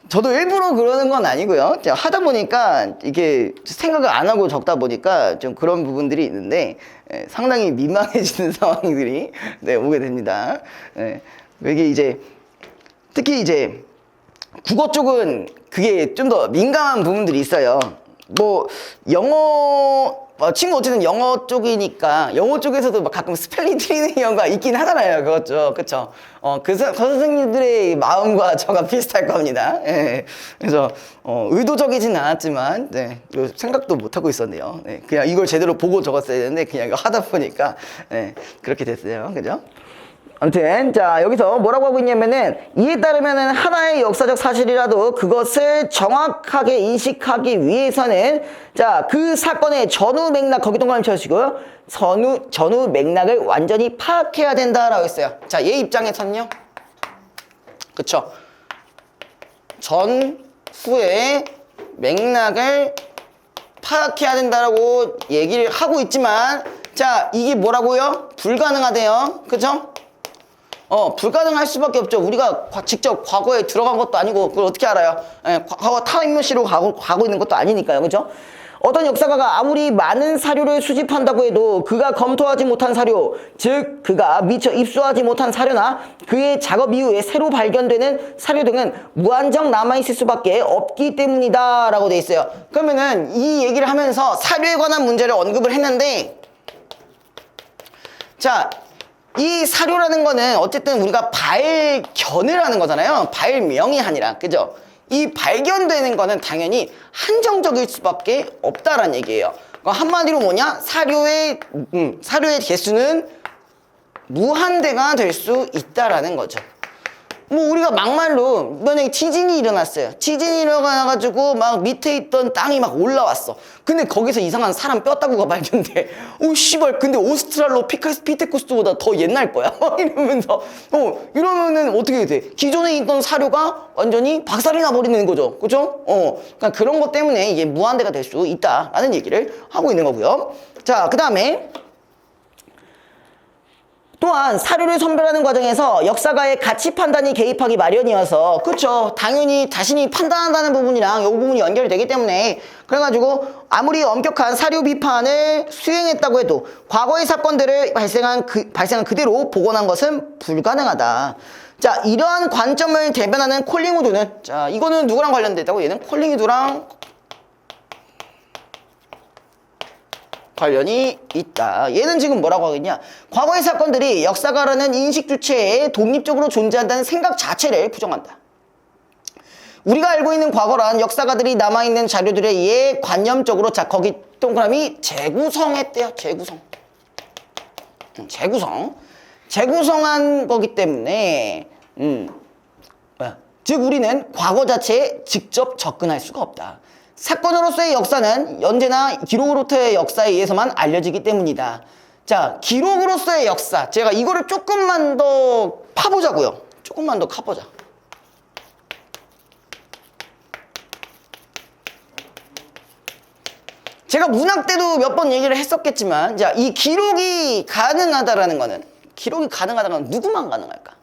저도 일부러 그러는 건 아니고요. 하다 보니까 이게 생각을 안 하고 적다 보니까 좀 그런 부분들이 있는데 상당히 민망해지는 상황들이 오게 됩니다. 이게 이제 특히 이제 국어 쪽은 그게 좀 더 민감한 부분들이 있어요. 뭐 친구 어쨌든 영어 쪽이니까 영어 쪽에서도 막 가끔 스펠링 틀리는 경우가 있긴 하잖아요. 그렇죠, 그렇죠. 그 선생님들의 마음과 저가 비슷할 겁니다. 예. 그래서 의도적이진 않았지만 생각도 못 하고 있었네요. 그냥 이걸 제대로 보고 적었어야 되는데 그냥 이거 하다 보니까 그렇게 됐어요. 그죠? 아무튼 자 여기서 뭐라고 하고 있냐면은 이에 따르면은 하나의 역사적 사실이라도 그것을 정확하게 인식하기 위해서는 자 그 사건의 전후 맥락 거기 동그라미 쳐주시고요. 전후 맥락을 완전히 파악해야 된다라고 했어요. 자 얘 입장에서는요. 그쵸? 전후의 맥락을 파악해야 된다라고 얘기를 하고 있지만 자 이게 뭐라고요? 불가능하대요. 그죠? 불가능할 수밖에 없죠. 우리가 직접 과거에 들어간 것도 아니고 그걸 어떻게 알아요? 과거 타임머신으로 가고 있는 것도 아니니까요. 그죠? 어떤 역사가가 아무리 많은 사료를 수집한다고 해도 그가 검토하지 못한 사료, 즉 그가 미처 입수하지 못한 사료나 그의 작업 이후에 새로 발견되는 사료 등은 무한정 남아있을 수밖에 없기 때문이다 라고 돼 있어요. 그러면은 이 얘기를 하면서 사료에 관한 문제를 언급을 했는데 자 이 사료라는 거는 어쨌든 우리가 발견을 하는 거잖아요. 발명이 아니라, 그죠? 이 발견되는 거는 당연히 한정적일 수밖에 없다라는 얘기예요. 그러니까 한마디로 뭐냐? 사료의 개수는 무한대가 될 수 있다라는 거죠. 뭐 우리가 막말로 만약에 지진이 일어났어요. 지진이 일어나가지고 막 밑에 있던 땅이 막 올라왔어. 근데 거기서 이상한 사람 뼈다구가 발견돼. 오 씨발, 근데 오스트랄로피테쿠스보다 더 옛날 거야. 이러면서 이러면은 어떻게 돼? 기존에 있던 사료가 완전히 박살이 나버리는 거죠. 그죠? 그러니까 그런 것 때문에 이게 무한대가 될 수 있다라는 얘기를 하고 있는 거고요. 자, 그 다음에 또한 사료를 선별하는 과정에서 역사가의 가치 판단이 개입하기 마련이어서, 그쵸, 당연히 자신이 판단한다는 부분이랑 이 부분이 연결이 되기 때문에, 그래가지고 아무리 엄격한 사료 비판을 수행했다고 해도 과거의 사건들을 발생한 그대로 복원한 것은 불가능하다. 자, 이러한 관점을 대변하는 콜링우드는, 자, 이거는 누구랑 관련됐다고? 얘는 콜링우드랑 관련이 있다. 얘는 지금 뭐라고 하겠냐? 과거의 사건들이 역사가라는 인식 주체에 독립적으로 존재한다는 생각 자체를 부정한다. 우리가 알고 있는 과거란 역사가들이 남아있는 자료들에 의해 관념적으로, 자, 거기 동그라미 재구성했대요. 재구성한 거기 때문에 즉 우리는 과거 자체에 직접 접근할 수가 없다. 사건으로서의 역사는 언제나 기록으로부터의 역사에 의해서만 알려지기 때문이다. 자, 기록으로서의 역사, 제가 이거를 조금만 더 파보자고요. 조금만 더 파보자. 제가 문학 때도 몇 번 얘기를 했었겠지만, 자, 이 기록이 가능하다는 거는 누구만 가능할까?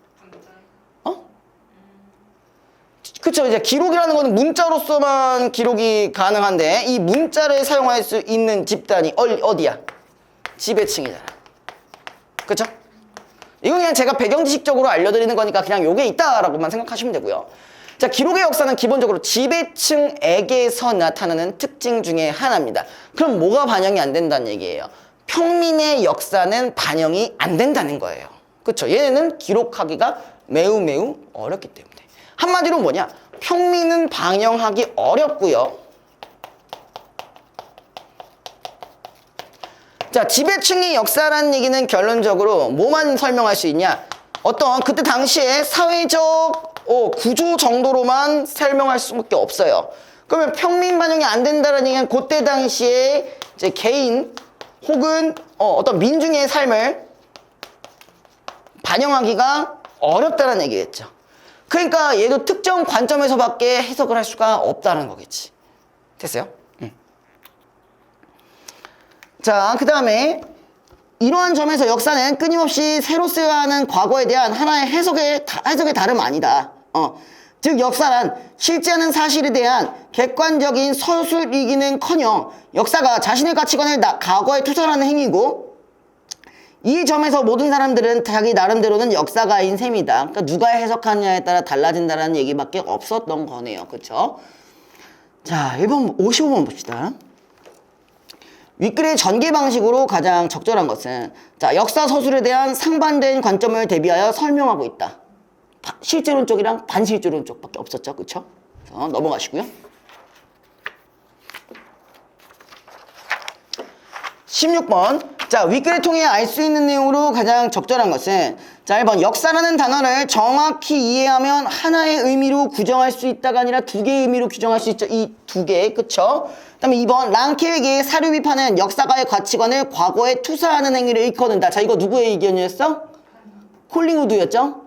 그쵸. 이제 기록이라는 거는 문자로서만 기록이 가능한데, 이 문자를 사용할 수 있는 집단이 어디야? 지배층이잖아. 그쵸? 이건 그냥 제가 배경 지식적으로 알려드리는 거니까 그냥 요게 있다라고만 생각하시면 되고요. 자, 기록의 역사는 기본적으로 지배층에게서 나타나는 특징 중에 하나입니다. 그럼 뭐가 반영이 안 된다는 얘기예요? 평민의 역사는 반영이 안 된다는 거예요. 그쵸? 얘네는 기록하기가 매우 어렵기 때문에. 한마디로 뭐냐? 평민은 반영하기 어렵고요. 자, 지배층의 역사라는 얘기는 결론적으로 뭐만 설명할 수 있냐? 어떤 그때 당시에 사회적 구조 정도로만 설명할 수밖에 없어요. 그러면 평민 반영이 안 된다는 얘기는 그때 당시에 이제 개인 혹은 어떤 민중의 삶을 반영하기가 어렵다는 얘기겠죠. 그러니까 얘도 특정 관점에서밖에 해석을 할 수가 없다는 거겠지. 됐어요? 자, 그 다음에 이러한 점에서 역사는 끊임없이 새로 써야 하는 과거에 대한 하나의 해석의 다름 아니다. 즉 역사란 실제하는 사실에 대한 객관적인 서술이기는커녕 역사가 자신의 가치관을 과거에 투철하는 행위고, 이 점에서 모든 사람들은 자기 나름대로는 역사가인 셈이다. 그러니까 누가 해석하느냐에 따라 달라진다는 얘기밖에 없었던 거네요. 그쵸? 자, 55번 봅시다. 윗글의 전개 방식으로 가장 적절한 것은, 자, 역사 서술에 대한 상반된 관점을 대비하여 설명하고 있다. 실제론적이랑 반실제론적밖에 없었죠. 그쵸? 그래서 넘어가시고요. 16번. 자, 윗글을 통해 알 수 있는 내용으로 가장 적절한 것은, 자, 1번. 역사라는 단어를 정확히 이해하면 하나의 의미로 규정할 수 있다가 아니라 두 개의 의미로 규정할 수 있죠. 이 두 개. 그쵸? 그 다음에 2번. 랑케에게 사료 비판은 역사가의 가치관을 과거에 투사하는 행위를 일컫는다. 자, 이거 누구의 의견이었어? 콜링우드였죠?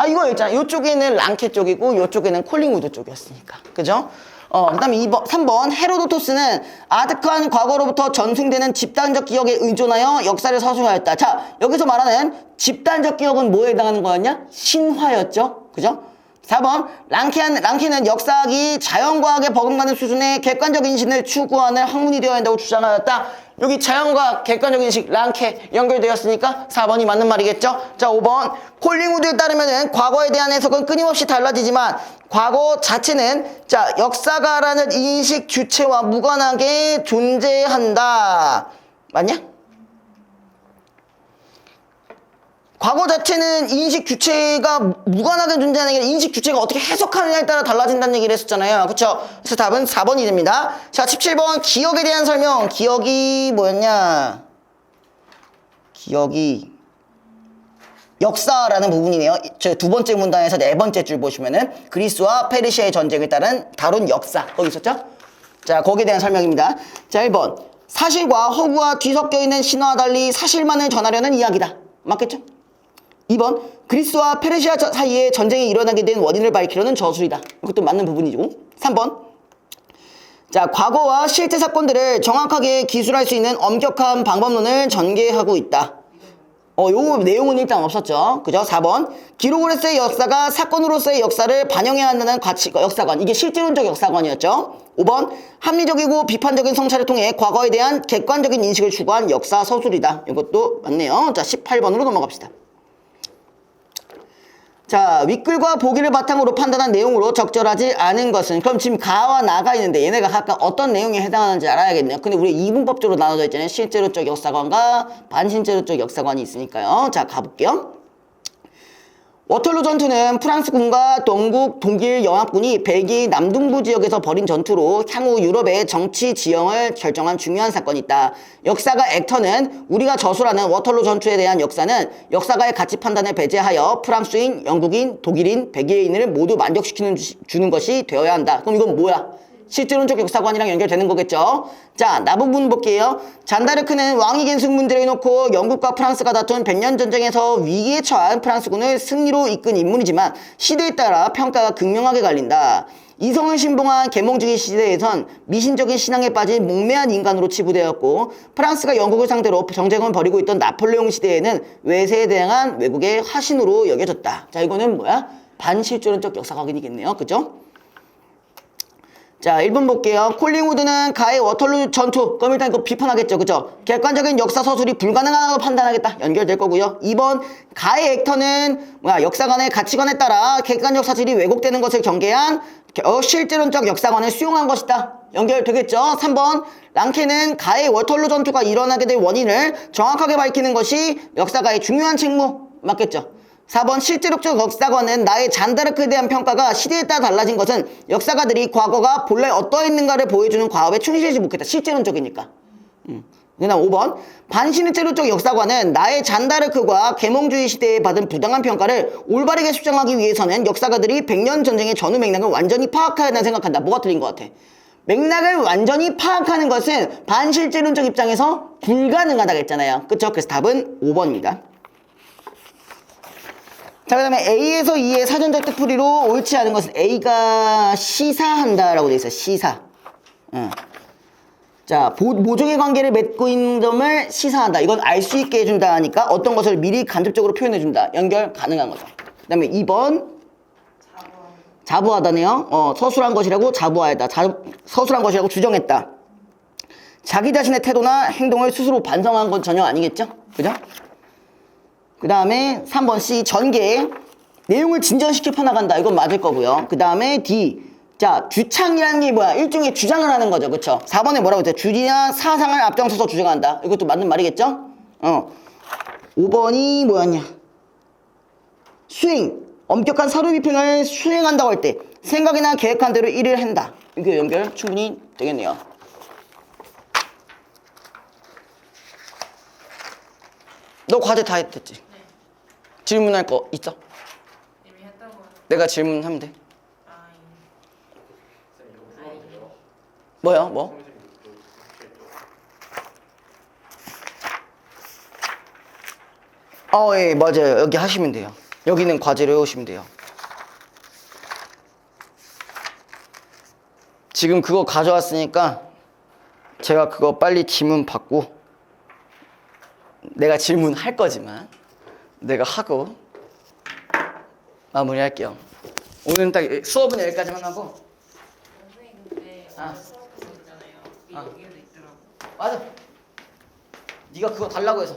이거 있잖아. 이쪽에는 랑케 쪽이고 이쪽에는 콜링우드 쪽이었으니까. 그죠? 그 다음에 3번. 헤로도토스는 아득한 과거로부터 전승되는 집단적 기억에 의존하여 역사를 서술하였다. 자, 여기서 말하는 집단적 기억은 뭐에 해당하는 거였냐? 신화였죠. 그죠? 4번. 랑케는 역사학이 자연과학에 버금가는 수준의 객관적 인식을 추구하는 학문이 되어야 한다고 주장하였다. 여기 자연과학, 객관적 인식, 랑케 연결되었으니까 4번이 맞는 말이겠죠? 자, 5번. 콜링우드에 따르면은 과거에 대한 해석은 끊임없이 달라지지만 과거 자체는, 자, 역사가라는 인식 주체와 무관하게 존재한다. 맞냐? 과거 자체는 인식 주체가 무관하게 존재하는 게 아니라 인식 주체가 어떻게 해석하느냐에 따라 달라진다는 얘기를 했었잖아요. 그쵸? 그래서 답은 4번이 됩니다. 자, 17번 기억에 대한 설명. 기억이 뭐였냐? 기억이 역사라는 부분이네요. 저 두 번째 문단에서 네 번째 줄 보시면은 그리스와 페르시아의 전쟁을 따른 다룬 역사. 거기 있었죠? 자, 거기에 대한 설명입니다. 자, 1번. 사실과 허구가 뒤섞여 있는 신화와 달리 사실만을 전하려는 이야기다. 맞겠죠? 2번. 그리스와 페르시아 사이에 전쟁이 일어나게 된 원인을 밝히려는 저술이다. 이것도 맞는 부분이고. 3번. 자, 과거와 실제 사건들을 정확하게 기술할 수 있는 엄격한 방법론을 전개하고 있다. 요 내용은 일단 없었죠. 그죠? 4번. 기록으로서의 역사가 사건으로서의 역사를 반영해야 한다는 역사관. 이게 실제론적 역사관이었죠. 5번. 합리적이고 비판적인 성찰을 통해 과거에 대한 객관적인 인식을 추구한 역사 서술이다. 이것도 맞네요. 자, 18번으로 넘어갑시다. 자, 윗글과 보기를 바탕으로 판단한 내용으로 적절하지 않은 것은, 그럼 지금 가와 나가 있는데 얘네가 각각 어떤 내용에 해당하는지 알아야겠네요. 근데 우리 이분법적으로 나눠져 있잖아요. 실제로적 역사관과 반실제로적 역사관이 있으니까요. 자, 가볼게요. 워털루 전투는 프랑스군과 동국, 독일 연합군이 벨기에 남동부 지역에서 벌인 전투로 향후 유럽의 정치 지형을 결정한 중요한 사건이 있다. 역사가 액터는 우리가 저술하는 워털루 전투에 대한 역사는 역사가의 가치 판단을 배제하여 프랑스인, 영국인, 독일인, 벨기에인을 모두 만족시키는 주는 것이 되어야 한다. 그럼 이건 뭐야? 실제론적 역사관이랑 연결되는 거겠죠. 자, 나부분 볼게요. 잔다르크는 왕위 계승 문제를 놓고 영국과 프랑스가 다툰 100년 전쟁에서 위기에 처한 프랑스군을 승리로 이끈 인물이지만 시대에 따라 평가가 극명하게 갈린다. 이성을 신봉한 계몽주의 시대에선 미신적인 신앙에 빠진 목매한 인간으로 치부되었고, 프랑스가 영국을 상대로 정쟁을 벌이고 있던 나폴레옹 시대에는 외세에 대항한 외국의 화신으로 여겨졌다. 자, 이거는 뭐야? 반실제론적 역사관이겠네요. 그죠? 자, 1번 볼게요. 콜링우드는 가의 워털루 전투. 그럼 일단 이거 비판하겠죠. 그죠? 객관적인 역사 서술이 불가능하다고 판단하겠다. 연결될 거고요. 2번, 가의 액터는 역사관의 가치관에 따라 객관적 사실이 왜곡되는 것을 경계한 실제론적 역사관을 수용한 것이다. 연결되겠죠? 3번, 랑케는 가의 워털루 전투가 일어나게 될 원인을 정확하게 밝히는 것이 역사가의 중요한 책무. 맞겠죠? 4번, 실제로적 역사관은 나의 잔다르크에 대한 평가가 시대에 따라 달라진 것은 역사가들이 과거가 본래 어떠했는가를 보여주는 과업에 충실하지 못했다. 실제론적이니까. 그 다음 5번, 반실제로적 역사관은 나의 잔다르크가 계몽주의 시대에 받은 부당한 평가를 올바르게 수정하기 위해서는 역사가들이 100년 전쟁의 전후 맥락을 완전히 파악해야 한다고 생각한다. 뭐가 틀린 것 같아? 맥락을 완전히 파악하는 것은 반실제론적 입장에서 불가능하다고 했잖아요. 그쵸? 그래서 답은 5번입니다. 자, 그 다음에 A에서 E의 사전적 뜻풀이로 옳지 않은 것은 A가 시사한다 라고 돼 있어요. 시사. 자, 모종의 관계를 맺고 있는 점을 시사한다. 이건 알 수 있게 해준다 하니까 어떤 것을 미리 간접적으로 표현해준다. 연결 가능한 거죠. 그 다음에 2번 자부하다네요. 서술한 것이라고 자부하였다. 서술한 것이라고 주정했다. 자기 자신의 태도나 행동을 스스로 반성한 건 전혀 아니겠죠? 그죠? 그 다음에 3번 C, 전개. 내용을 진전시켜 퍼나간다. 이건 맞을 거고요. 그 다음에 D. 자, 주창이라는 게 뭐야? 일종의 주장을 하는 거죠. 그쵸? 4번에 뭐라고 했어요? 주리나 사상을 앞장서서 주장한다. 이것도 맞는 말이겠죠? 5번이 뭐였냐? 수행. 엄격한 사료 비평을 수행한다고 할 때 생각이나 계획한 대로 일을 한다. 이게 연결 충분히 되겠네요. 너 과제 다 했댔지? 네. 질문할 거 있어? 이미 했던 거 같아요. 내가 질문하면 돼. 아, 쌤 이거 풀어도 돼요? 뭐야? 뭐? 예, 맞아요. 여기 하시면 돼요. 여기는 과제를 해오시면 돼요. 지금 그거 가져왔으니까 제가 그거 빨리 질문 받고 내가 질문할 거지만 내가 하고 마무리할게요. 오늘은 딱 수업은 여기까지만 하고. 선생님 근데 아. 수업 있잖아요. 아. 여기에도 있더라고. 맞아. 네가 그거 달라고 해서.